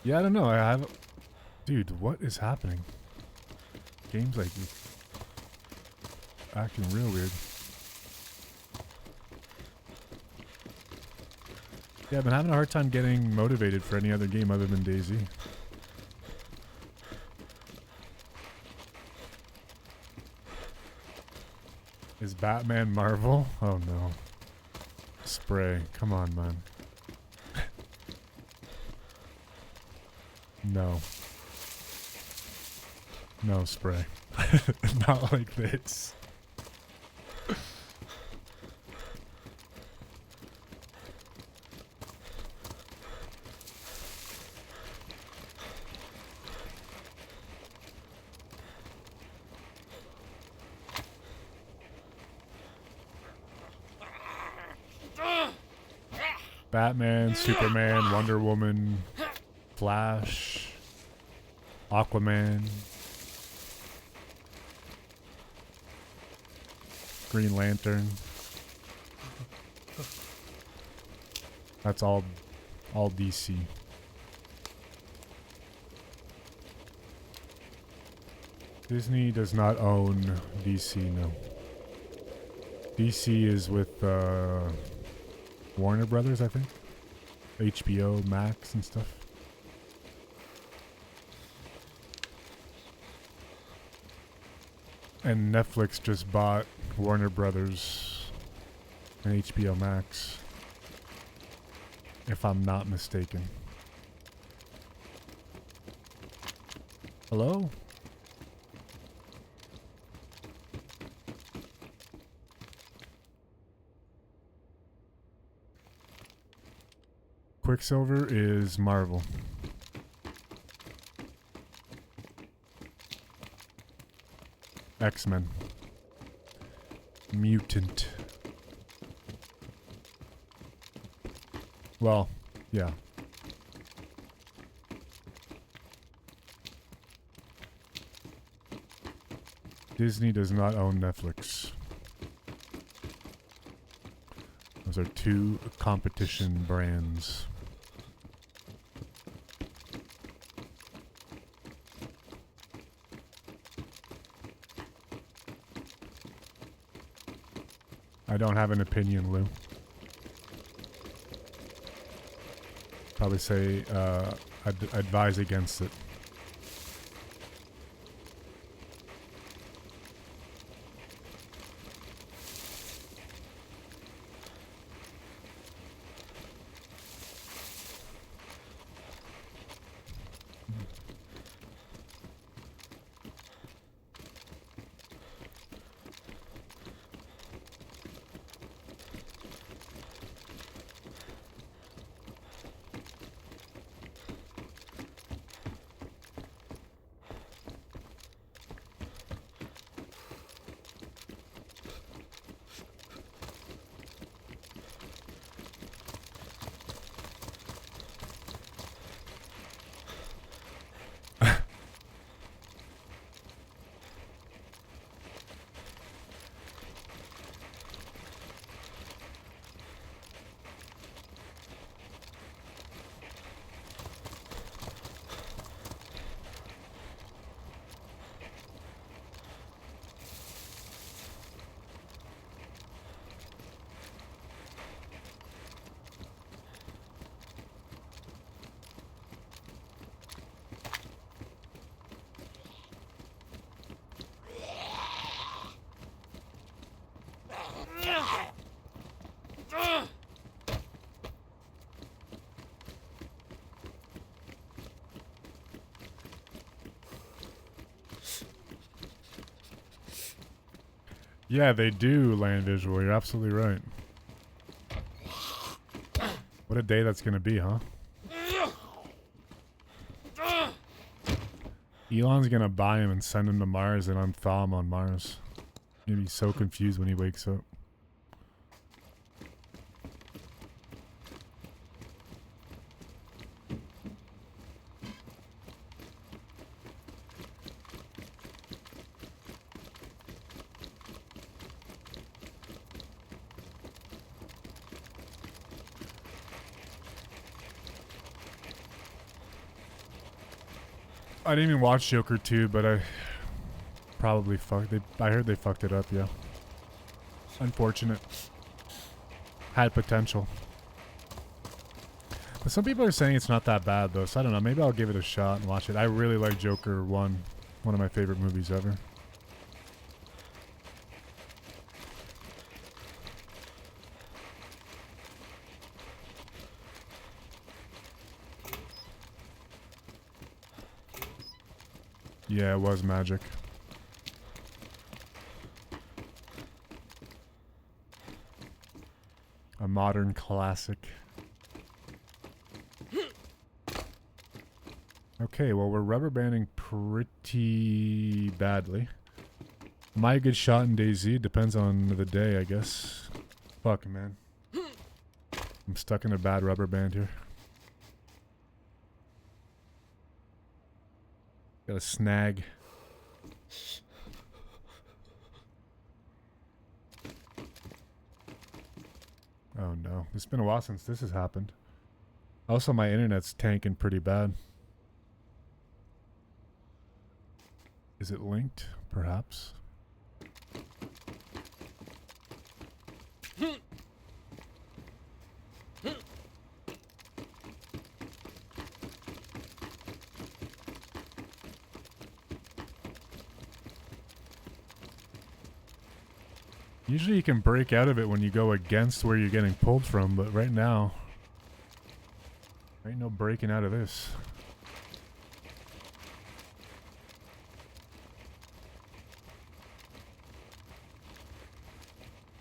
Yeah, I don't know. I have. Dude, what is happening? Game's like acting real weird. Yeah, I've been having a hard time getting motivated for any other game other than DayZ. Is Batman Marvel? Oh no. Spray. Come on, man. No. No, Spray. Not like this. Batman, Superman, Wonder Woman, Flash, Aquaman, Green Lantern. That's all DC. Disney does not own DC, no. DC is with Warner Brothers, I think. HBO Max and stuff. And Netflix just bought Warner Brothers and HBO Max, if I'm not mistaken. Hello? Quicksilver is Marvel. X-Men. Mutant. Well, yeah. Disney does not own Netflix. Those are two competition brands. I don't have an opinion, Lou. Probably say I'd advise against it. Yeah, they do land visual. You're absolutely right. What a day that's gonna be, huh? Elon's gonna buy him and send him to Mars and unthaw him on Mars. He'll be so confused when he wakes up. I didn't even watch Joker 2, but I probably I heard they fucked it up, yeah. Unfortunate. Had potential. But some people are saying it's not that bad, though, so I don't know. Maybe I'll give it a shot and watch it. I really like Joker 1. One of my favorite movies ever. Yeah, it was magic. A modern classic. Okay, well, we're rubber banding pretty badly. Am I a good shot in DayZ? Depends on the day, I guess. Fuck, man. I'm stuck in a bad rubber band here. Got a snag. Oh no, it's been a while since this has happened. Also, my internet's tanking pretty bad. Is it linked? Perhaps. Usually you can break out of it when you go against where you're getting pulled from, but right now, there ain't no breaking out of this.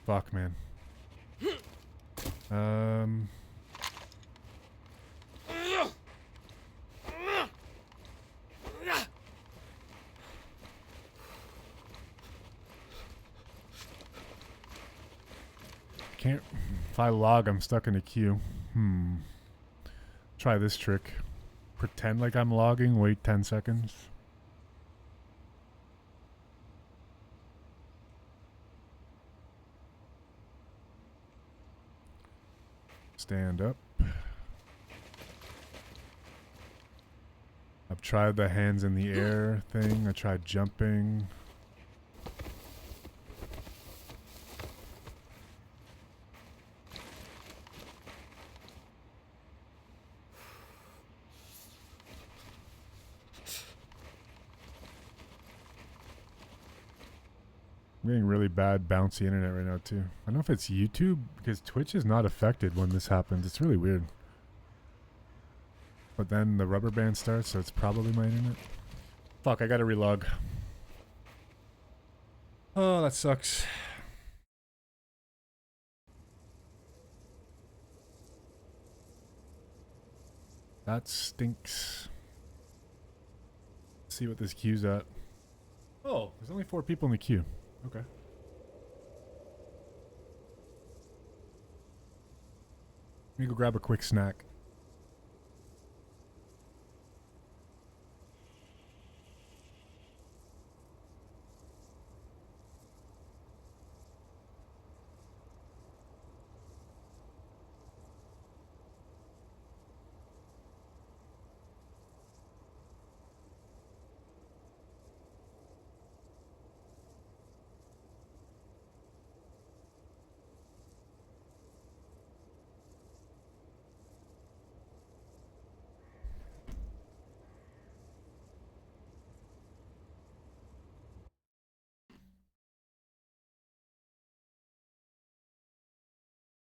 Fuck, man. Can't. If I log, I'm stuck in a queue. Try this trick. Pretend like I'm logging, wait 10 seconds. Stand up. I've tried the hands in the air thing. I tried jumping. I'm getting really bad bouncy internet right now too. I don't know if it's YouTube because Twitch is not affected when this happens. It's really weird. But then the rubber band starts, so it's probably my internet. Fuck, I gotta relog. Oh, that sucks. That stinks. Let's see what this queue's at. Oh, there's only 4 people in the queue. Okay. Let me go grab a quick snack.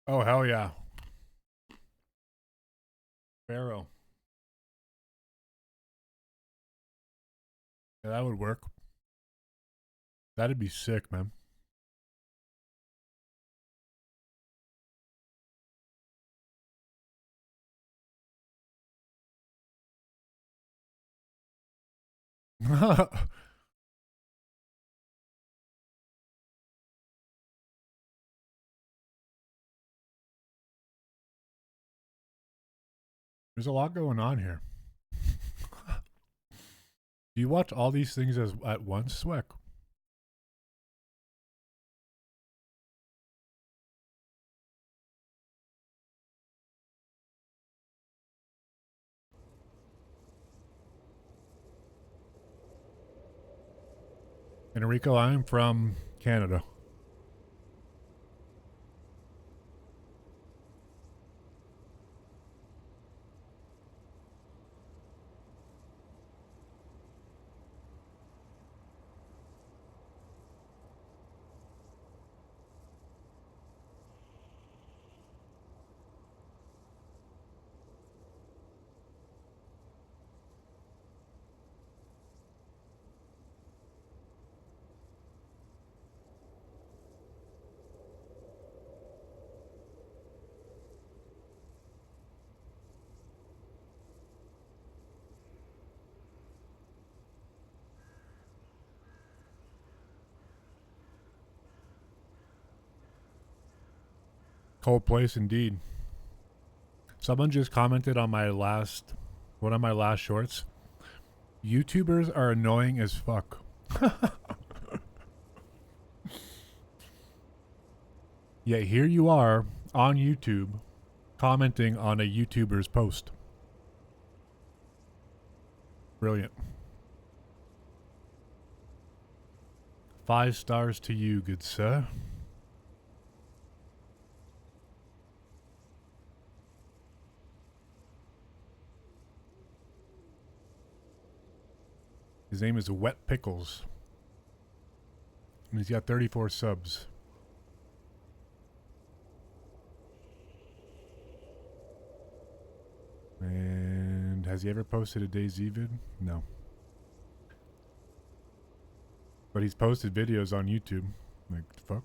Oh, hell yeah. Pharaoh. Yeah, that would work. That'd be sick, man. There's a lot going on here. Do you watch all these things at once, Sweck? Enrico, I'm from Canada. Cold place indeed. Someone just commented on one of my last shorts. YouTubers are annoying as fuck. Yet here you are on YouTube commenting on a YouTuber's post. Brilliant. 5 stars to you, good sir. His name is Wet Pickles. And he's got 34 subs. And has he ever posted a DayZ vid? No. But he's posted videos on YouTube. Like, fuck.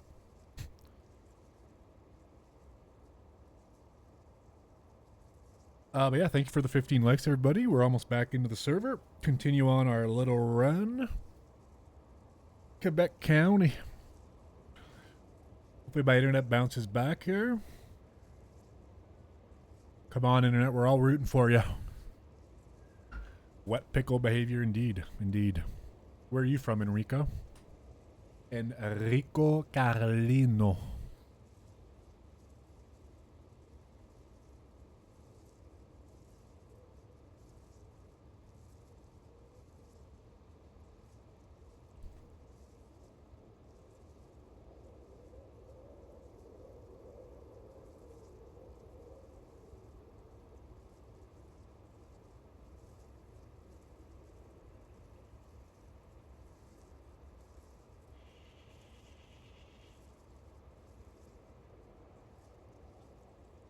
But yeah, thank you for the 15 likes, everybody. We're almost back into the server. Continue on our little run. Quebec County. Hopefully my internet bounces back here. Come on, internet. We're all rooting for you. Wet pickle behavior indeed. Indeed. Where are you from, Enrico? Enrico Carlino.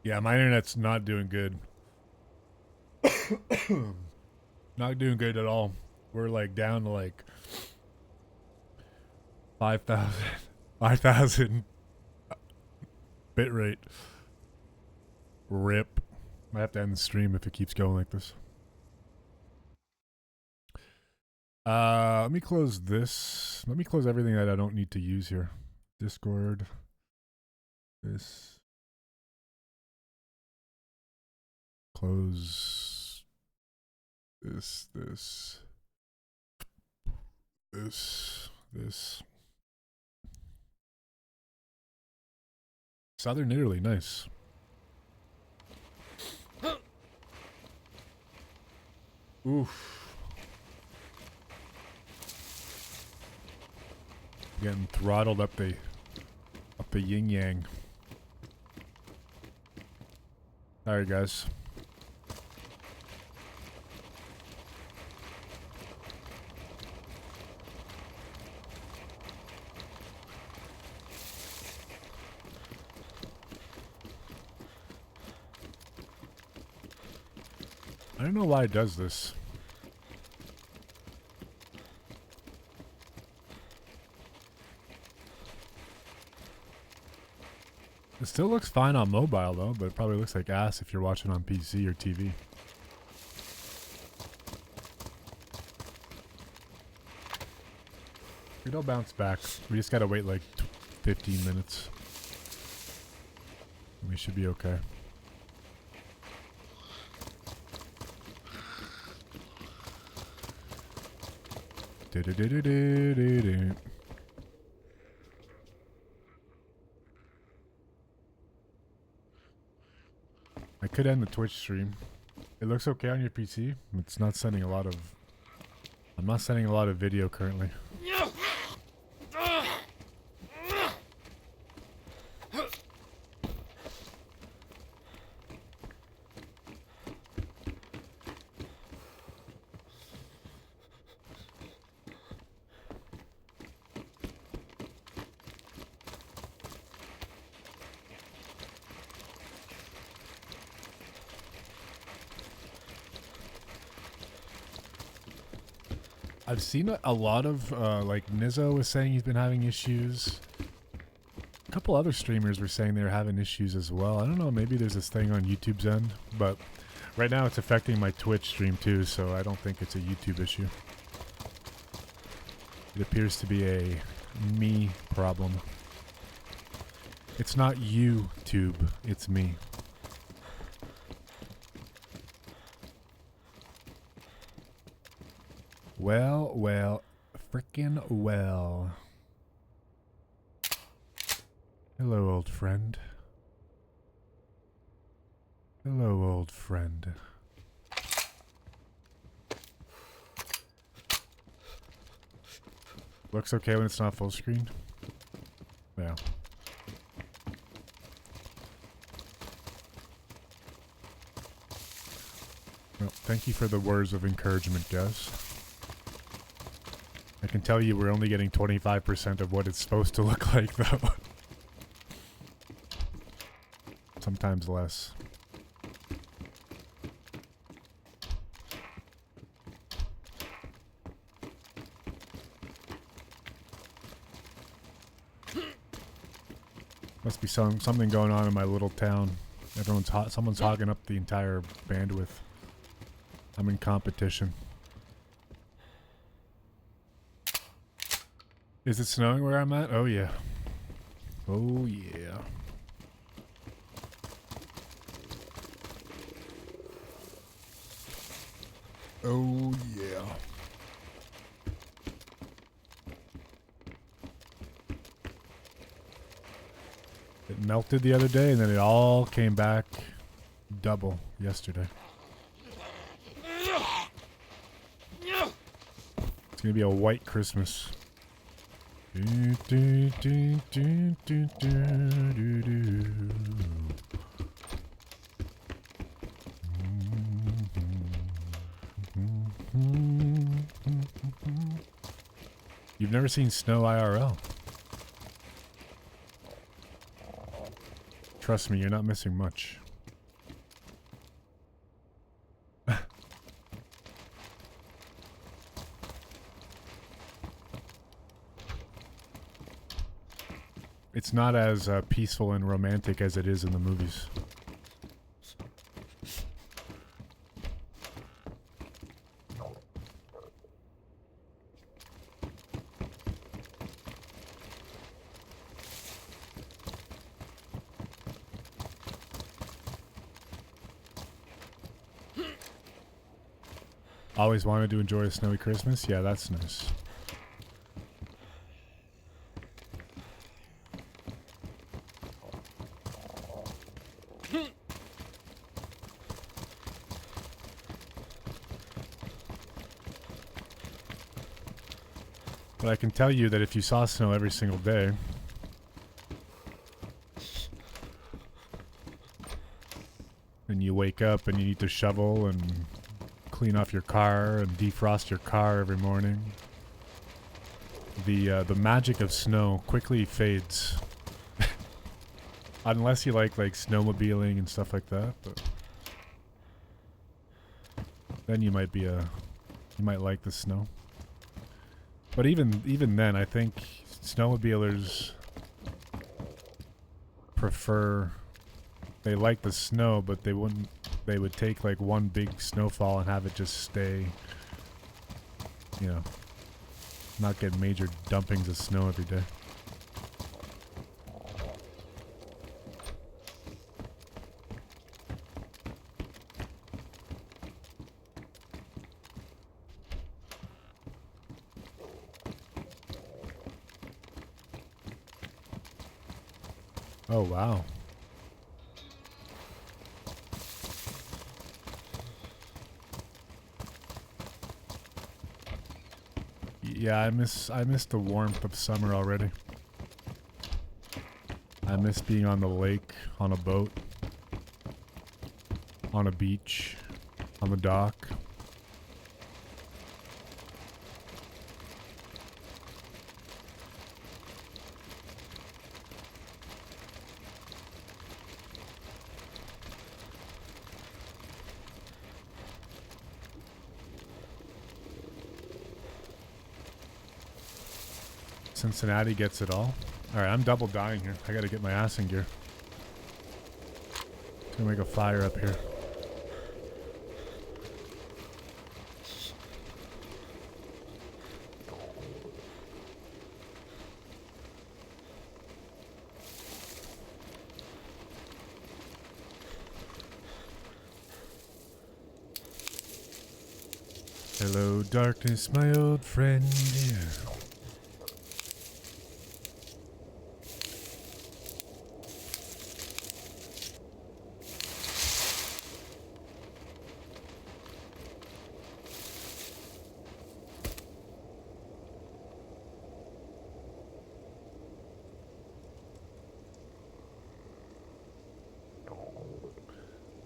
Yeah, my internet's not doing good. Not doing good at all. We're like down to like 5,000 bit rate. RIP. I have to end the stream if it keeps going like this. Let me close this. Let me close everything that I don't need to use here. Discord. This. Close this. Southern Italy, nice. Oof. Getting throttled up the yin yang. Alright, guys. I don't know why it does this. It still looks fine on mobile though, but it probably looks like ass if you're watching on PC or TV. It'll bounce back. We just gotta wait like 15 minutes. We should be okay. Do-do-do-do-do-do-do. I could end the Twitch stream. It looks okay on your PC. It's not sending a lot of... I'm not sending a lot of video currently. I've seen a lot of, like, Nizzo was saying he's been having issues. A couple other streamers were saying they were having issues as well. I don't know, maybe there's this thing on YouTube's end, but right now it's affecting my Twitch stream too, so I don't think it's a YouTube issue. It appears to be a me problem. It's not YouTube, it's me. Well, frickin' well. Hello, old friend. Hello, old friend. Looks okay when it's not full screen? Yeah. Well, thank you for the words of encouragement, guys. I can tell you we're only getting 25% of what it's supposed to look like, though. Sometimes less. Must be something going on in my little town. Someone's hogging up the entire bandwidth. I'm in competition. Is it snowing where I'm at? Oh yeah. Oh yeah. Oh yeah. It melted the other day and then it all came back double yesterday. It's gonna be a white Christmas. You've never seen snow IRL. Trust me, you're not missing much. It's not as peaceful and romantic as it is in the movies. Always wanted to enjoy a snowy Christmas? Yeah, that's nice. But I can tell you that if you saw snow every single day, and you wake up and you need to shovel and clean off your car and defrost your car every morning, the magic of snow quickly fades. Unless you like snowmobiling and stuff like that, but then you might like the snow. But even then, I think snowmobilers they like the snow, but they would take like one big snowfall and have it just stay, you know, Not getting major dumpings of snow every day. Oh, wow. Yeah, I miss the warmth of summer already. I miss being on the lake, on a boat, on a beach, on the dock. Cincinnati gets it all. Alright, I'm double dying here. I gotta get my ass in gear. Gonna make a fire up here. Hello, darkness, my old friend. Yeah.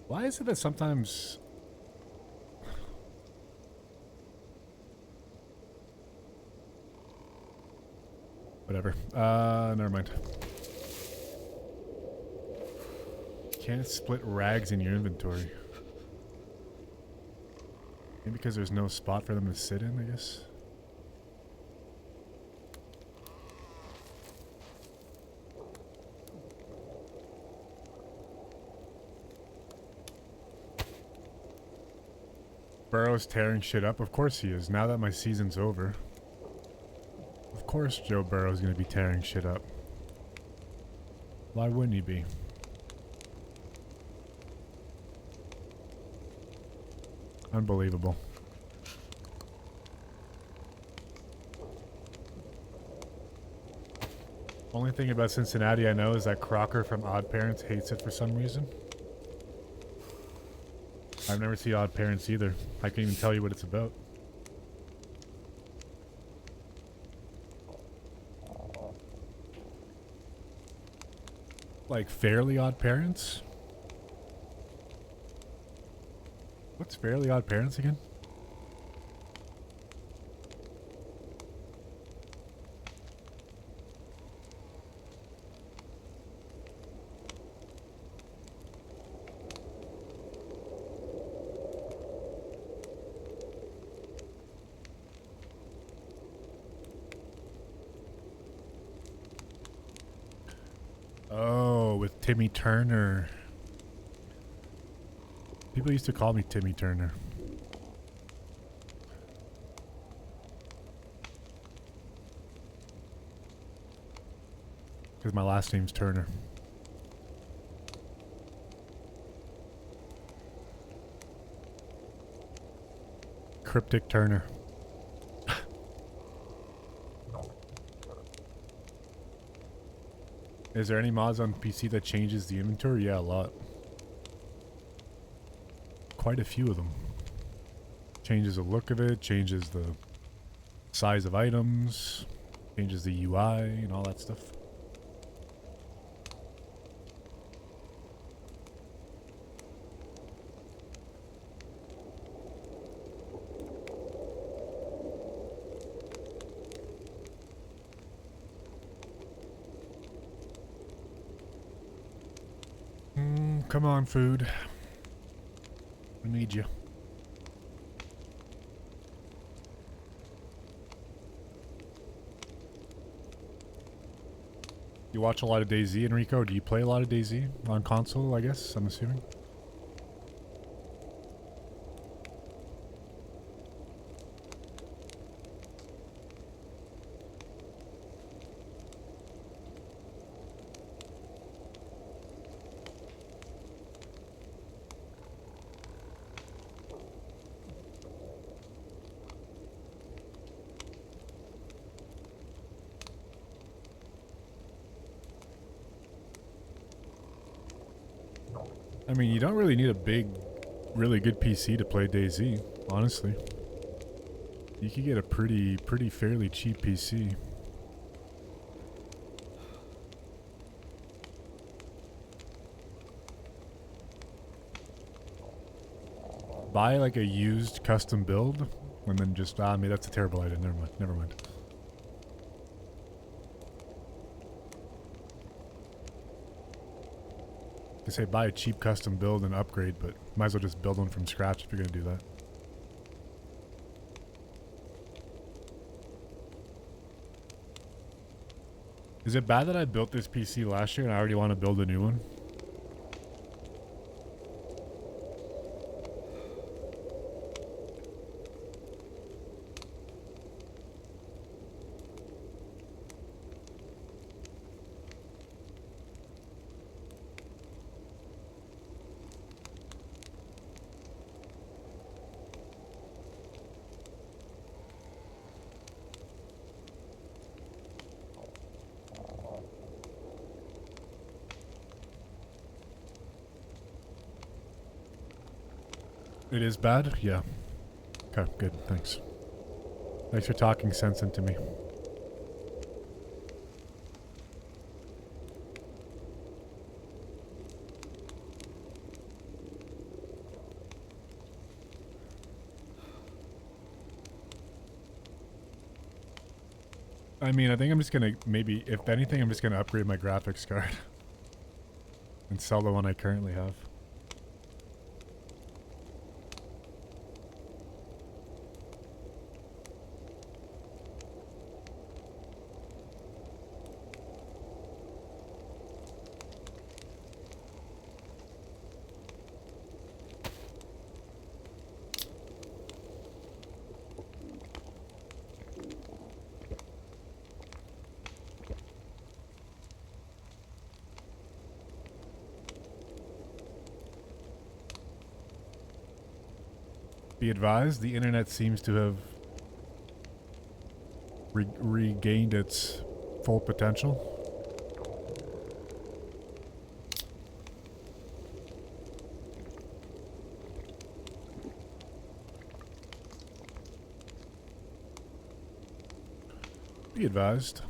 Why is it that sometimes... Whatever. Never mind. Can't split rags in your inventory. Maybe because there's no spot for them to sit in, I guess. Burrow's tearing shit up. Of course he is. Now that my season's over. Of course Joe Burrow's gonna be tearing shit up. Why wouldn't he be? Unbelievable. Only thing about Cincinnati I know is that Crocker from Odd Parents hates it for some reason. I've never seen Odd Parents either. I can't even tell you what it's about. Like Fairly Odd Parents? What's Fairly Odd Parents again? Oh, with Timmy Turner. People used to call me Timmy Turner. Because my last name's Turner. Kryptic Turner. Is there any mods on PC that changes the inventory? Yeah, a lot. Quite a few of them. Changes the look of it, changes the size of items, changes the UI and all that stuff. Come on, food. I need you. You watch a lot of DayZ, Enrico? Do you play a lot of DayZ on console, I guess? I'm assuming. I mean, you don't really need a big, really good PC to play DayZ, honestly. You could get a pretty fairly cheap PC. Buy like a used custom build, and then just, I mean, that's a terrible idea, never mind. They say buy a cheap custom build and upgrade, but might as well just build one from scratch if you're gonna do that. Is it bad that I built this PC last year and I already want to build a new one? It is bad? Yeah. Okay, good. Thanks. Thanks for talking sense into me. I mean, I think I'm just gonna, maybe, if anything, I'm just gonna upgrade my graphics card. And sell the one I currently have. Be advised, the internet seems to have regained its full potential. Be advised.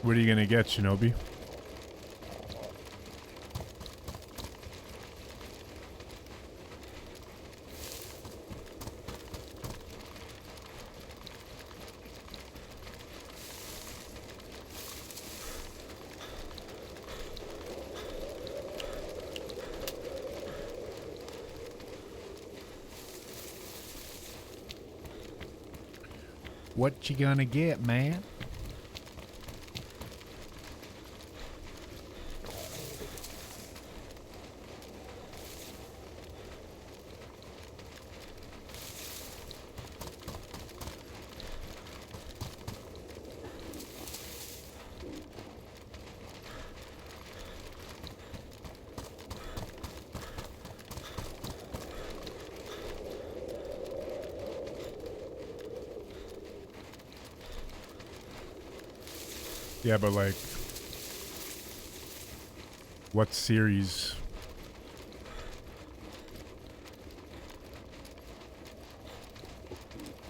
What are you gonna get, Shinobi? What you gonna get, man? Yeah, but like, what series?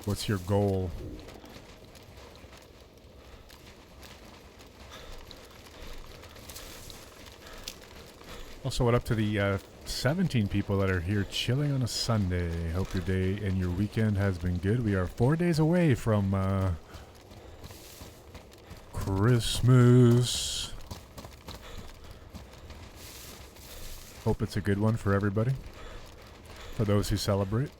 What's your goal? Also, what up to the 17 people that are here chilling on a Sunday. Hope your day and your weekend has been good. We are 4 days away from Christmas. Hope it's a good one for everybody. For those who celebrate.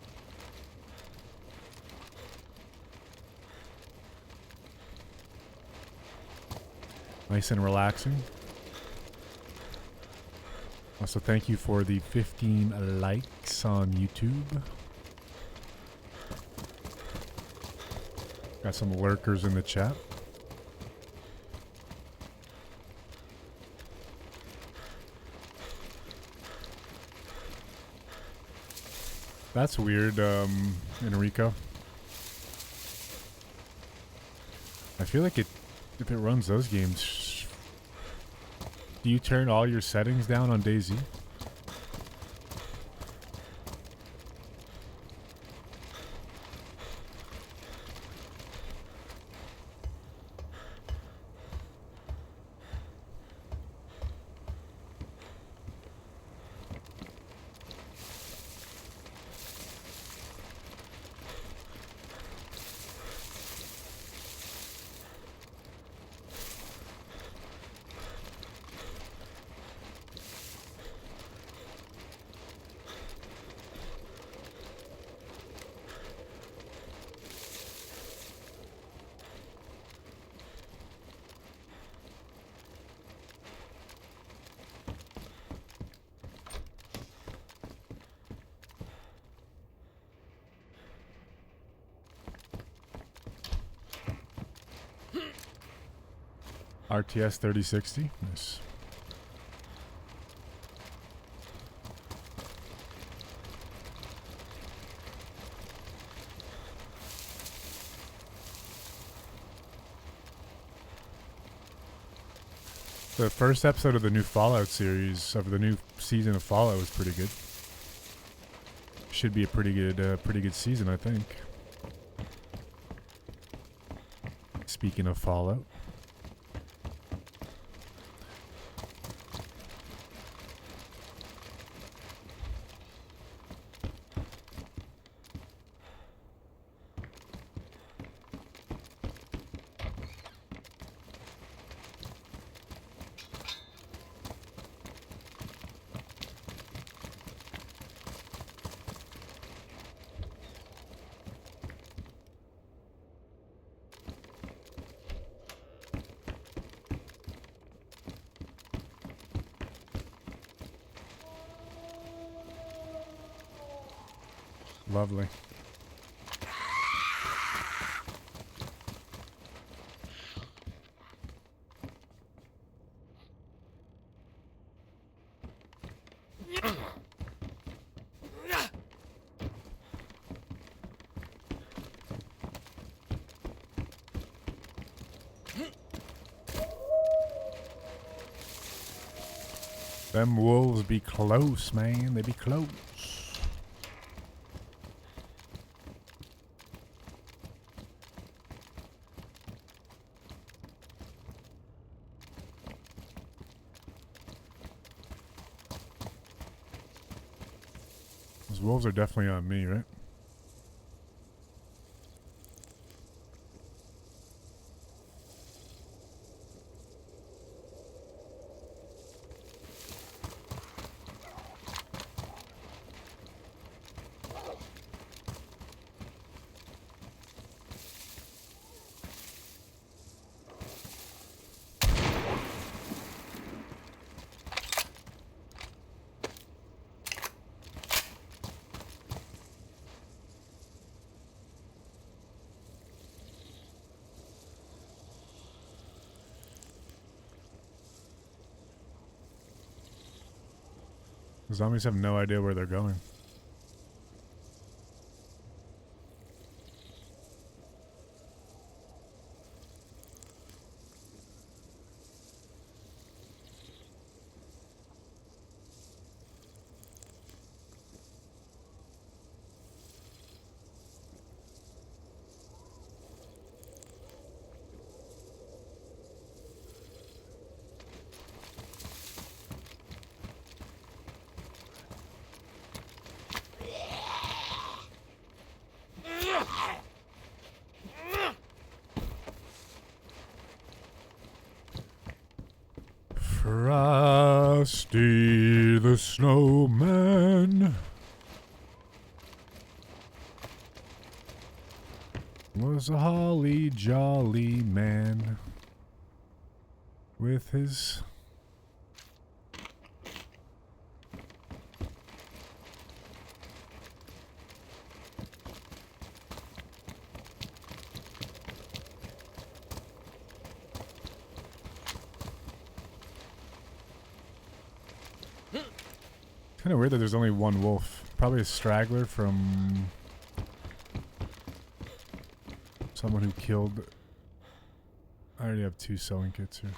Nice and relaxing. Also, thank you for the 15 likes on YouTube. Got some lurkers in the chat. That's weird, Enrico. I feel like if it runs those games, do you turn all your settings down on DayZ? RTS 3060. Nice. The first episode of the new Fallout series, of the new season of Fallout, was pretty good. Should be a pretty good season, I think. Speaking of Fallout. Lovely. Them wolves be close, man. They be close. Those wolves are definitely on me, right? The zombies have no idea where they're going. Frosty the Snowman was a holly jolly man with his kind of weird that there's only one wolf. Probably a straggler from someone who killed. I already have 2 sewing kits here.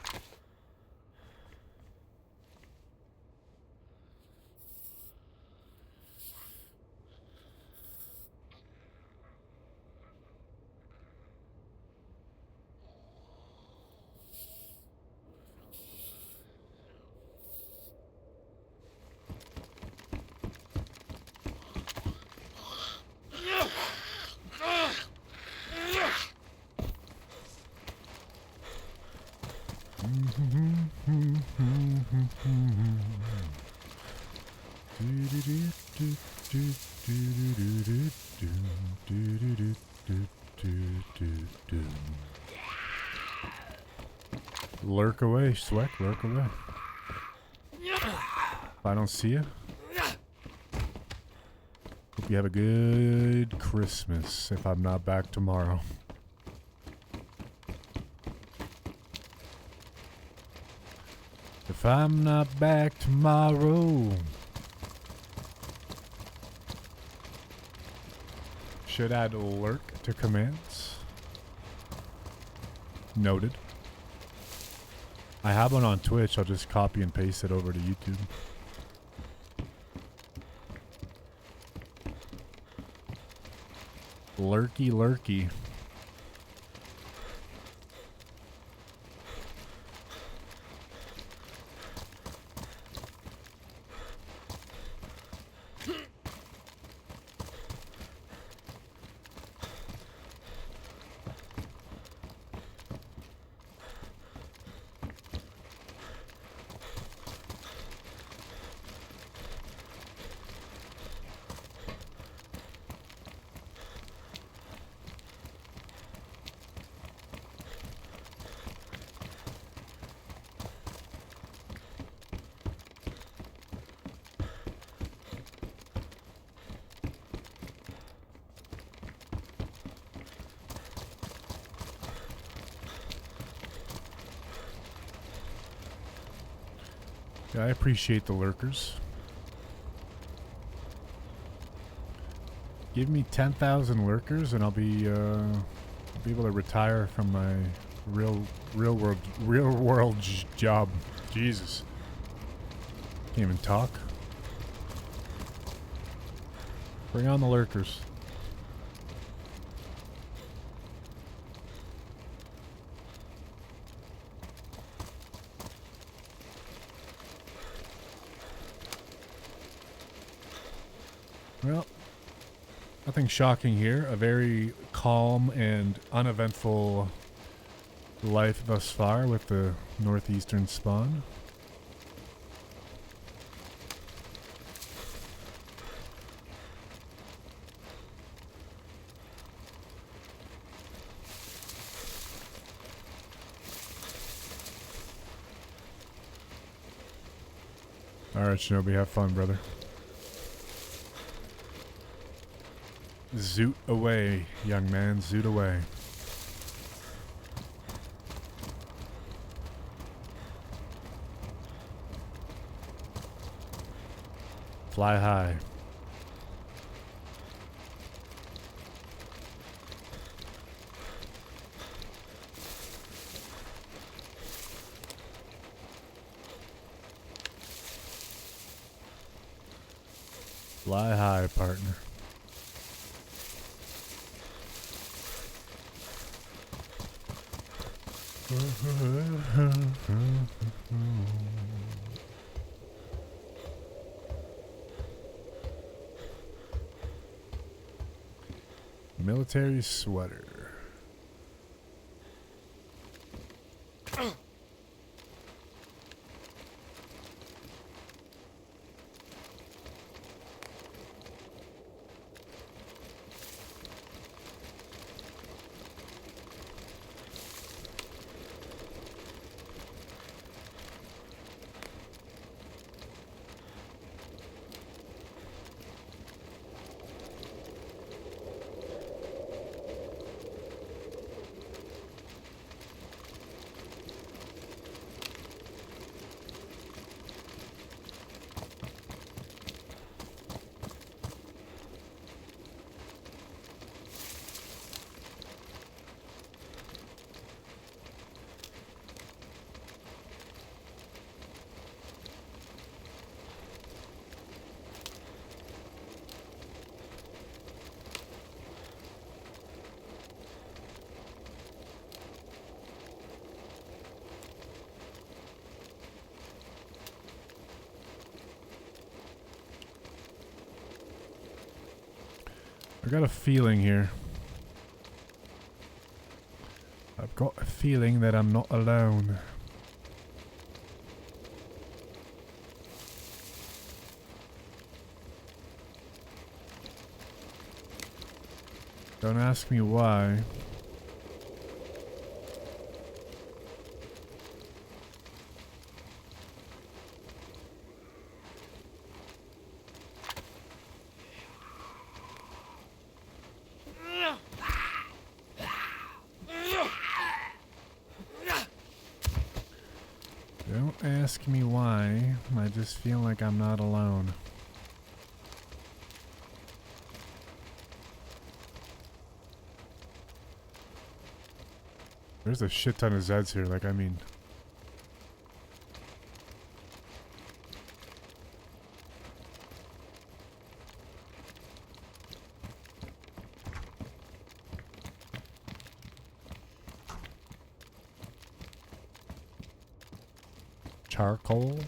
Lurk away, Sweck, lurk away. If I don't see you, hope you have a good Christmas if I'm not back tomorrow. If I'm not back tomorrow. Should add lurk to commands. Noted. I have one on Twitch. I'll just copy and paste it over to YouTube. Lurky, lurky. Yeah, I appreciate the lurkers. Give me 10,000 lurkers and I'll be able to retire from my real world job. Jesus. Can't even talk. Bring on the lurkers. Well, nothing shocking here. A very calm and uneventful life thus far with the northeastern spawn. Alright, Shinobi, have fun, brother. Zoot away, young man, zoot away. Fly high. Fly high, partner. Military sweater. got a feeling here. I've got a feeling that I'm not alone. Don't ask me why. Don't ask me why. I just feel like I'm not alone. There's a shit ton of Zeds here, like, I mean... Charcoal?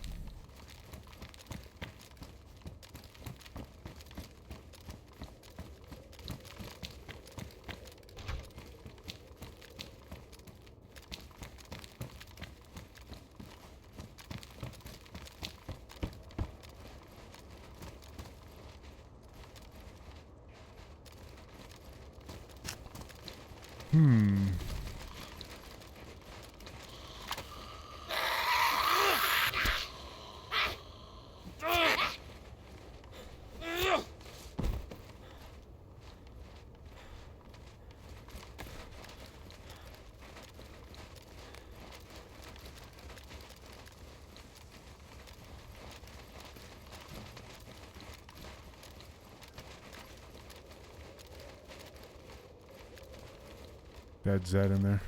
Dead Zed in there.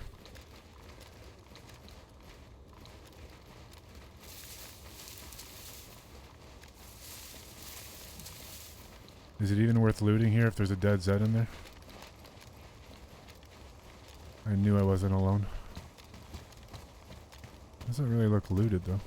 Is it even worth looting here if there's a dead Zed in there? I knew I wasn't alone. Doesn't really look looted though.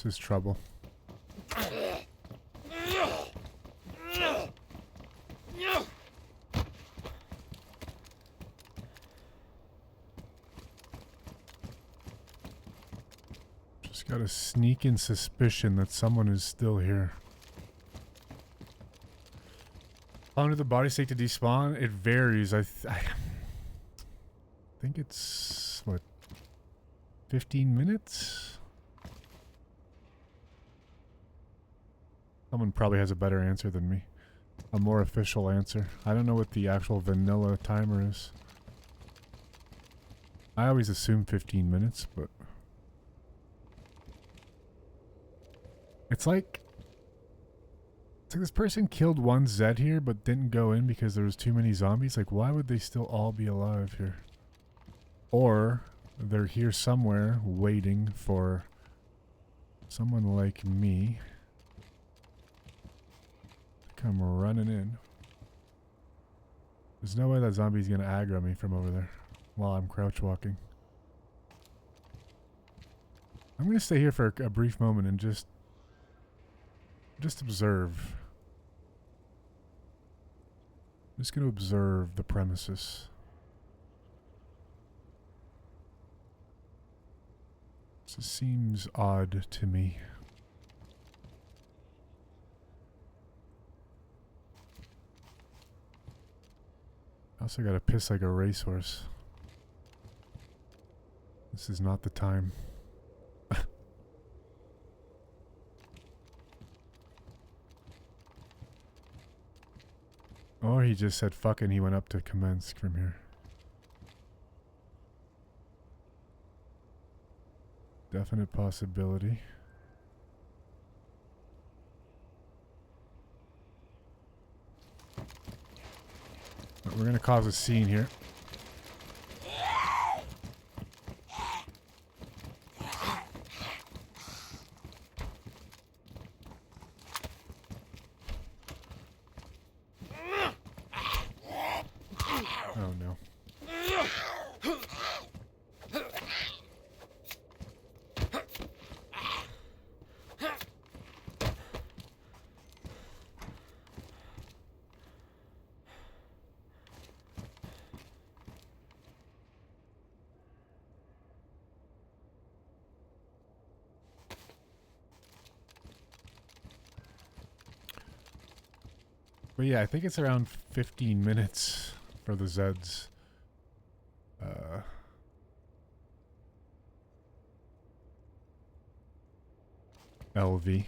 This is trouble. Just got a sneaking suspicion that someone is still here. How long did the body take to despawn? It varies. I think it's, what, 15 minutes? Someone probably has a better answer than me. A more official answer. I don't know what the actual vanilla timer is. I always assume 15 minutes, but... It's like this person killed one Zed here, but didn't go in because there was too many zombies. Like, why would they still all be alive here? Or they're here somewhere waiting for someone like me to come running in. There's no way that zombie's gonna aggro me from over there while I'm crouch walking. I'm gonna stay here for a brief moment and just observe. I'm just gonna observe the premises. This seems odd to me. I also gotta piss like a racehorse. This is not the time. Or he just said fuck and he went up to commence from here. Definite possibility. But we're gonna cause a scene here. Oh no. But yeah, I think it's around 15 minutes for the Zeds. LV.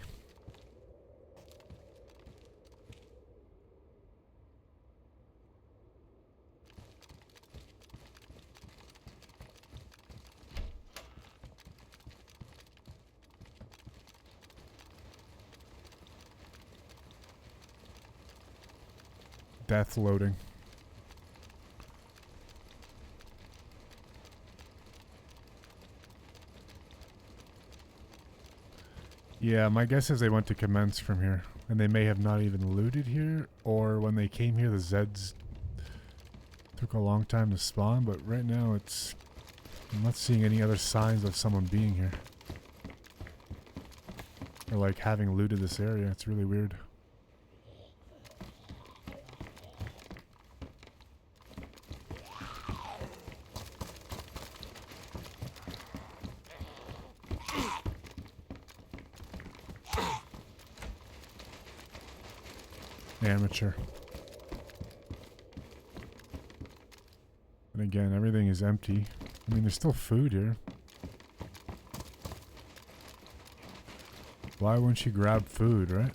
Death loading. Yeah, my guess is they went to commence from here. And they may have not even looted here. Or when they came here, the Zeds took a long time to spawn. But right now, it's... I'm not seeing any other signs of someone being here. Or like having looted this area. It's really weird. Amateur. And again, everything is empty. I mean, there's still food here. Why wouldn't you grab food, right?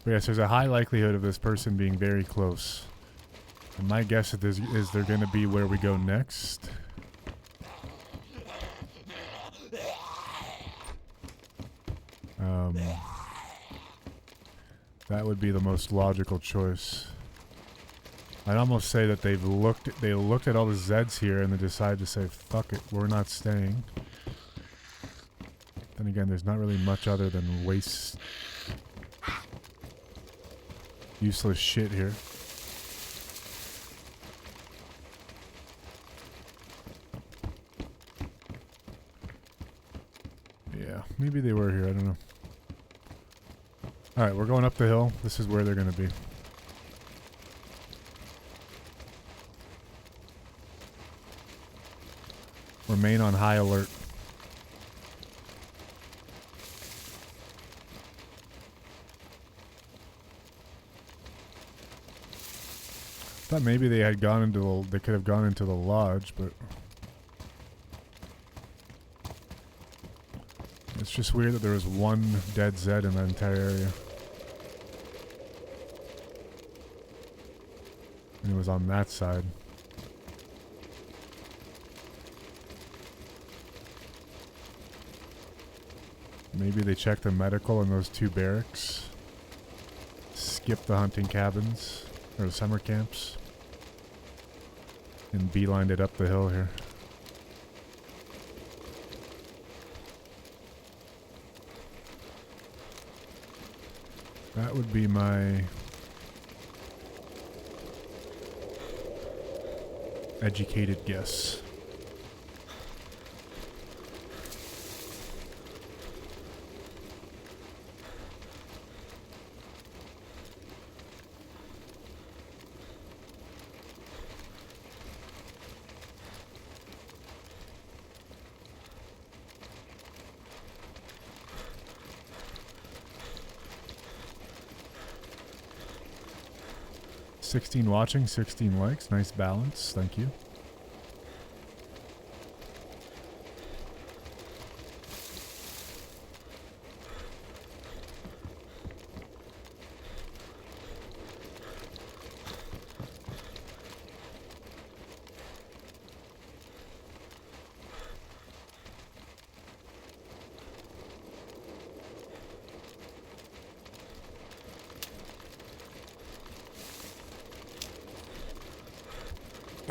But yes, there's a high likelihood of this person being very close. And my guess is they're going to be where we go next. That would be the most logical choice. I'd almost say that they looked at all the Zeds here and they decided to say, fuck it, we're not staying. Then again, there's not really much other than waste... useless shit here. Yeah, maybe they were here, I don't know. Alright, we're going up the hill. This is where they're gonna be. Remain on high alert. Thought maybe they had gone into the, they could have gone into the lodge, but it's just weird that there was one dead Zed in that entire area. And it was on that side. Maybe they checked the medical in those two barracks. Skipped the hunting cabins. Or the summer camps. And beelined it up the hill here. That would be my educated guess. $16 watching, 16 likes. Nice balance. Thank you.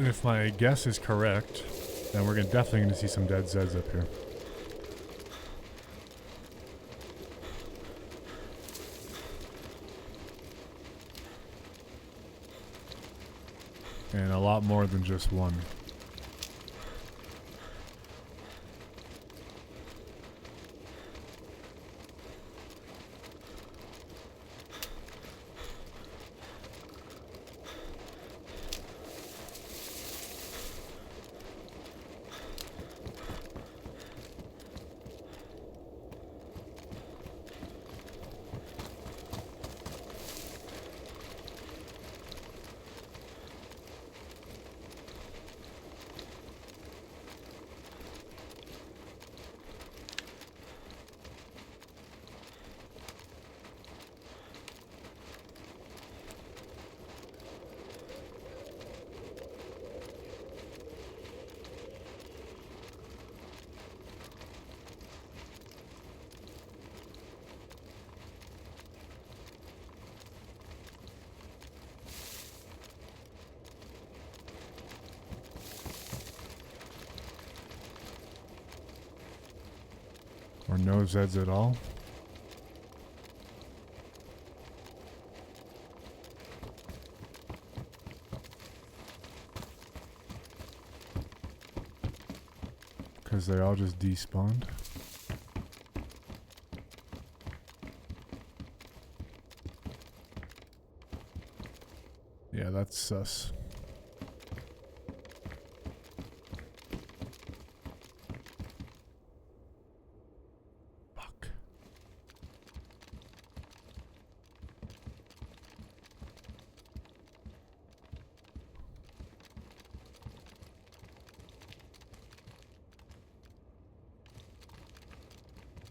if my guess is correct, then we're definitely going to see some dead Zeds up here. And a lot more than just one. Or no Zeds at all. Because they all just despawned. Yeah, that's sus. Fuck.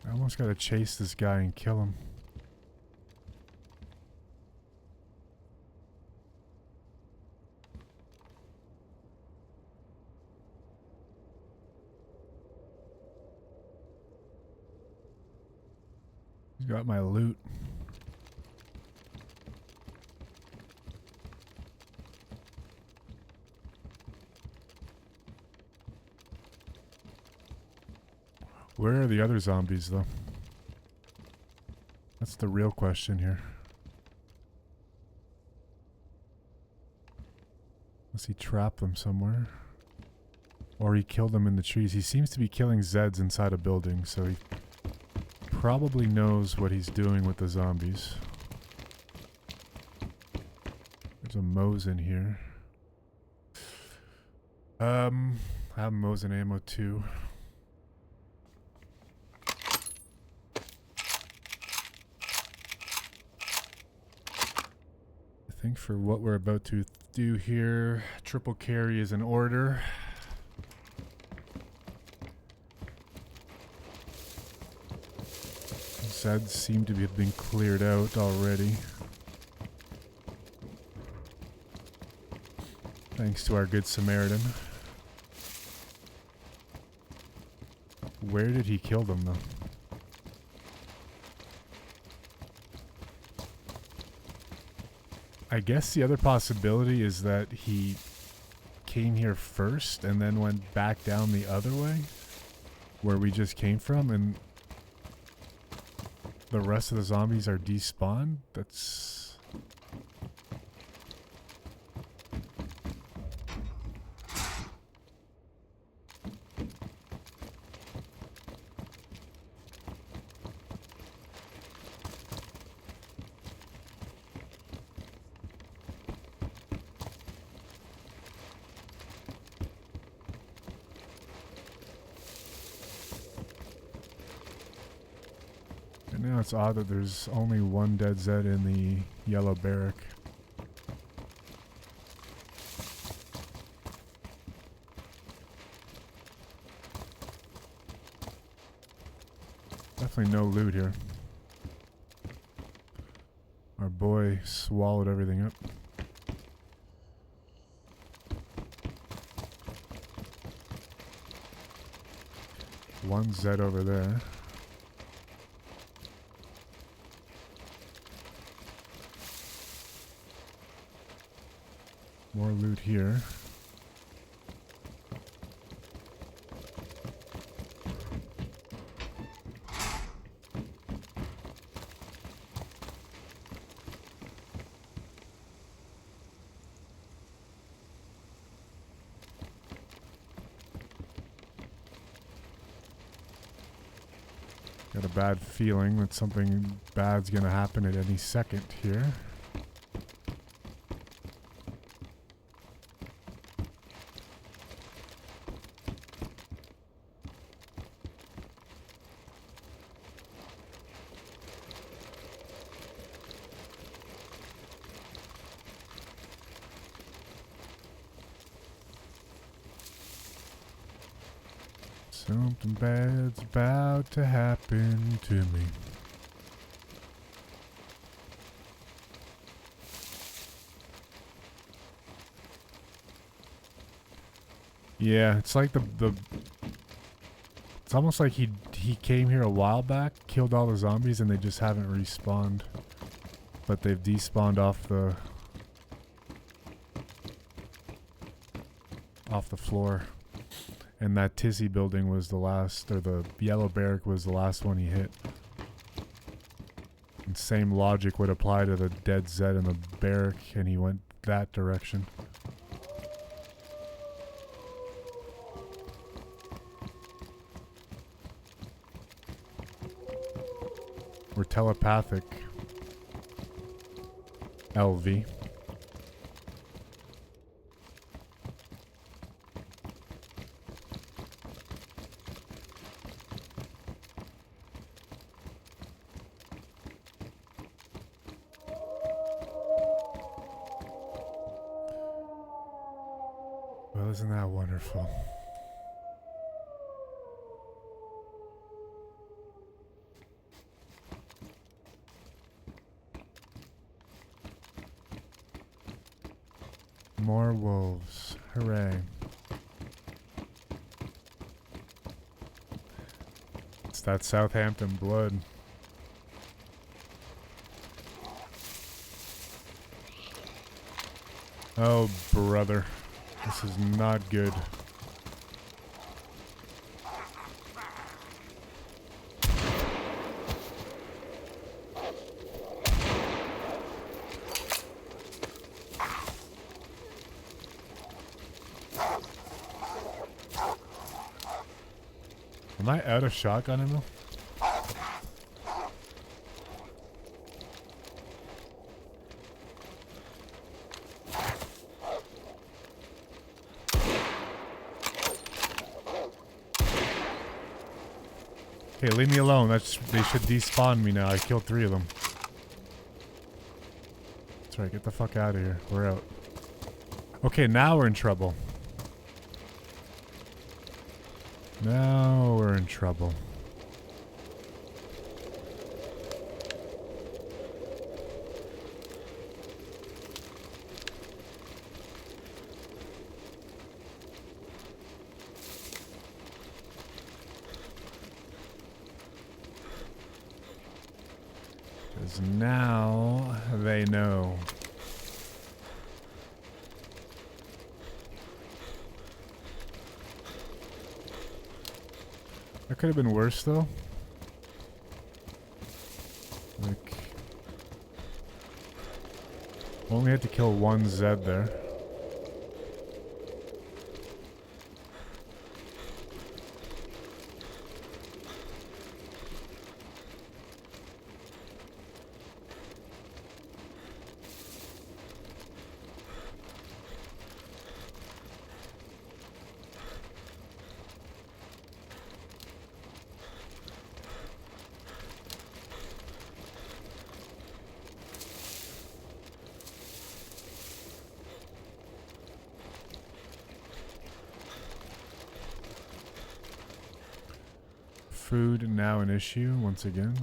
I almost gotta chase this guy and kill him. He's got my loot. Where are the other zombies, though? That's the real question here. Unless he trapped them somewhere. Or he killed them in the trees. He seems to be killing Zeds inside a building, so he probably knows what he's doing with the zombies. There's a Mo's in here. I have Mo's and ammo too. I think for what we're about to do here, triple carry is in order. Zeds seem to have been cleared out already. Thanks to our good Samaritan. Where did he kill them, though? I guess the other possibility is that he came here first and then went back down the other way, where we just came from, and the rest of the zombies are despawned. That's... Now it's odd that there's only one dead Zed in the yellow barrack. Definitely no loot here. Our boy swallowed everything up. One Zed over there. More loot here. Got a bad feeling that something bad's gonna happen at any second here. Something bad's about to happen to me. Yeah, it's like it's almost like he came here a while back, killed all the zombies, and they just haven't respawned. But they've despawned off the floor. And that Tizzy building was the last, or the yellow barrack was the last one he hit. And same logic would apply to the dead Z in the barrack, and he went that direction. We're telepathic. LV. Well, isn't that wonderful? More wolves. Hooray. It's that Southampton blood. Oh, brother. This is not good. Am I out of shotgun ammo? Okay, leave me alone. They should despawn me now. I killed 3 of them. That's right, get the fuck out of here. We're out. Okay, now we're in trouble. Now we're in trouble. Because now they know. That could have been worse, though. Like, only had to kill 1 Z there. Food now an issue once again.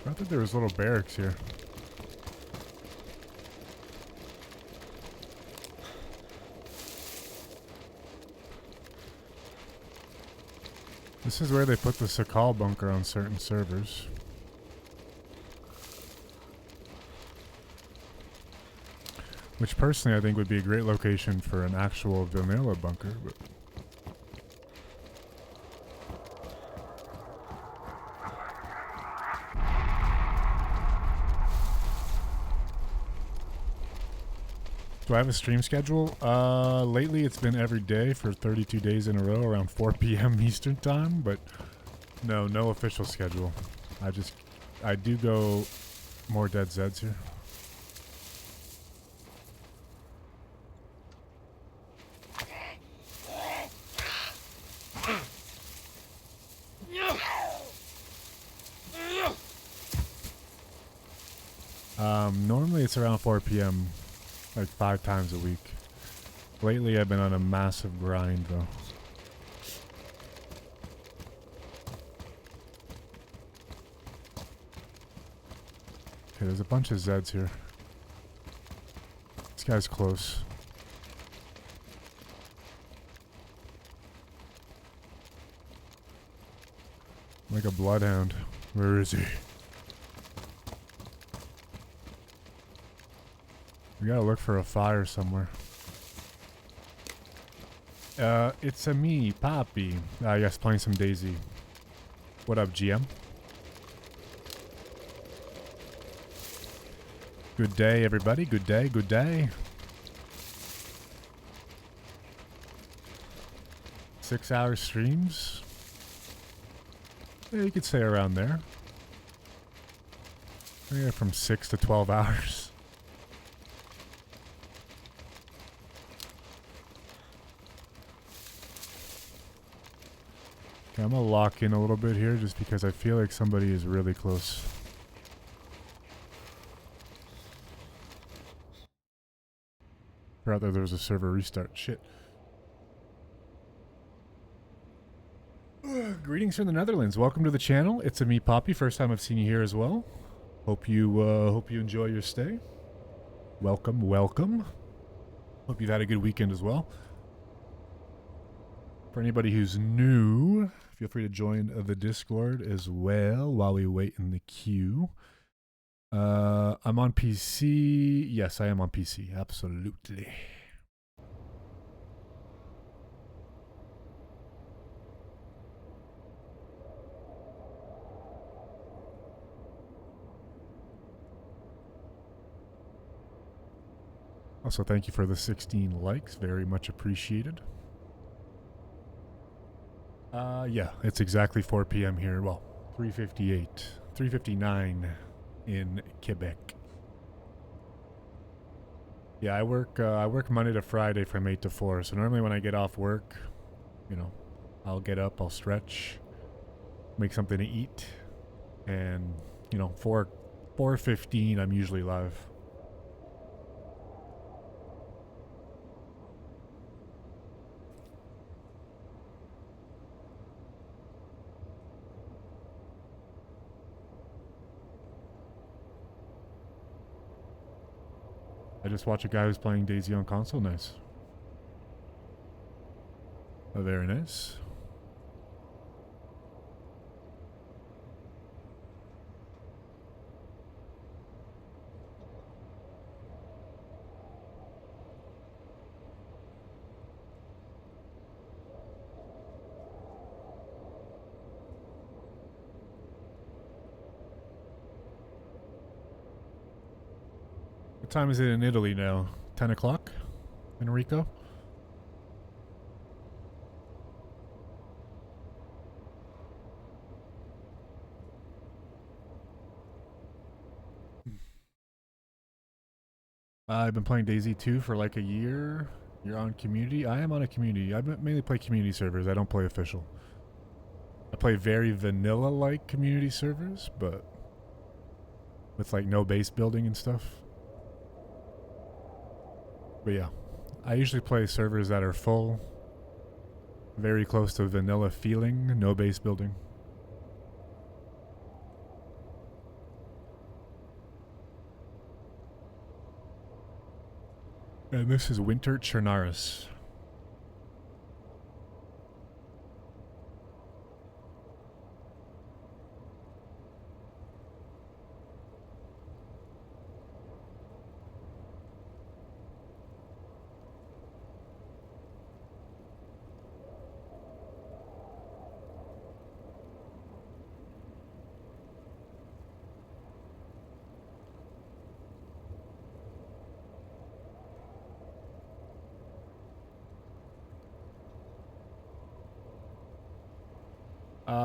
I thought there was little barracks here. This is where they put the Sakal bunker on certain servers. Which personally I think would be a great location for an actual vanilla bunker, but do I have a stream schedule? Lately it's been every day for 32 days in a row around 4 p.m. Eastern time, but no official schedule. I do go more Dead Zeds here. Normally it's around 4 p.m. like 5 times a week. Lately I've been on a massive grind though. Okay, there's a bunch of Zeds here. This guy's close. Like a bloodhound. Where is he? We gotta look for a fire somewhere. It's a me, Poppy. Yes, playing some DayZ. What up, GM? Good day, everybody. Good day, good day. 6-hour streams? Yeah, you could say around there. Yeah, from 6 to 12 hours. Okay, I'm gonna lock in a little bit here just because I feel like somebody is really close. Forgot that there was a server restart. Shit. Greetings from the Netherlands. Welcome to the channel. It's a me, Poppy. First time I've seen you here as well. Hope you enjoy your stay. Welcome, welcome. Hope you've had a good weekend as well. For anybody who's new, feel free to join the Discord as well while we wait in the queue. I'm on PC. Yes, I am on PC. Absolutely. Also, thank you for the 16 likes. Very much appreciated. Yeah, it's exactly 4 p.m. here. Well, 3:58, 3:59 in Quebec. Yeah, I work Monday to Friday from 8 to 4. So normally when I get off work, you know, I'll get up, I'll stretch, make something to eat, and you know, 4:15 I'm usually live. I just watched a guy who's playing DayZ on console. Nice. Oh, very nice. What time is it in Italy now? 10 o'clock? Enrico? I've been playing DayZ 2 for like a year. You're on community? I am on a community. I mainly play community servers. I don't play official. I play very vanilla-like community servers, but with like no base building and stuff. But yeah, I usually play servers that are full, very close to vanilla feeling, no base building. And this is Winter Chernaris.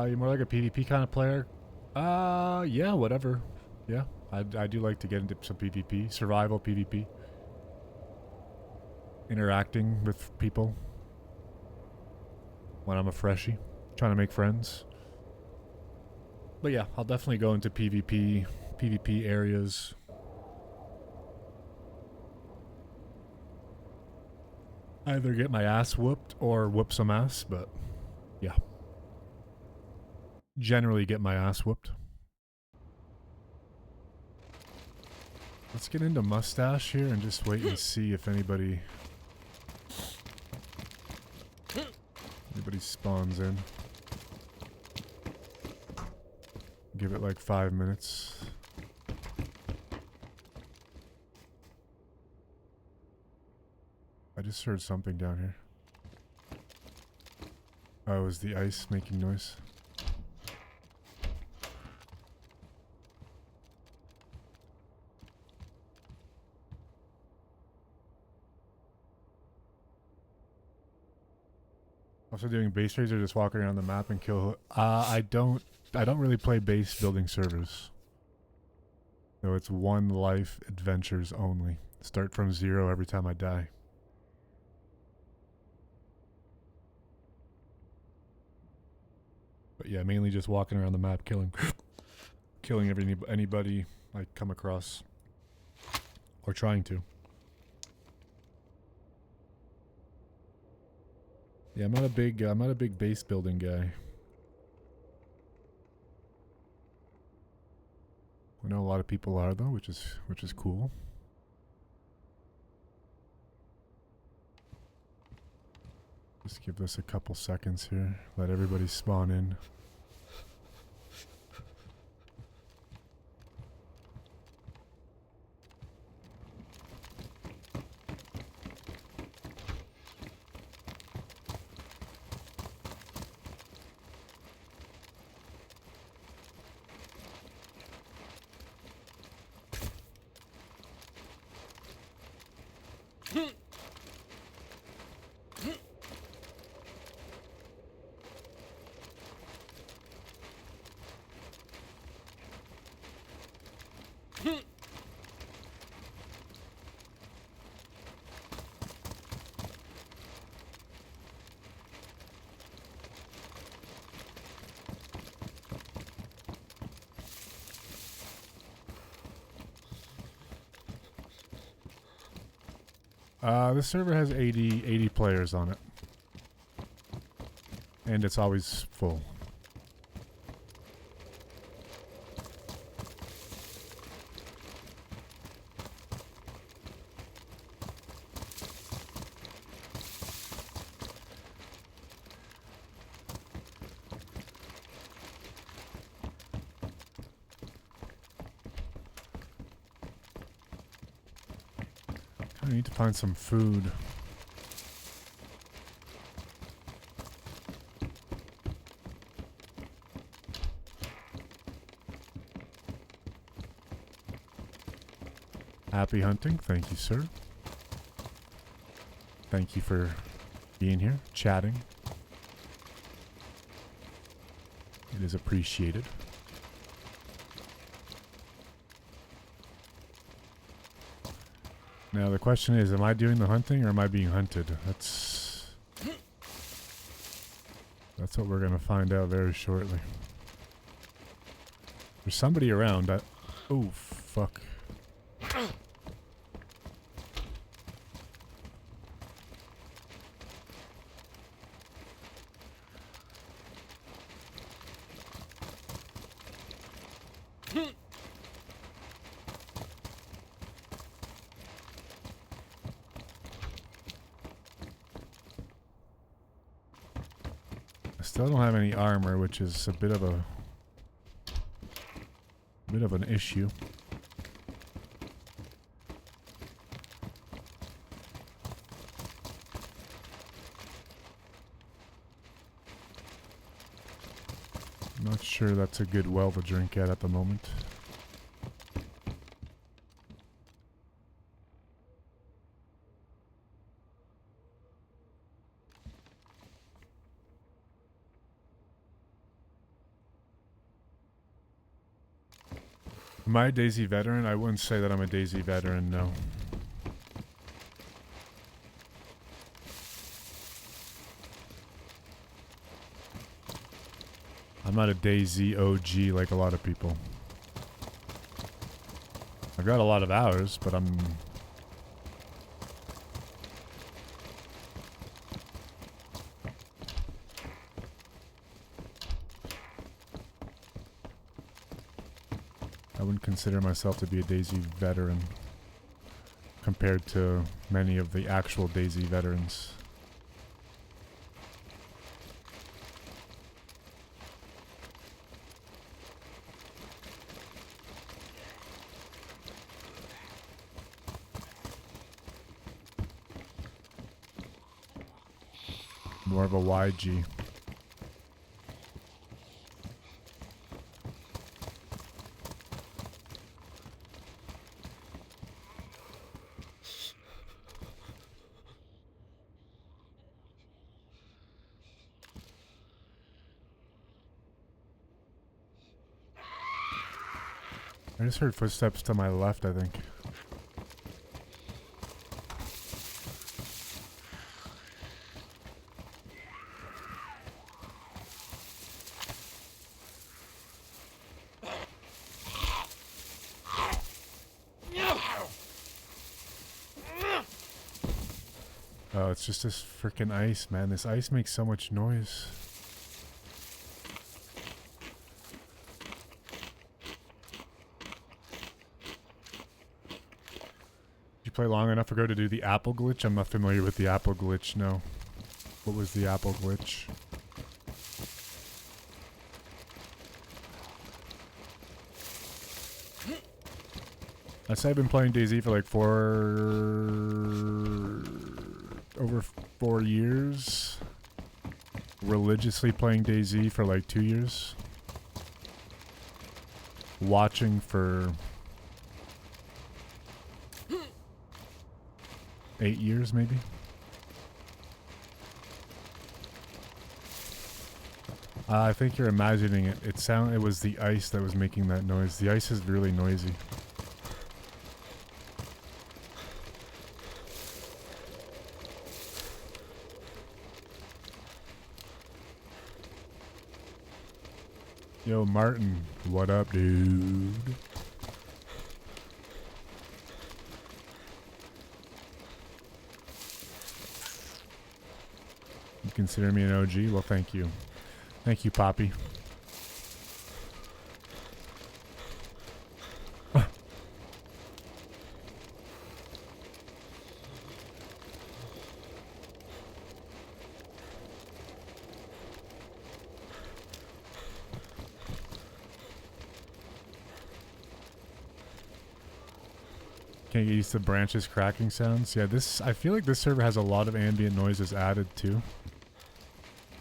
You're more like a PvP kind of player? Yeah, whatever. Yeah, I do like to get into some PvP, survival PvP. Interacting with people when I'm a freshie, trying to make friends. But yeah, I'll definitely go into PvP areas. Either get my ass whooped or whoop some ass, but yeah. Generally get my ass whooped. Let's get into Mustache here and just wait and see if anybody spawns in. Give it like 5 minutes. I just heard something down here. Oh, it was the ice making noise. Also doing base raids or just walking around the map and kill. I don't really play base building servers. No, it's one life adventures only. Start from 0 every time I die. But yeah, mainly just walking around the map killing anybody I come across. Or trying to. Yeah, I'm not a big base building guy. I know a lot of people are though, which is cool. Just give this a couple seconds here. Let everybody spawn in. This server has 80 players on it. And it's always full. I need to find some food. Happy hunting. Thank you, sir. Thank you for being here, chatting. It is appreciated. Now the question is, am I doing the hunting or am I being hunted? That's what we're gonna find out very shortly. There's somebody around. Oh, fuck. Still don't have any armor, which is a bit of an issue. Not sure that's a good well to drink at the moment. Am I a DayZ veteran? I wouldn't say that I'm a DayZ veteran, no. I'm not a DayZ OG like a lot of people. I've got a lot of hours, but I'm... I wouldn't consider myself to be a DayZ veteran compared to many of the actual DayZ veterans. More of a YG. I just heard footsteps to my left, I think. Oh, it's just this freaking ice, man. This ice makes so much noise. You play long enough ago to do the apple glitch? I'm not familiar with the apple glitch, no. What was the apple glitch? I say I've been playing DayZ for like over 4 years. Religiously playing DayZ for like 2 years. Watching for 8 years, maybe. I think you're imagining it. It was the ice that was making that noise. The ice is really noisy. Yo, Martin, what up, dude? You consider me an OG? Well, thank you. Thank you, Poppy. Can't get used to branches cracking sounds. Yeah, I feel like this server has a lot of ambient noises added too.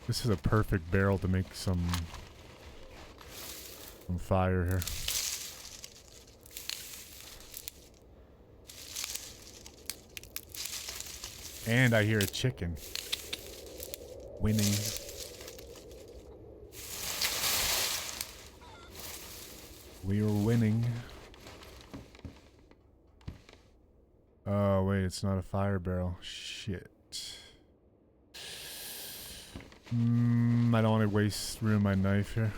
This is a perfect barrel to make some fire here. And I hear a chicken. Winning. We are winning. Oh, wait, it's not a fire barrel. Shit. I don't want to ruin my knife here.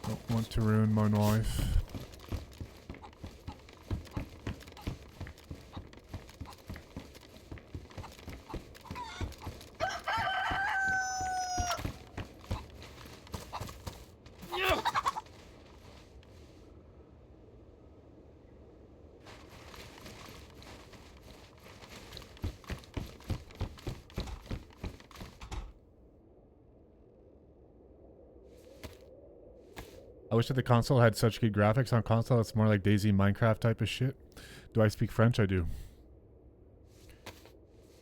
Don't want to ruin my knife. I wish that the console had such good graphics. On console, it's more like DayZ Minecraft type of shit. Do I speak French? I do.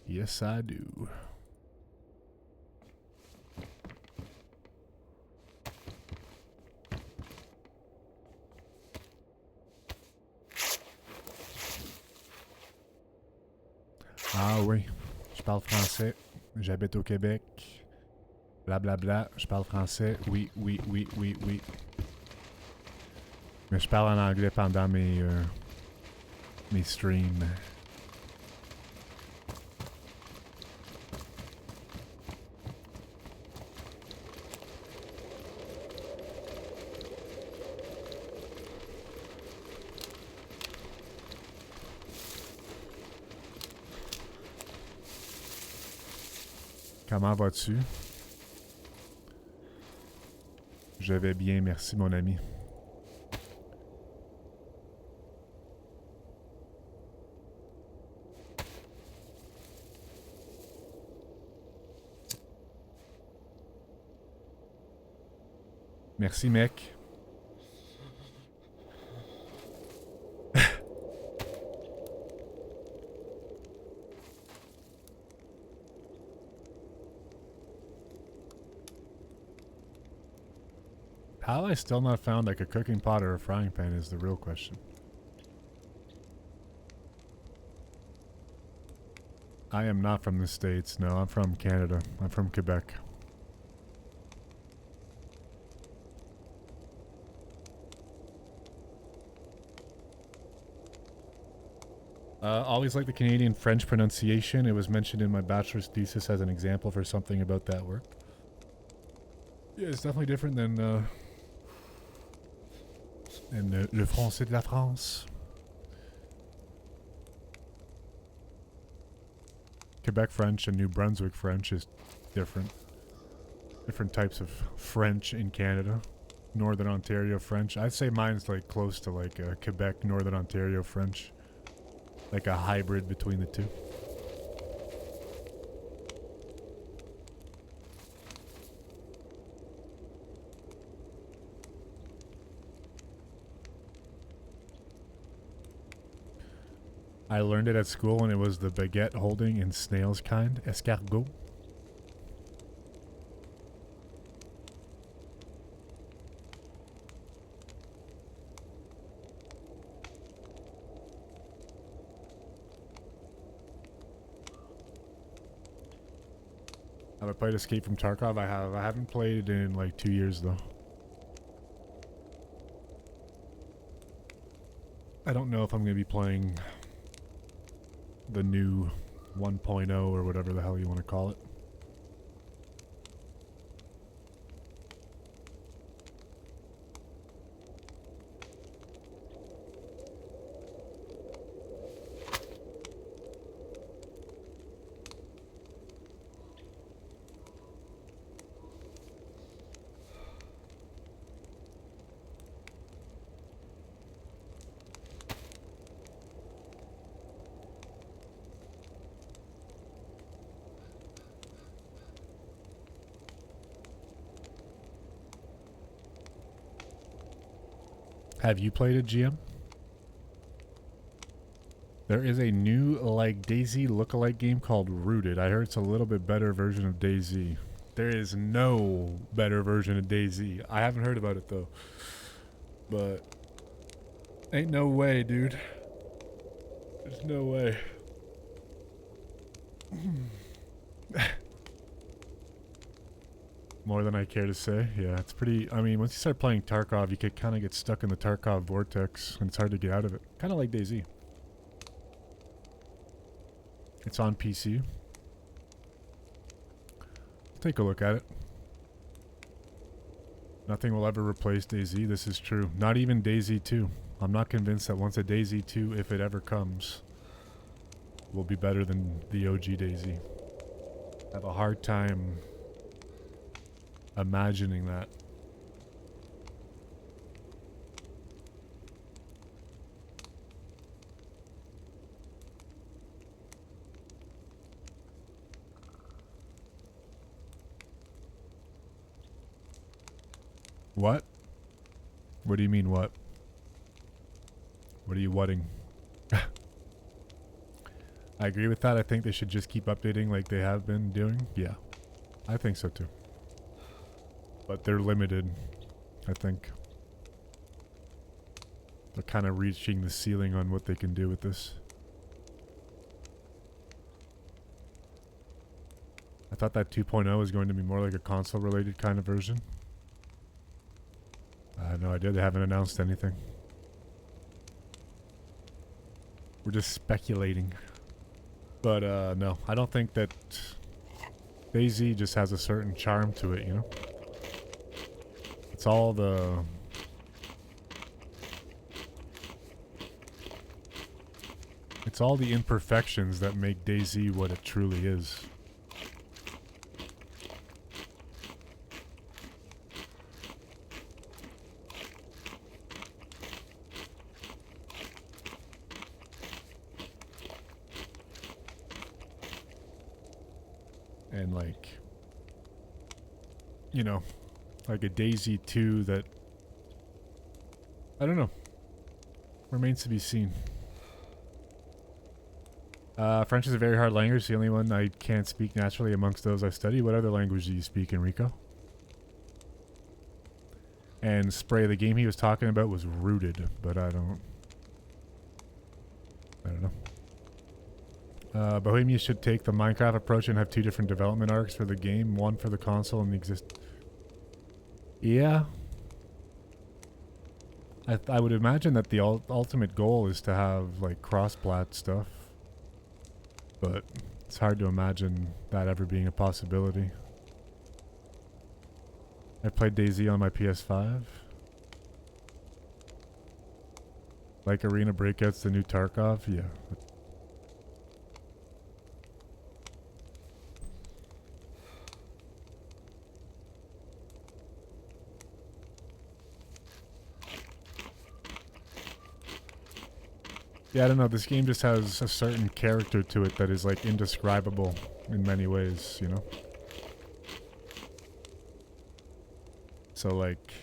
Yes, I do. Ah oui, je parle français. J'habite au Québec. Blablabla, bla bla. Je parle français. Oui, oui, oui, oui, oui. Mais je parle en anglais pendant mes streams. Comment vas-tu? Je vais bien, merci mon ami. Merci mec. How I still not found like a cooking pot or a frying pan is the real question. I am not from the States. No, I'm from Canada. I'm from Quebec. Always like the Canadian French pronunciation. It was mentioned in my bachelor's thesis as an example for something about that work. Yeah, it's definitely different than le français de la France. Quebec French and New Brunswick French is different. Different types of French in Canada. Northern Ontario French. I'd say mine's like close to like Quebec, Northern Ontario French. Like a hybrid between the two. I learned it at school and it was the baguette holding in snails kind. Escargot. Have I played Escape from Tarkov? I have. I haven't played it in like 2 years though. I don't know if I'm going to be playing the new 1.0 or whatever the hell you want to call it. Have you played it, GM? There is a new, like, DayZ lookalike game called Rooted. I heard it's a little bit better version of DayZ. There is no better version of DayZ. I haven't heard about it, though. But ain't no way, dude. There's no way. More than I care to say. Yeah, it's pretty... I mean, once you start playing Tarkov, you could kind of get stuck in the Tarkov vortex, and it's hard to get out of it. Kind of like DayZ. It's on PC. Take a look at it. Nothing will ever replace DayZ, this is true. Not even DayZ 2. I'm not convinced that once a DayZ 2, if it ever comes, will be better than the OG DayZ. I have a hard time imagining that. What? What do you mean what? What are you whatting? I agree with that. I think they should just keep updating like they have been doing. Yeah, I think so too. But they're limited, I think. They're kind of reaching the ceiling on what they can do with this. I thought that 2.0 was going to be more like a console-related kind of version. I have no idea. They haven't announced anything. We're just speculating. But no, I don't think that DayZ just has a certain charm to it, you know? It's all the... It's all the imperfections that make DayZ what it truly is. And like, you know, like a DayZ 2 that, I don't know, remains to be seen. French is a very hard language, the only one I can't speak naturally amongst those I study. What other language do you speak, Enrico? And Spray, the game he was talking about was Rooted, but I don't know. Bohemia should take the Minecraft approach and have 2 different development arcs for the game, one for the console and the Yeah. I would imagine that the ultimate goal is to have like cross-plat stuff. But it's hard to imagine that ever being a possibility. I played DayZ on my PS5. Like Arena Breakout's the new Tarkov? Yeah. Yeah, I don't know. This game just has a certain character to it that is like indescribable in many ways, you know? So like,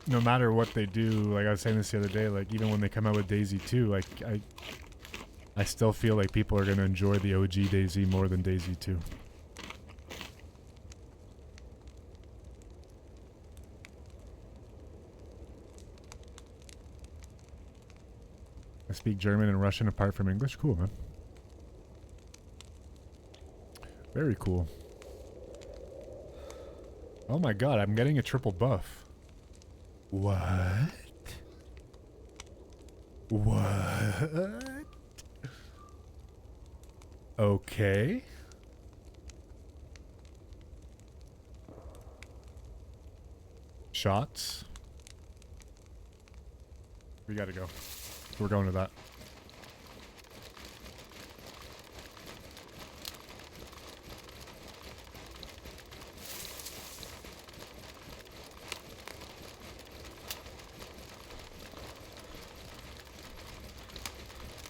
no matter what they do, like I was saying this the other day, like even when they come out with DayZ 2, like I still feel like people are going to enjoy the OG DayZ more than DayZ 2. I speak German and Russian apart from English. Cool, man. Very cool. Oh my god, I'm getting a triple buff. What? What? Okay. Shots. We gotta go. We're going to that.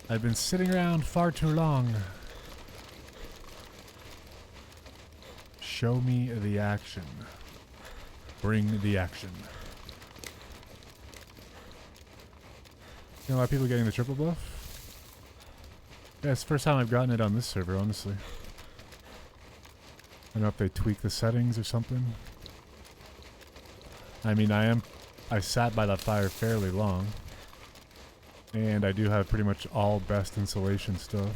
I've been sitting around far too long. Show me the action. Bring the action. You know, a lot of people getting the triple buff? Yeah, it's the first time I've gotten it on this server, honestly. I don't know if they tweak the settings or something. I mean, I sat by that fire fairly long. And I do have pretty much all best insulation stuff.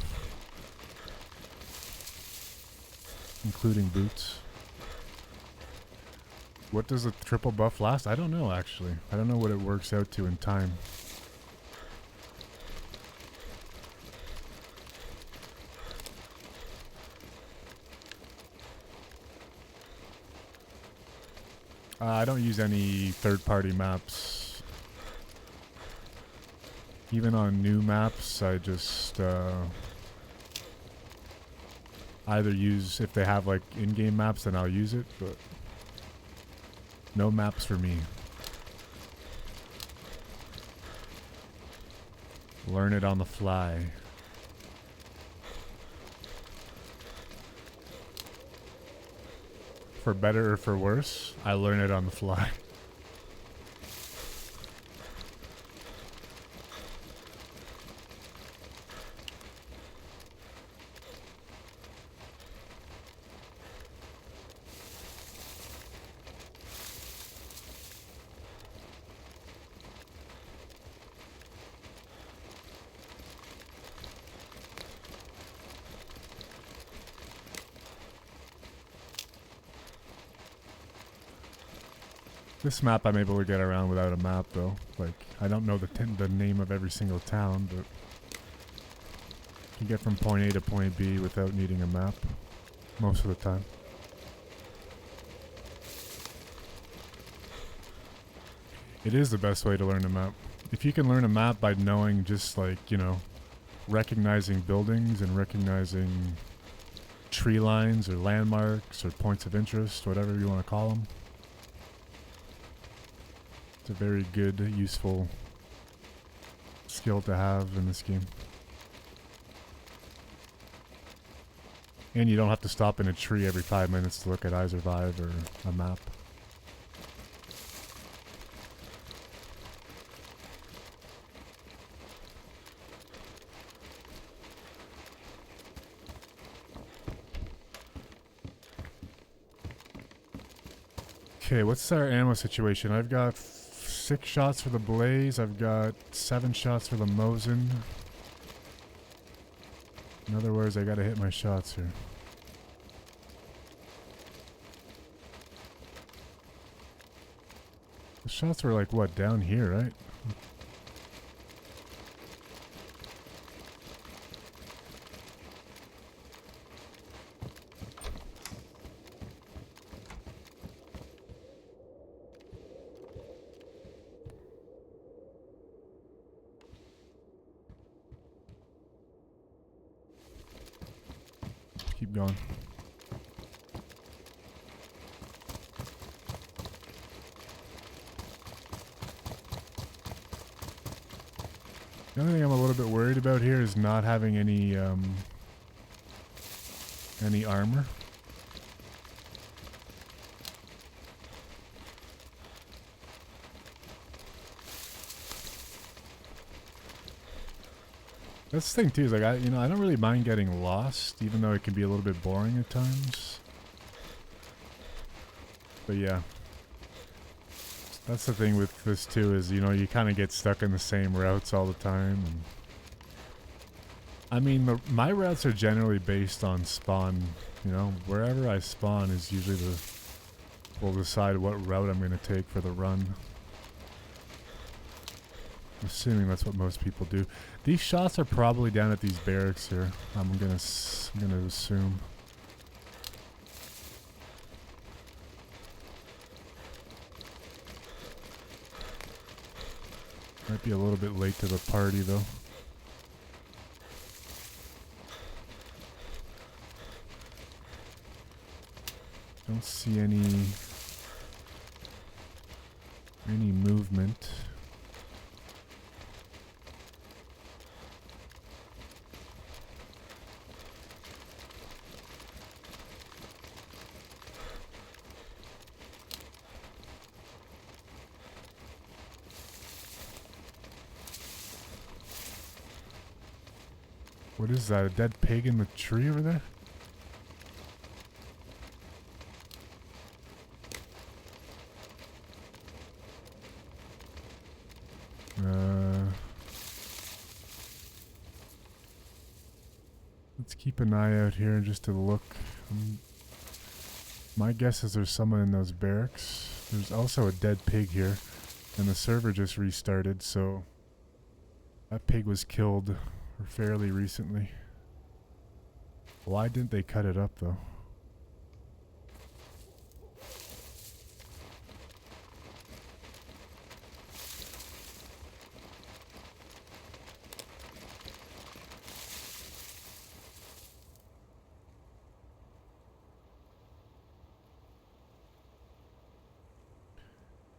Including boots. What does the triple buff last? I don't know, actually. I don't know what it works out to in time. I don't use any third-party maps. Even on new maps, I just either use, if they have like in-game maps, then I'll use it, but no maps for me. Learn it on the fly. for better or for worse, I learn it on the fly. This map I'm able to get around without a map though. Like, I don't know the name of every single town, but you can get from point A to point B without needing a map most of the time. It is the best way to learn a map. If you can learn a map by knowing just like, you know, recognizing buildings and recognizing tree lines or landmarks or points of interest, whatever you want to call them. It's a very good, useful skill to have in this game. And you don't have to stop in a tree every 5 minutes to look at iSurvive or a map. Okay, what's our ammo situation? I've got 6 shots for the Blaze. I've got 7 shots for the Mosin. In other words, I gotta hit my shots here. The shots were like, what, down here, right? Keep going. The only thing I'm a little bit worried about here is not having any armor. That's the thing too, is like I don't really mind getting lost, even though it can be a little bit boring at times. But yeah. That's the thing with this too, is you kind of get stuck in the same routes all the time. And I mean, my routes are generally based on spawn. Wherever I spawn is usually will decide what route I'm going to take for the run. I'm assuming that's what most people do. These shots are probably down at these barracks here. I'm gonna assume. Might be a little bit late to the party though. Don't see any movement. What is that? A dead pig in the tree over there? Let's keep an eye out here just to look. My guess is there's someone in those barracks. There's also a dead pig here, and the server just restarted, so that pig was killed fairly recently. Why didn't they cut it up though?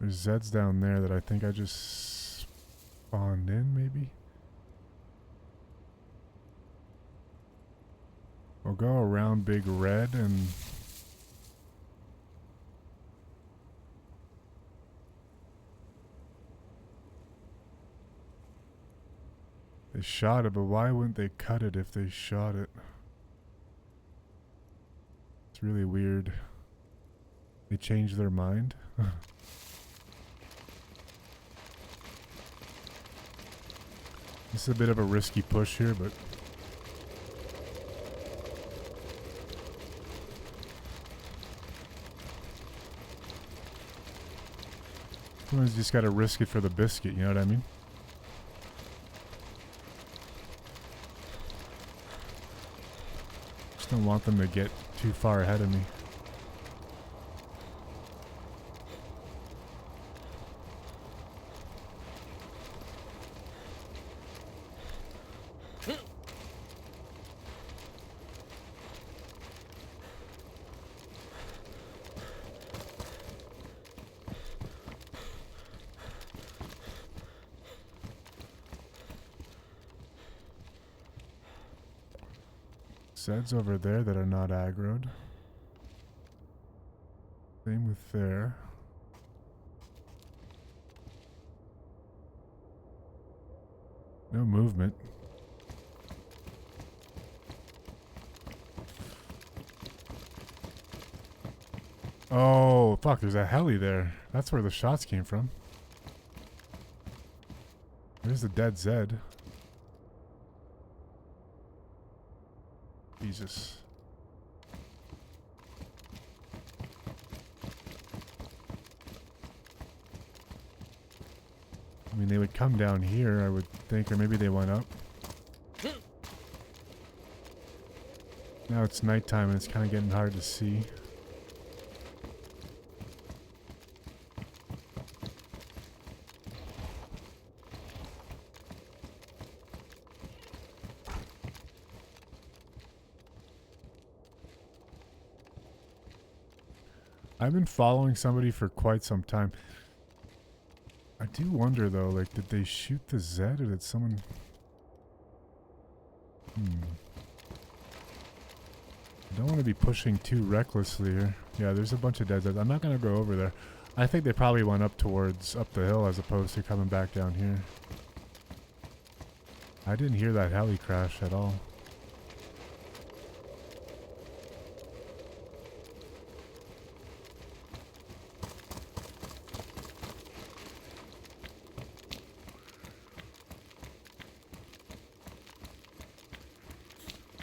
There's Zeds down there that I think I just spawned in, maybe? We'll go around Big Red and They shot it, but why wouldn't they cut it if they shot it? It's really weird. They changed their mind. This is a bit of a risky push here, but sometimes you just gotta risk it for the biscuit, you know what I mean? Just don't want them to get too far ahead of me. Zeds over there that are not aggroed. Same with there. No movement. Oh, fuck, there's a heli there. That's where the shots came from. There's the dead Zed. Jesus. I mean, they would come down here, I would think, or maybe they went up. Now it's nighttime and it's kind of getting hard to see. I've been following somebody for quite some time. I do wonder though, like, did they shoot the Zed or did someone... I don't want to be pushing too recklessly here. Yeah, there's a bunch of dead Zeds. I'm not going to go over there. I think they probably went up the hill as opposed to coming back down here. I didn't hear that heli crash at all.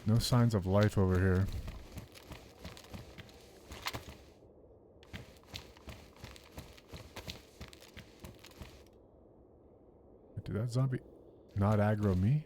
No signs of life over here. Did that zombie not aggro me?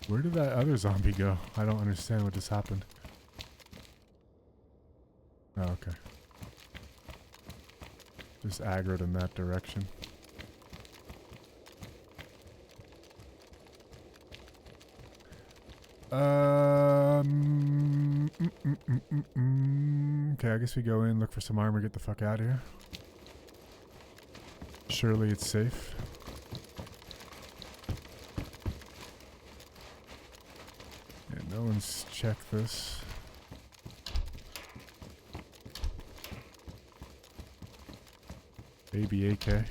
Where did that other zombie go? I don't understand what just happened. Oh, okay. Just aggroed in that direction. Okay, I guess we go in, look for some armor, get the fuck out of here. Surely it's safe. Yeah, no one's checked this. Baby AK.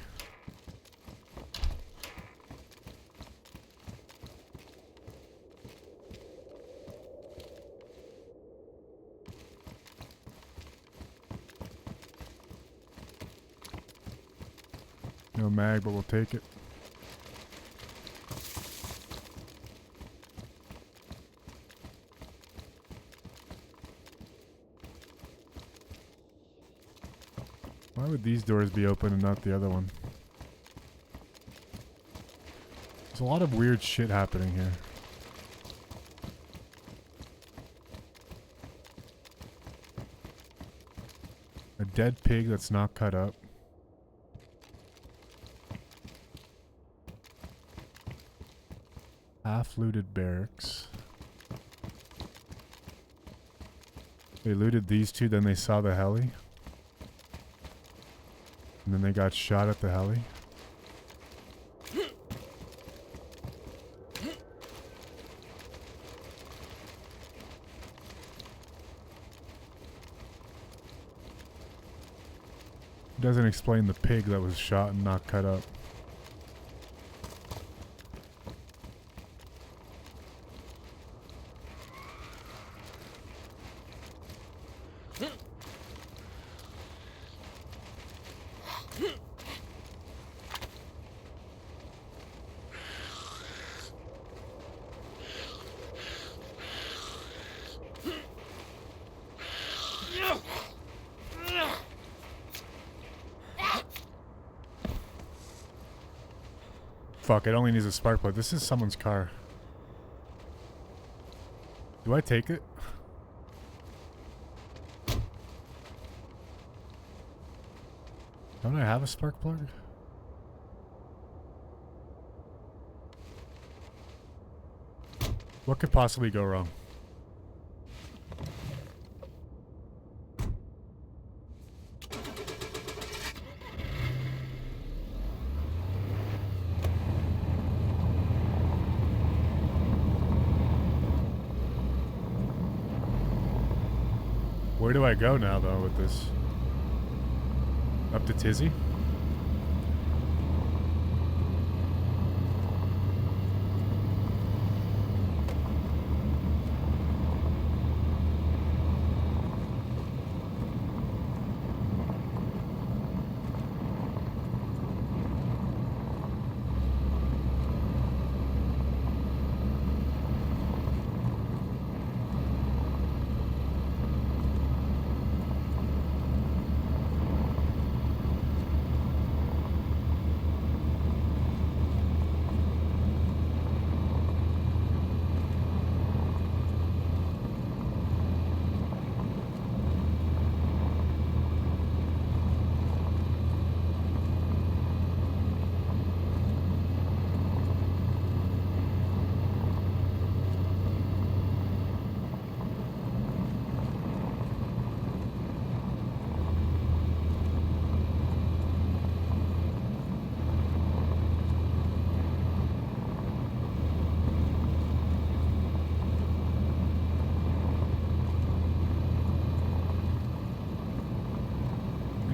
No mag, but we'll take it. Why would these doors be open and not the other one? There's a lot of weird shit happening here. A dead pig that's not cut up. Half-looted barracks. They looted these two, then they saw the heli. And then they got shot at the heli. It doesn't explain the pig that was shot and not cut up. Fuck, it only needs a spark plug. This is someone's car. Do I take it? Don't I have a spark plug? What could possibly go wrong? Where do I go now, though, with this? Up to Tizzy?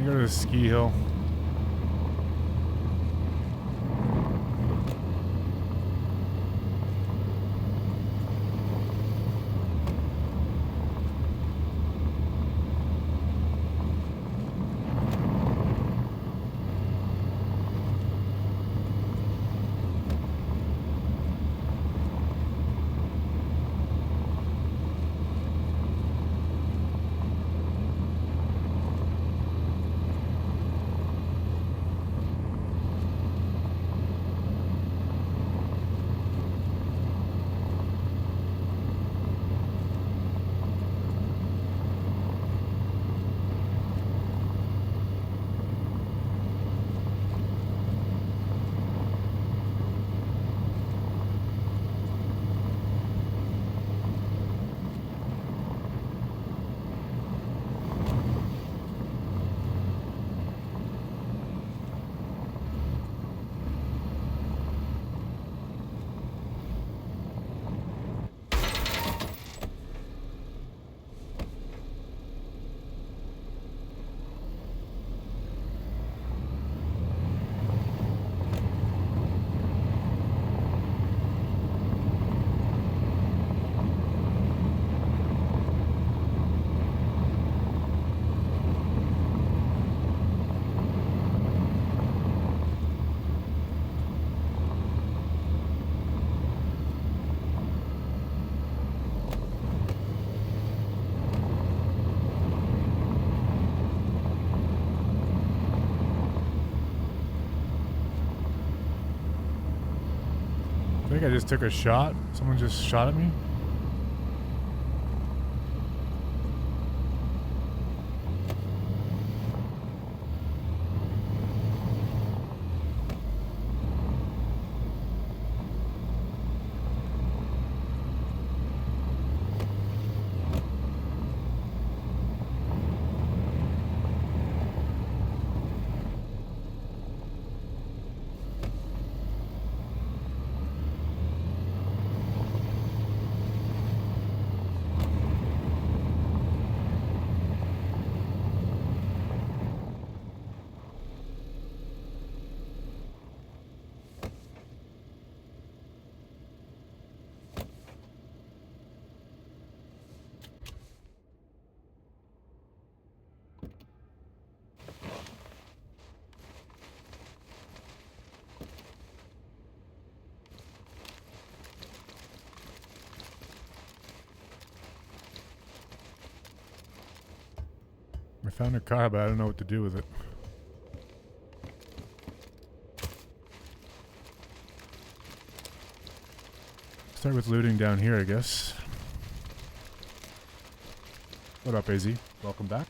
Go to the ski hill. I think I just took a shot. Someone just shot at me. found a car, but I don't know what to do with it. Start with looting down here, I guess. What up, AZ? Welcome back.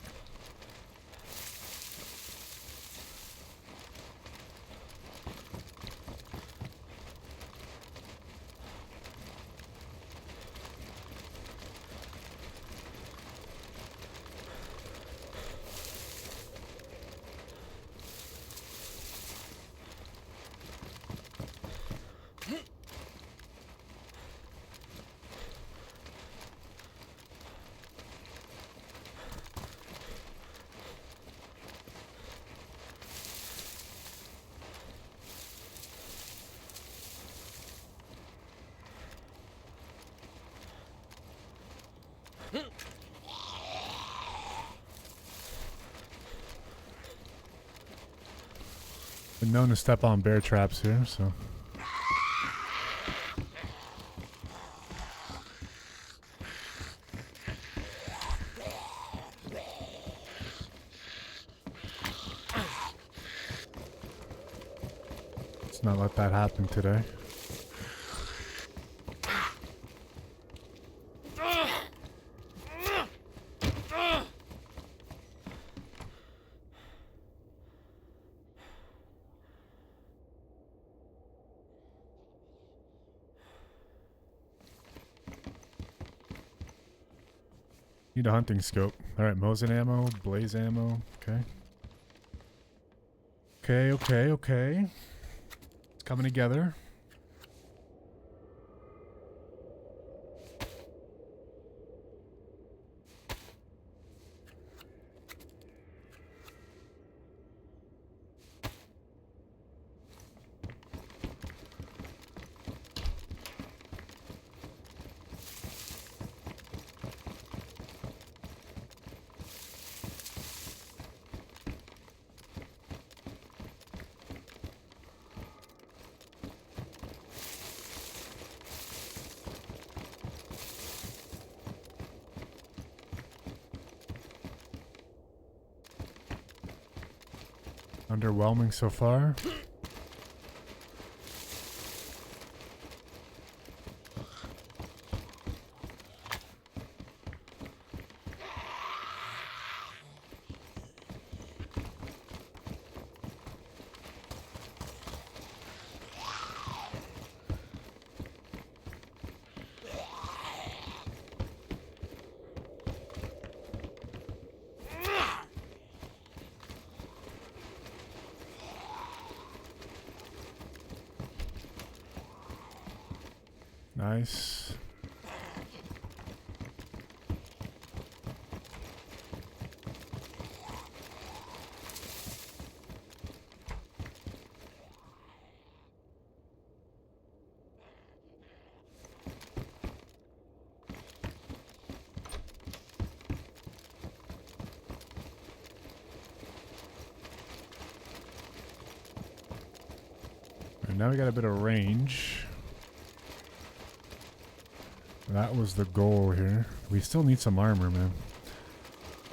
Been known to step on bear traps here, so. Let's not let that happen today. Need a hunting scope. Alright, Mosin ammo, blaze ammo. Okay. Okay. It's coming together. Underwhelming so far. Nice. And now we got a bit of range. That was the goal here. We still need some armor, man.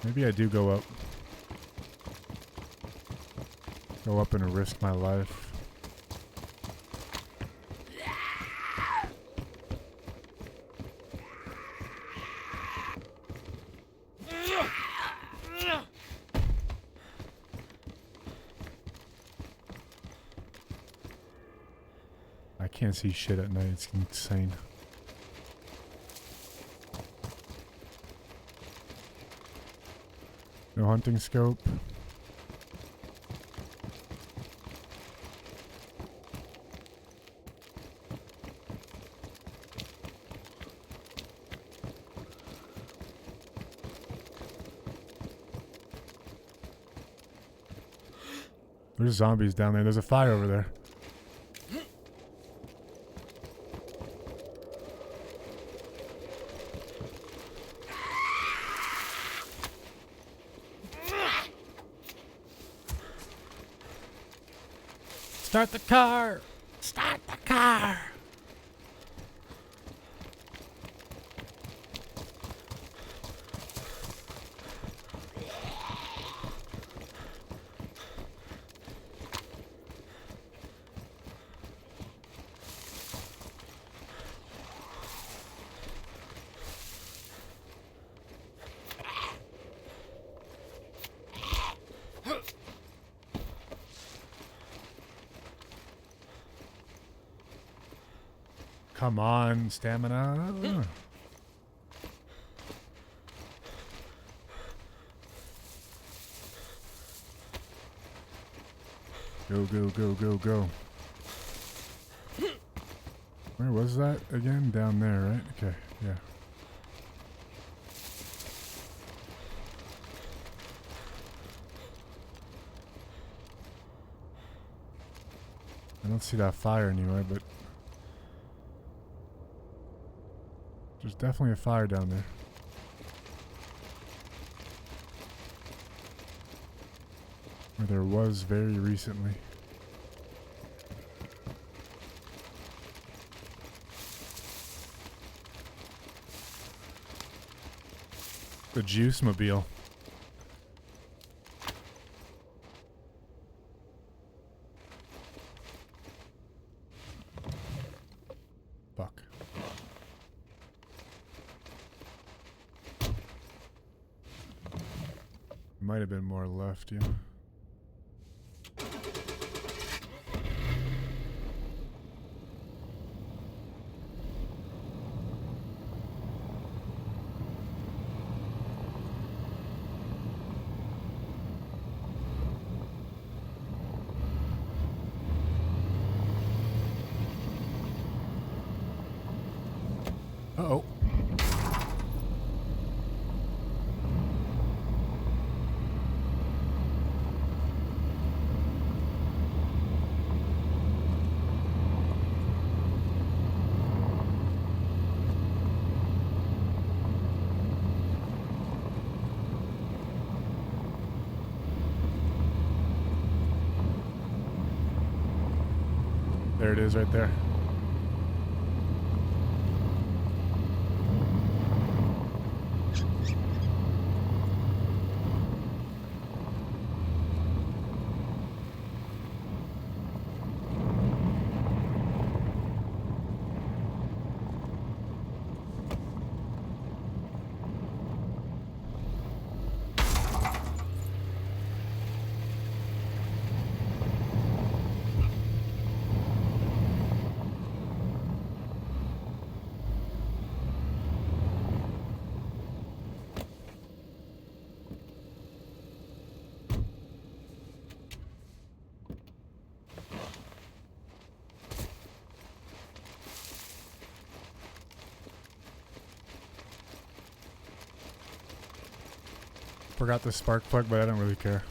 Maybe I do go up. Go up and risk my life. I can't see shit at night. It's insane. No hunting scope. There's zombies down there. There's a fire over there. Start the car! Start the car! come on, stamina. Go, go, go, go, go. Where was that again? Down there, right? Okay, yeah. I don't see that fire anyway, but there's definitely a fire down there. Or there was very recently. The juice mobile. Fuck. Might have been more left, yeah. Uh-oh. There it is right there. Forgot the spark plug, but I don't really care.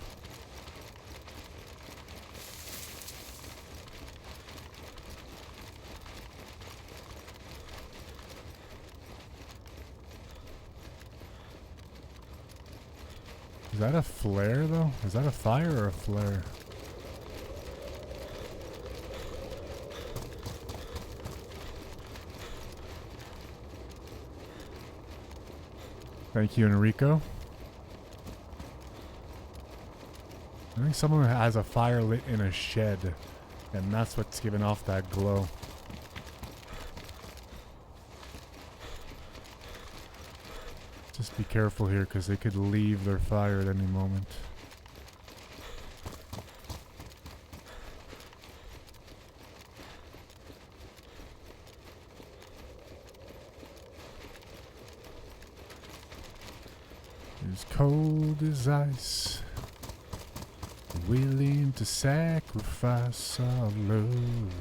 Is that a flare though? Is that a fire or a flare? Thank you, Enrico. I think someone has a fire lit in a shed, and that's what's giving off that glow. Just be careful here, because they could leave their fire at any moment. As cold as ice, willing to sacrifice our love.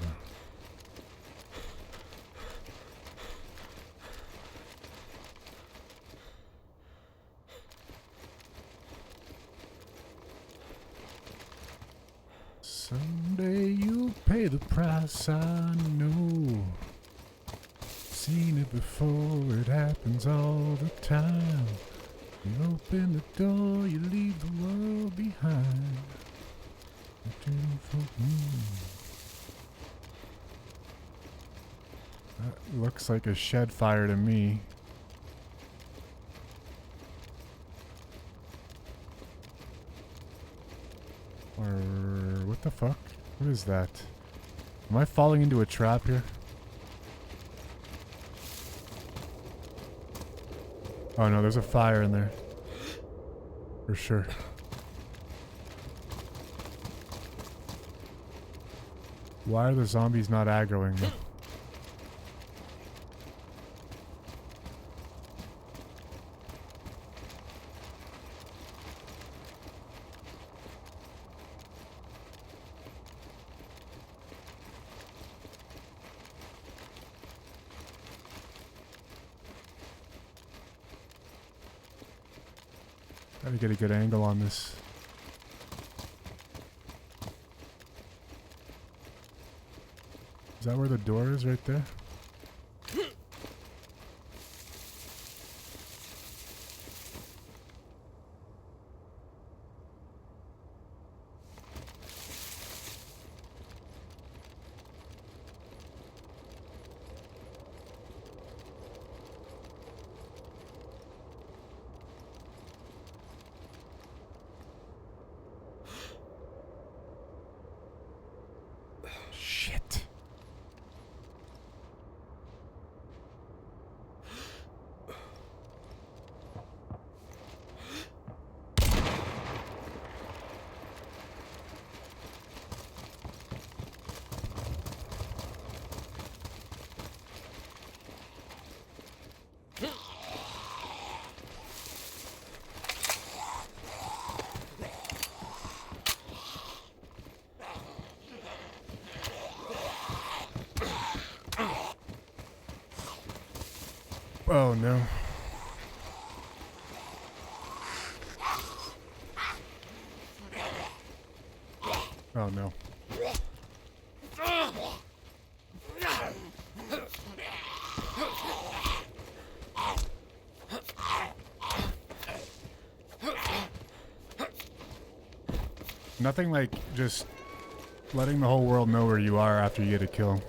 Someday you'll pay the price, I know. Seen it before, it happens all the time. You open the door, you leave the world behind. That looks like a shed fire to me. Or what the fuck? What is that? Am I falling into a trap here? Oh no, there's a fire in there. For sure. Why are the zombies not aggroing me? Try to get a good angle on this. Is that where the door is right there? Shit. Oh no. Oh no. Nothing like just letting the whole world know where you are after you get a kill.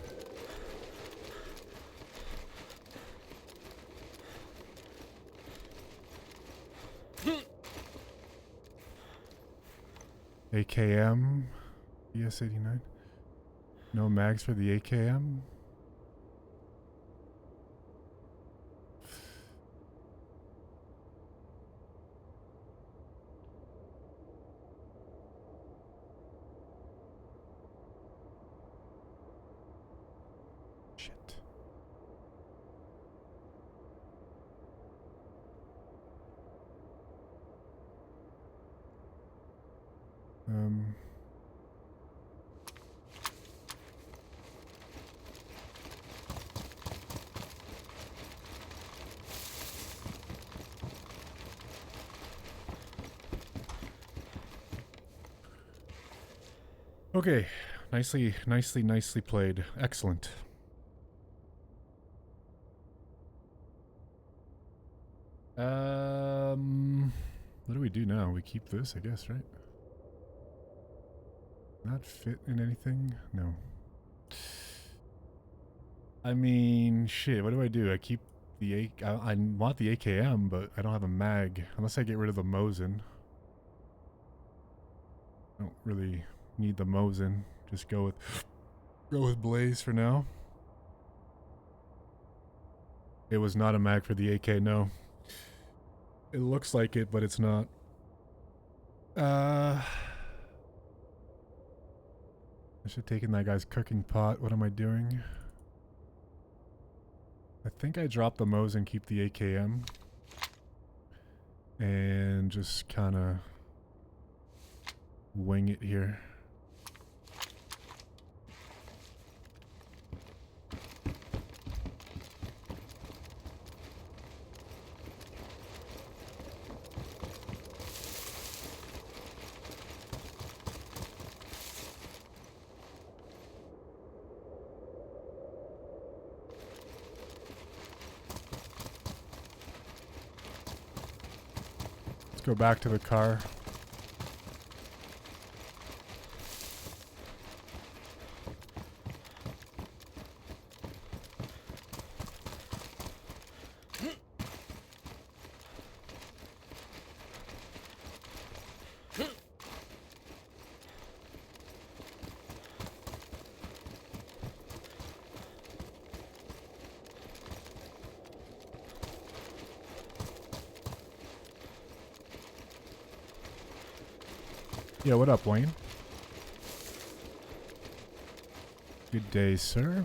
AKM, ES89. No mags for the AKM. Shit. Okay, nicely played. Excellent. What do we do now? We keep this, I guess, right? Not fit in anything? No. I mean, shit, what do? I keep the I want the AKM, but I don't have a mag. Unless I get rid of the Mosin. I don't really need the Mosin. Just go with Blaze for now. It was not a mag for the AK, no. It looks like it, but it's not. I should have taken that guy's cooking pot. What am I doing? I think I dropped the Mosin and keep the AKM. And just kind of wing it here. Let's go back to the car. Yeah, what up, Wayne? Good day, sir.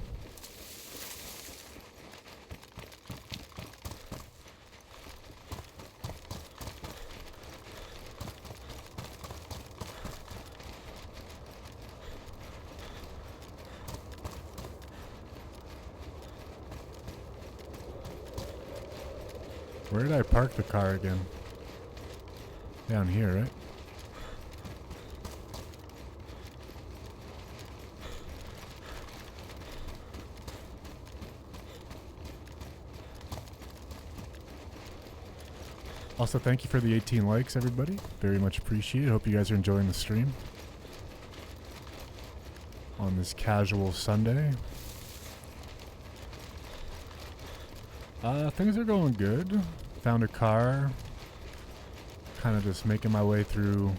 Where did I park the car again? Down here, right? Also, thank you for the 18 likes, everybody. Very much appreciated. Hope you guys are enjoying the stream on this casual Sunday. Things are going good. Found a car. Kind of just making my way through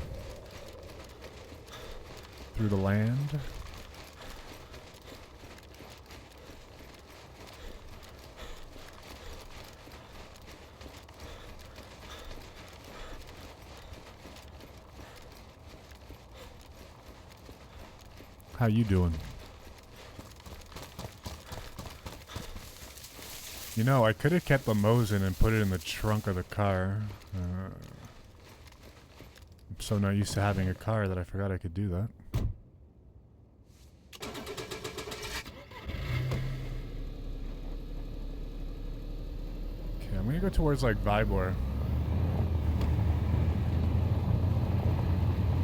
the land. How you doing? You know, I could have kept the Mosin and put it in the trunk of the car. I'm so not used to having a car that I forgot I could do that. Okay, I'm gonna go towards like Vibor.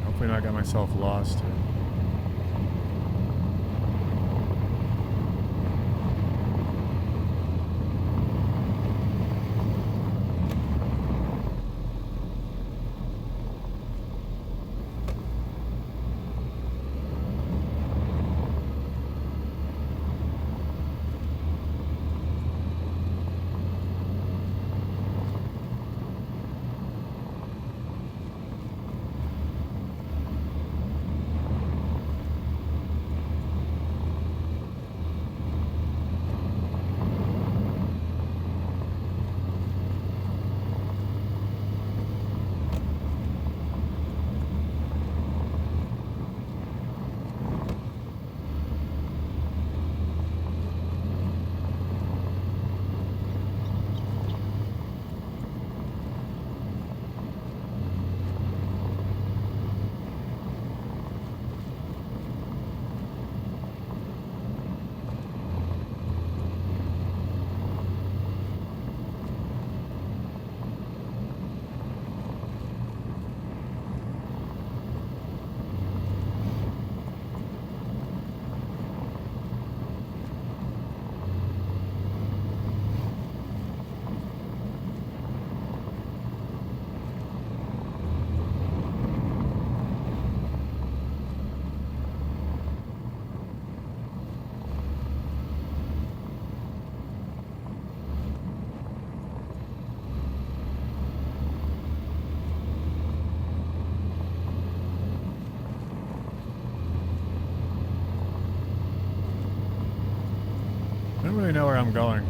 Hopefully not get myself lost here. I don't really know where I'm going.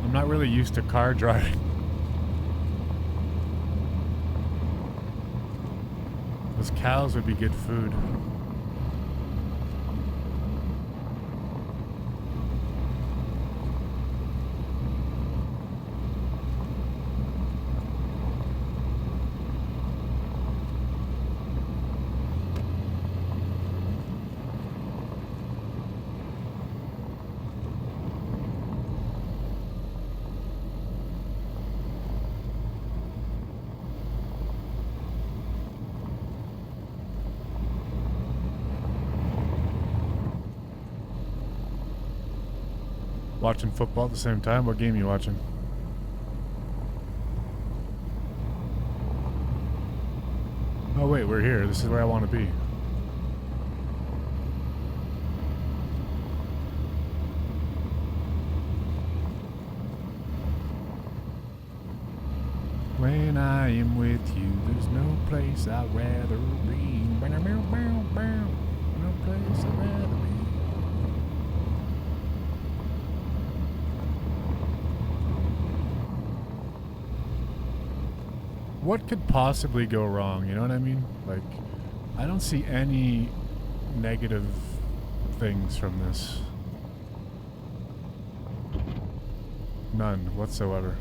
I'm not really used to car driving. Those cows would be good food. Watching football at the same time? What game are you watching? Oh wait, we're here. This is where I want to be. When I am with you, there's no place I'd rather be. No place I'd rather be. What could possibly go wrong? You know what I mean? Like, I don't see any negative things from this. None whatsoever.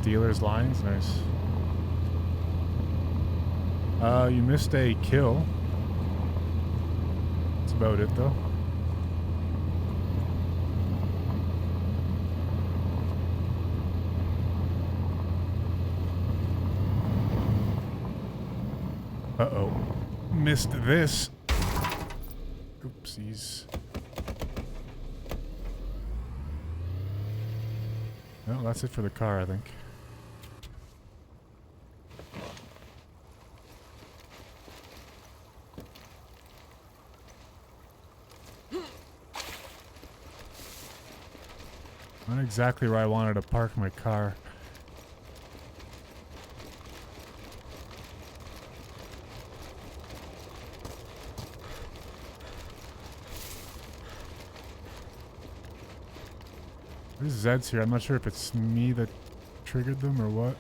Steelers Lions, nice. You missed a kill. That's about it though. Uh-oh. Missed this. Oopsies. Well, that's it for the car, I think. Not exactly where I wanted to park my car. There's Zeds here. I'm not sure if it's me that triggered them or what.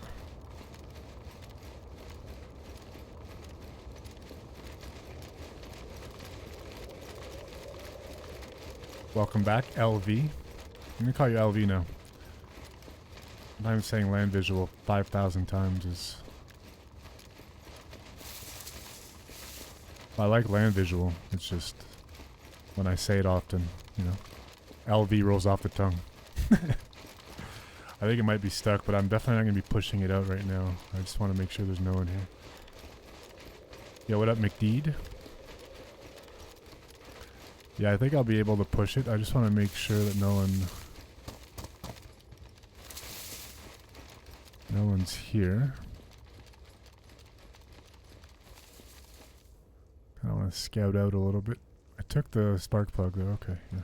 Welcome back, LV. I'm gonna call you LV now. Sometimes saying land visual 5,000 times is... I like land visual. It's just when I say it often, you know, LV rolls off the tongue. I think it might be stuck, but I'm definitely not going to be pushing it out right now. I just want to make sure there's no one here. Yo, what up, McDeed? Yeah, I think I'll be able to push it. I just want to make sure that no one's here. I want to scout out a little bit. I took the spark plug though. Okay, yeah.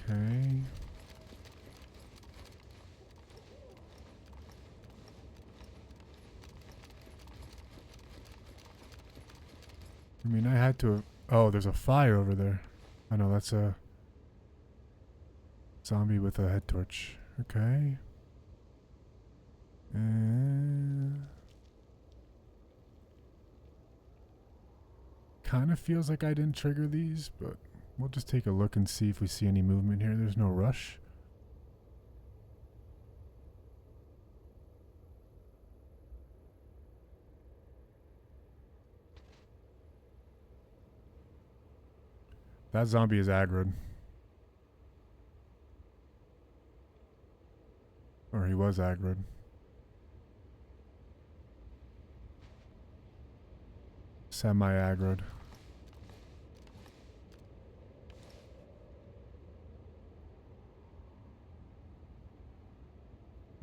Okay. I mean, I had to... Oh, there's a fire over there. I know, that's a... zombie with a head torch. Okay. Kind of feels like I didn't trigger these, but we'll just take a look and see if we see any movement here. There's no rush. That zombie is aggroed. Or he was aggroed. Semi-aggroed.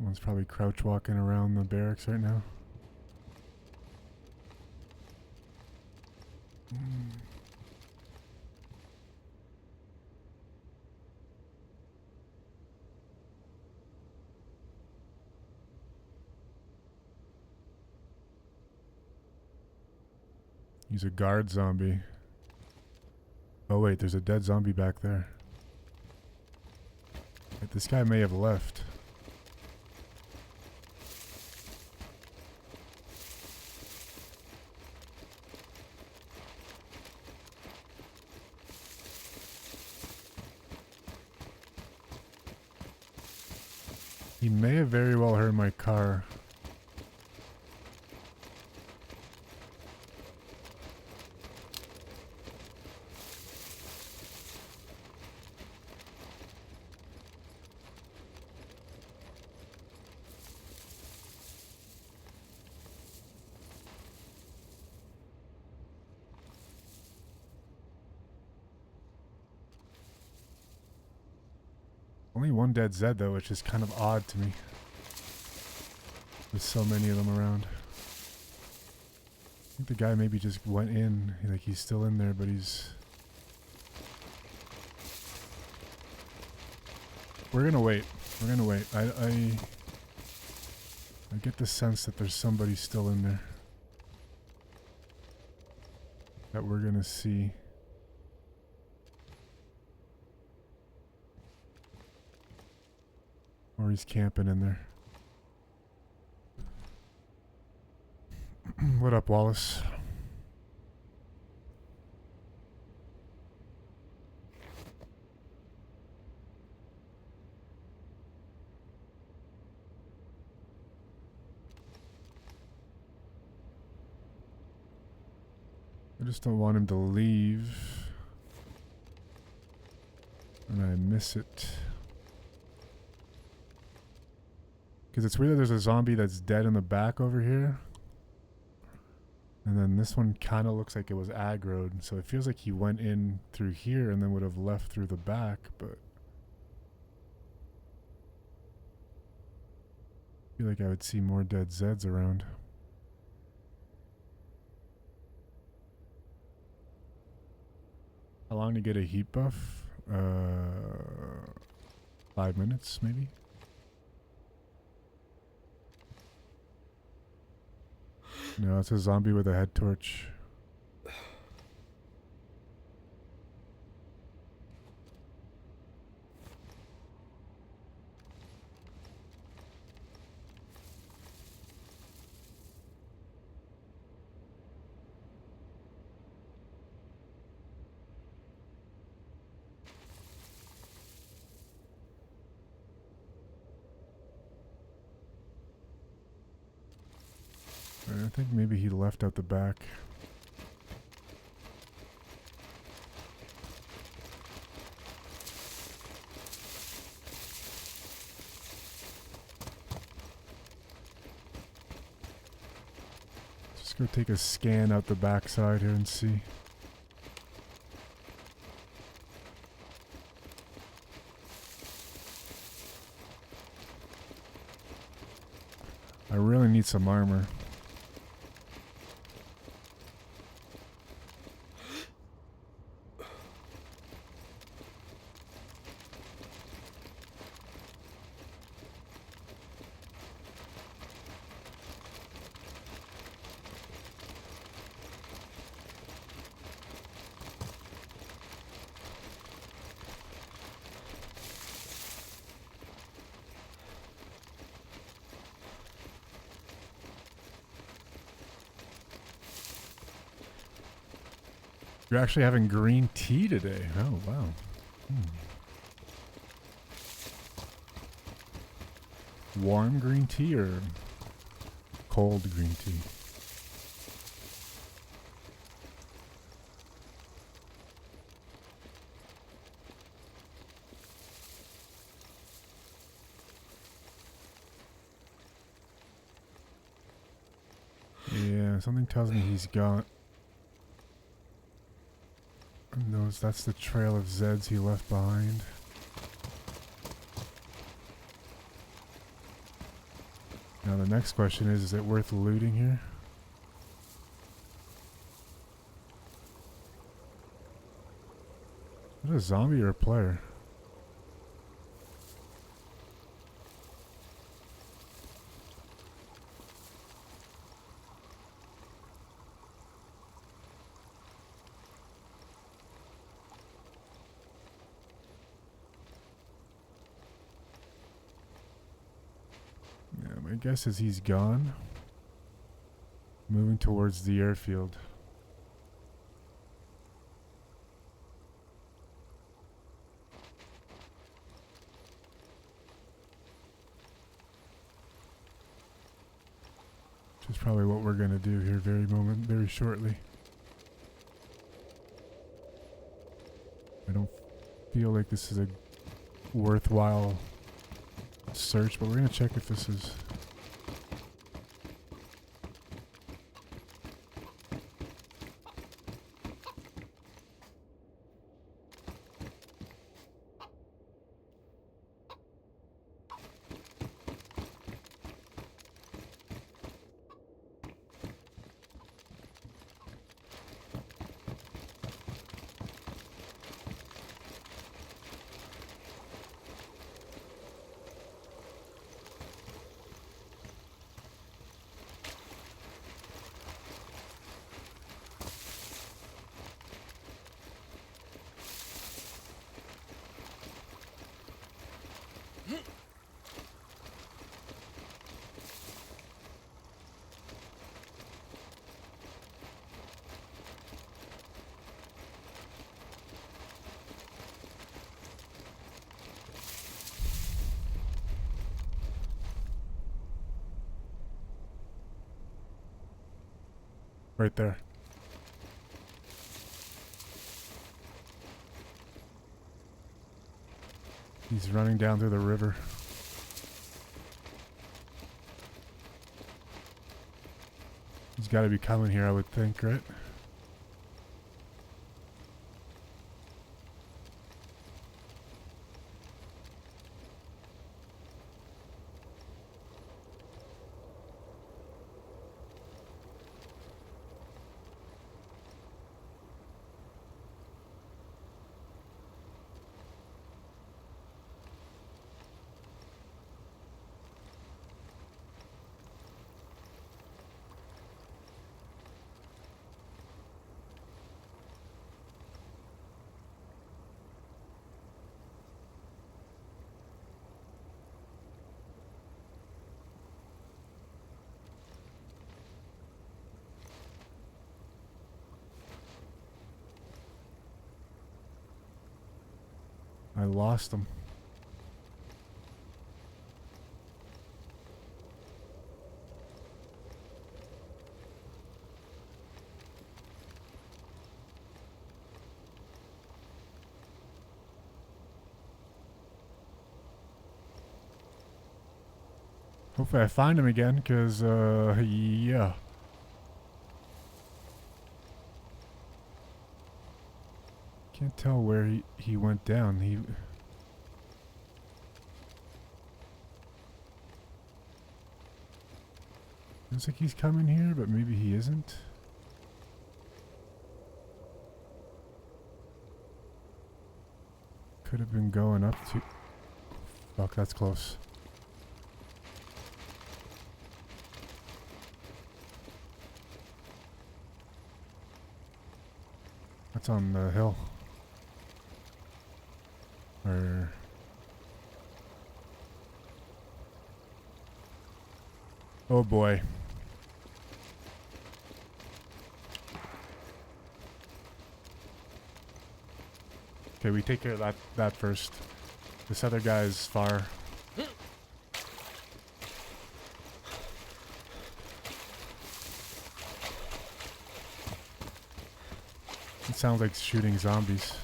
One's probably crouch walking around the barracks right now. He's a guard zombie. Oh wait, there's a dead zombie back there. Wait, this guy may have left. He may have very well heard my car. Only one dead Zed though, which is kind of odd to me. With so many of them around. I think the guy maybe just went in, like he's still in there, but he's... We're gonna wait. We're gonna wait. I get the sense that there's somebody still in there. That we're gonna see. Or he's camping in there. What up, Wallace? I just don't want him to leave. And I miss it. Because it's weird that there's a zombie that's dead in the back over here. And then this one kind of looks like it was aggroed. So it feels like he went in through here and then would have left through the back. But I feel like I would see more dead Zeds around. How long to get a heat buff? 5 minutes, maybe? No, it's a zombie with a head torch. I think maybe he left out the back. Just go take a scan out the backside here and see. I really need some armor. You're actually having green tea today. Oh, wow. Warm green tea or cold green tea? Yeah, something tells me he's got... That's the trail of Zeds he left behind. Now the next question is it worth looting here? Is it a zombie or a player? My guess is he's gone. Moving towards the airfield. Which is probably what we're going to do here very shortly. I don't feel like this is a worthwhile search, but we're going to check if this is... Right there. He's running down through the river. He's got to be coming here, I would think, right? I lost him. Hopefully I find him again, because, yeah. Can't tell where he went down. Looks like he's coming here, but maybe he isn't. Could have been going up to... Fuck, that's close. That's on the hill. Or... Oh boy. Okay, we take care of that first. This other guy is far. It sounds like shooting zombies.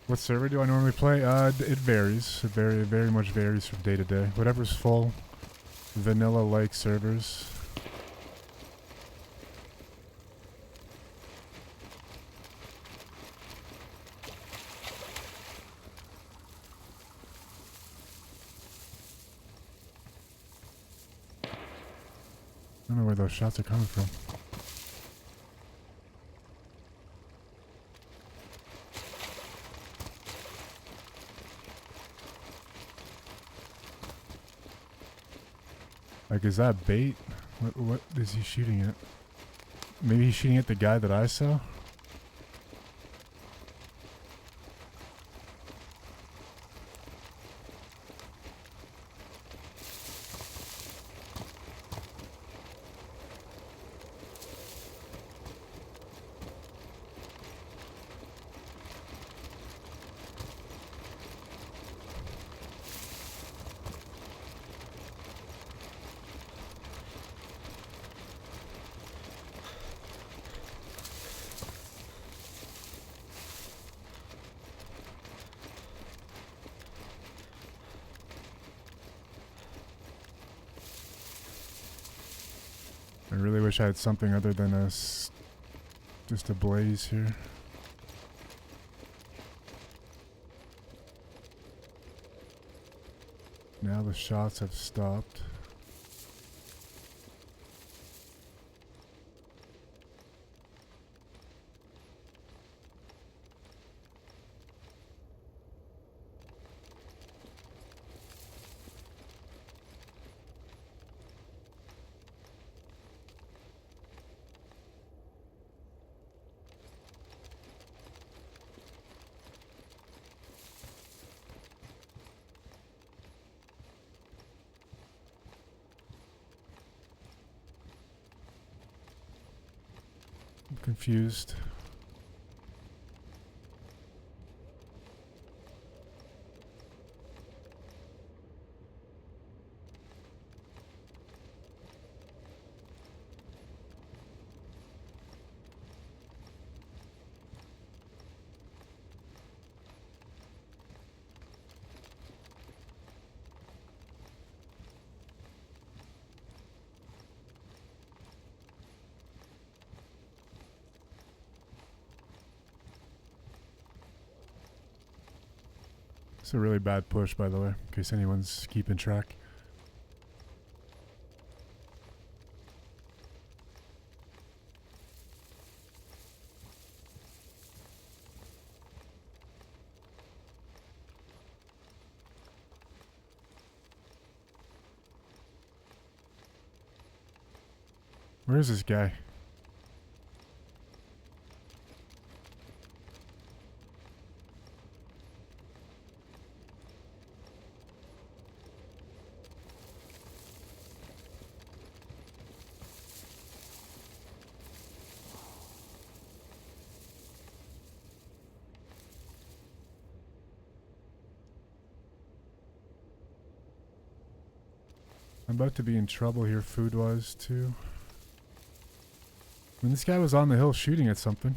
What server do I normally play? It varies. It very much varies from day to day. Whatever's full. Vanilla-like servers. I don't know where those shots are coming from. Like, is that bait? What is he shooting at? Maybe he's shooting at the guy that I saw? I really wish I had something other than just a blaze here. Now the shots have stopped. I'm confused. It's a really bad push, by the way, in case anyone's keeping track. Where is this guy? I'm about to be in trouble here food-wise, too. I mean, this guy was on the hill shooting at something.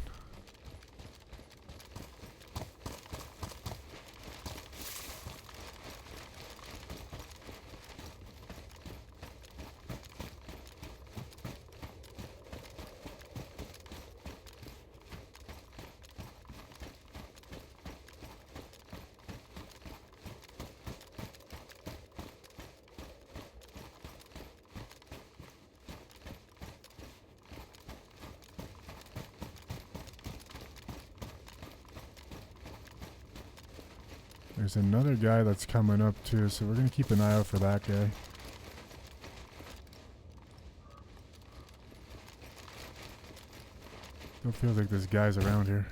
There's another guy that's coming up too, so we're gonna keep an eye out for that guy. Don't feel like there's guys around here.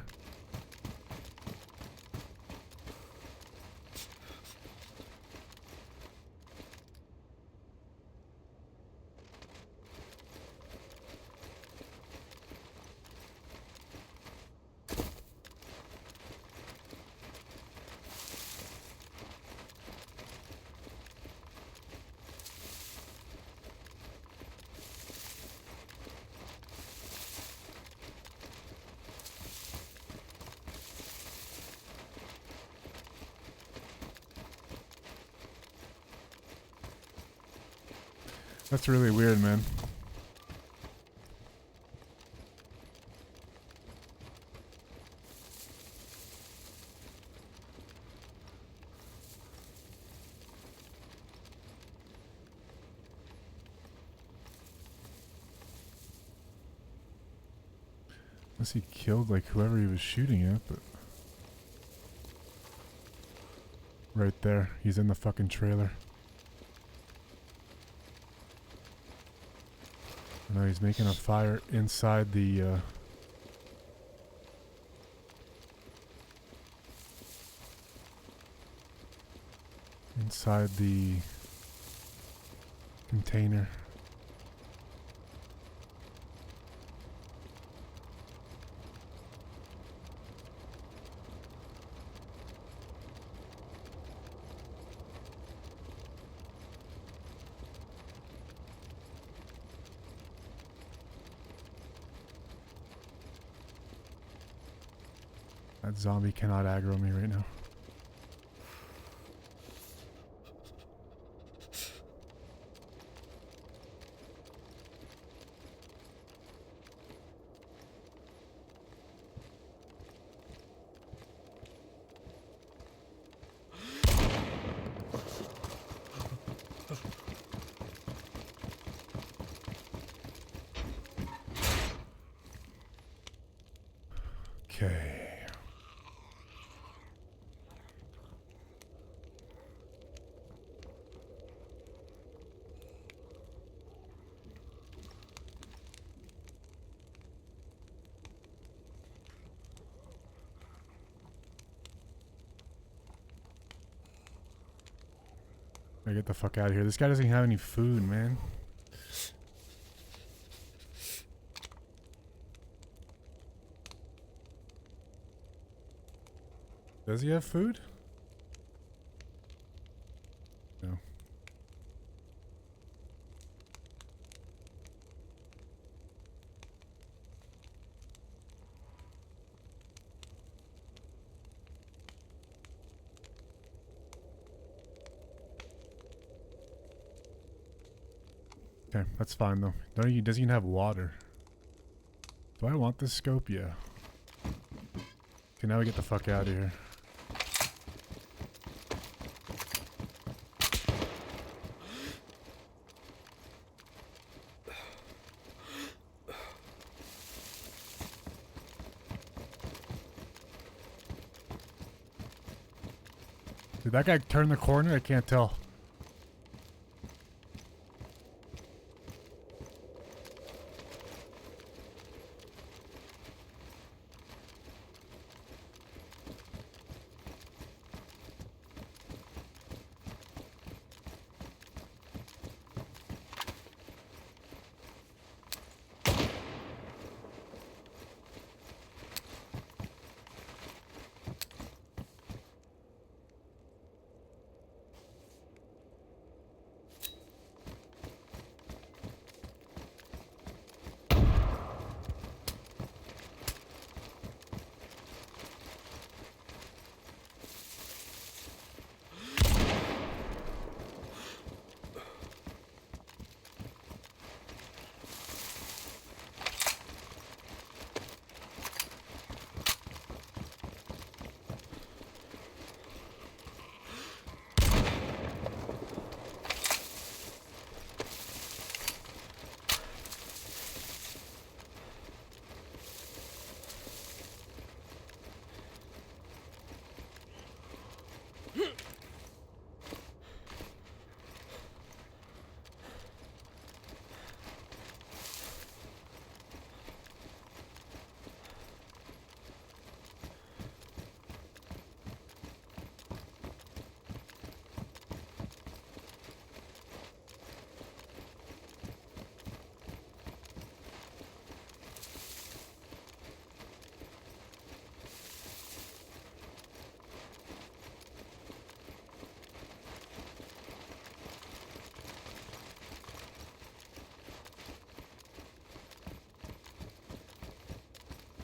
That's really weird, man. Unless he killed like whoever he was shooting at, but right there, he's in the fucking trailer. No, he's making a fire inside the container. That zombie cannot aggro me right now. Okay. I get the fuck out of here. This guy doesn't have any food, man. Does he have food? No. Okay, that's fine though. No, he doesn't even have water. Do I want this scope? Yeah. Okay, now we get the fuck out of here. Did that guy turn the corner? I can't tell.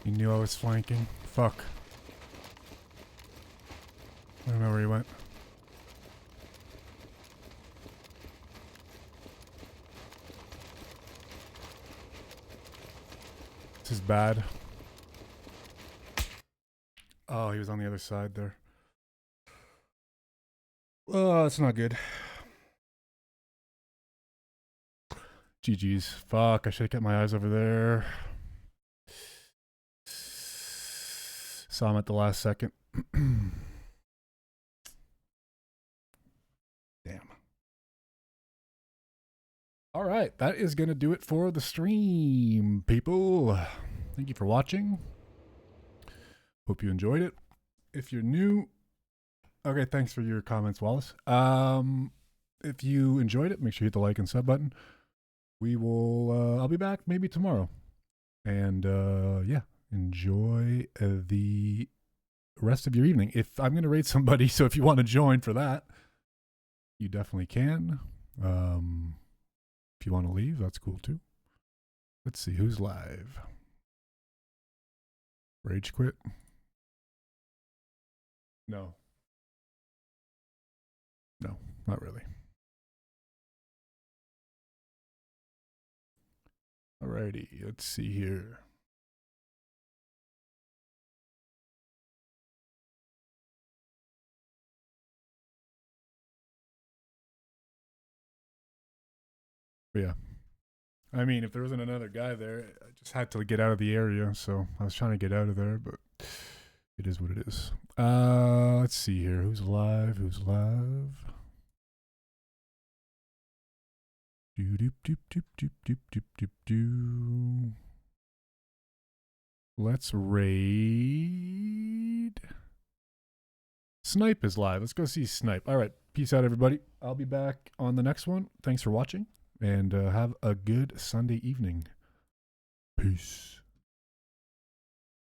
He knew I was flanking. Fuck. I don't know where he went. This is bad. Oh, he was on the other side there. Oh, that's not good. GG's. Fuck, I should have kept my eyes over there. Saw him at the last second. Damn. All right, that is going to do it for the stream, people. Thank you for watching. Hope you enjoyed it. If you're new, okay, thanks for your comments, Wallace. If you enjoyed it, make sure you hit the like and sub button. We will, I'll be back maybe tomorrow. And yeah, enjoy the rest of your evening. If I'm going to raid somebody, so if you want to join for that, you definitely can. If you want to leave, that's cool too. Let's see who's live. Rage quit? No. No, not really. Alrighty, let's see here. But yeah. I mean, if there wasn't another guy there, I just had to get out of the area, so I was trying to get out of there, but it is what it is. Let's see here. Who's live? Who's live? Doop doop doop doop doop doop doop doop. Let's raid. Snipe is live. Let's go see Snipe. All right. Peace out, everybody. I'll be back on the next one. Thanks for watching, and have a good Sunday evening. Peace.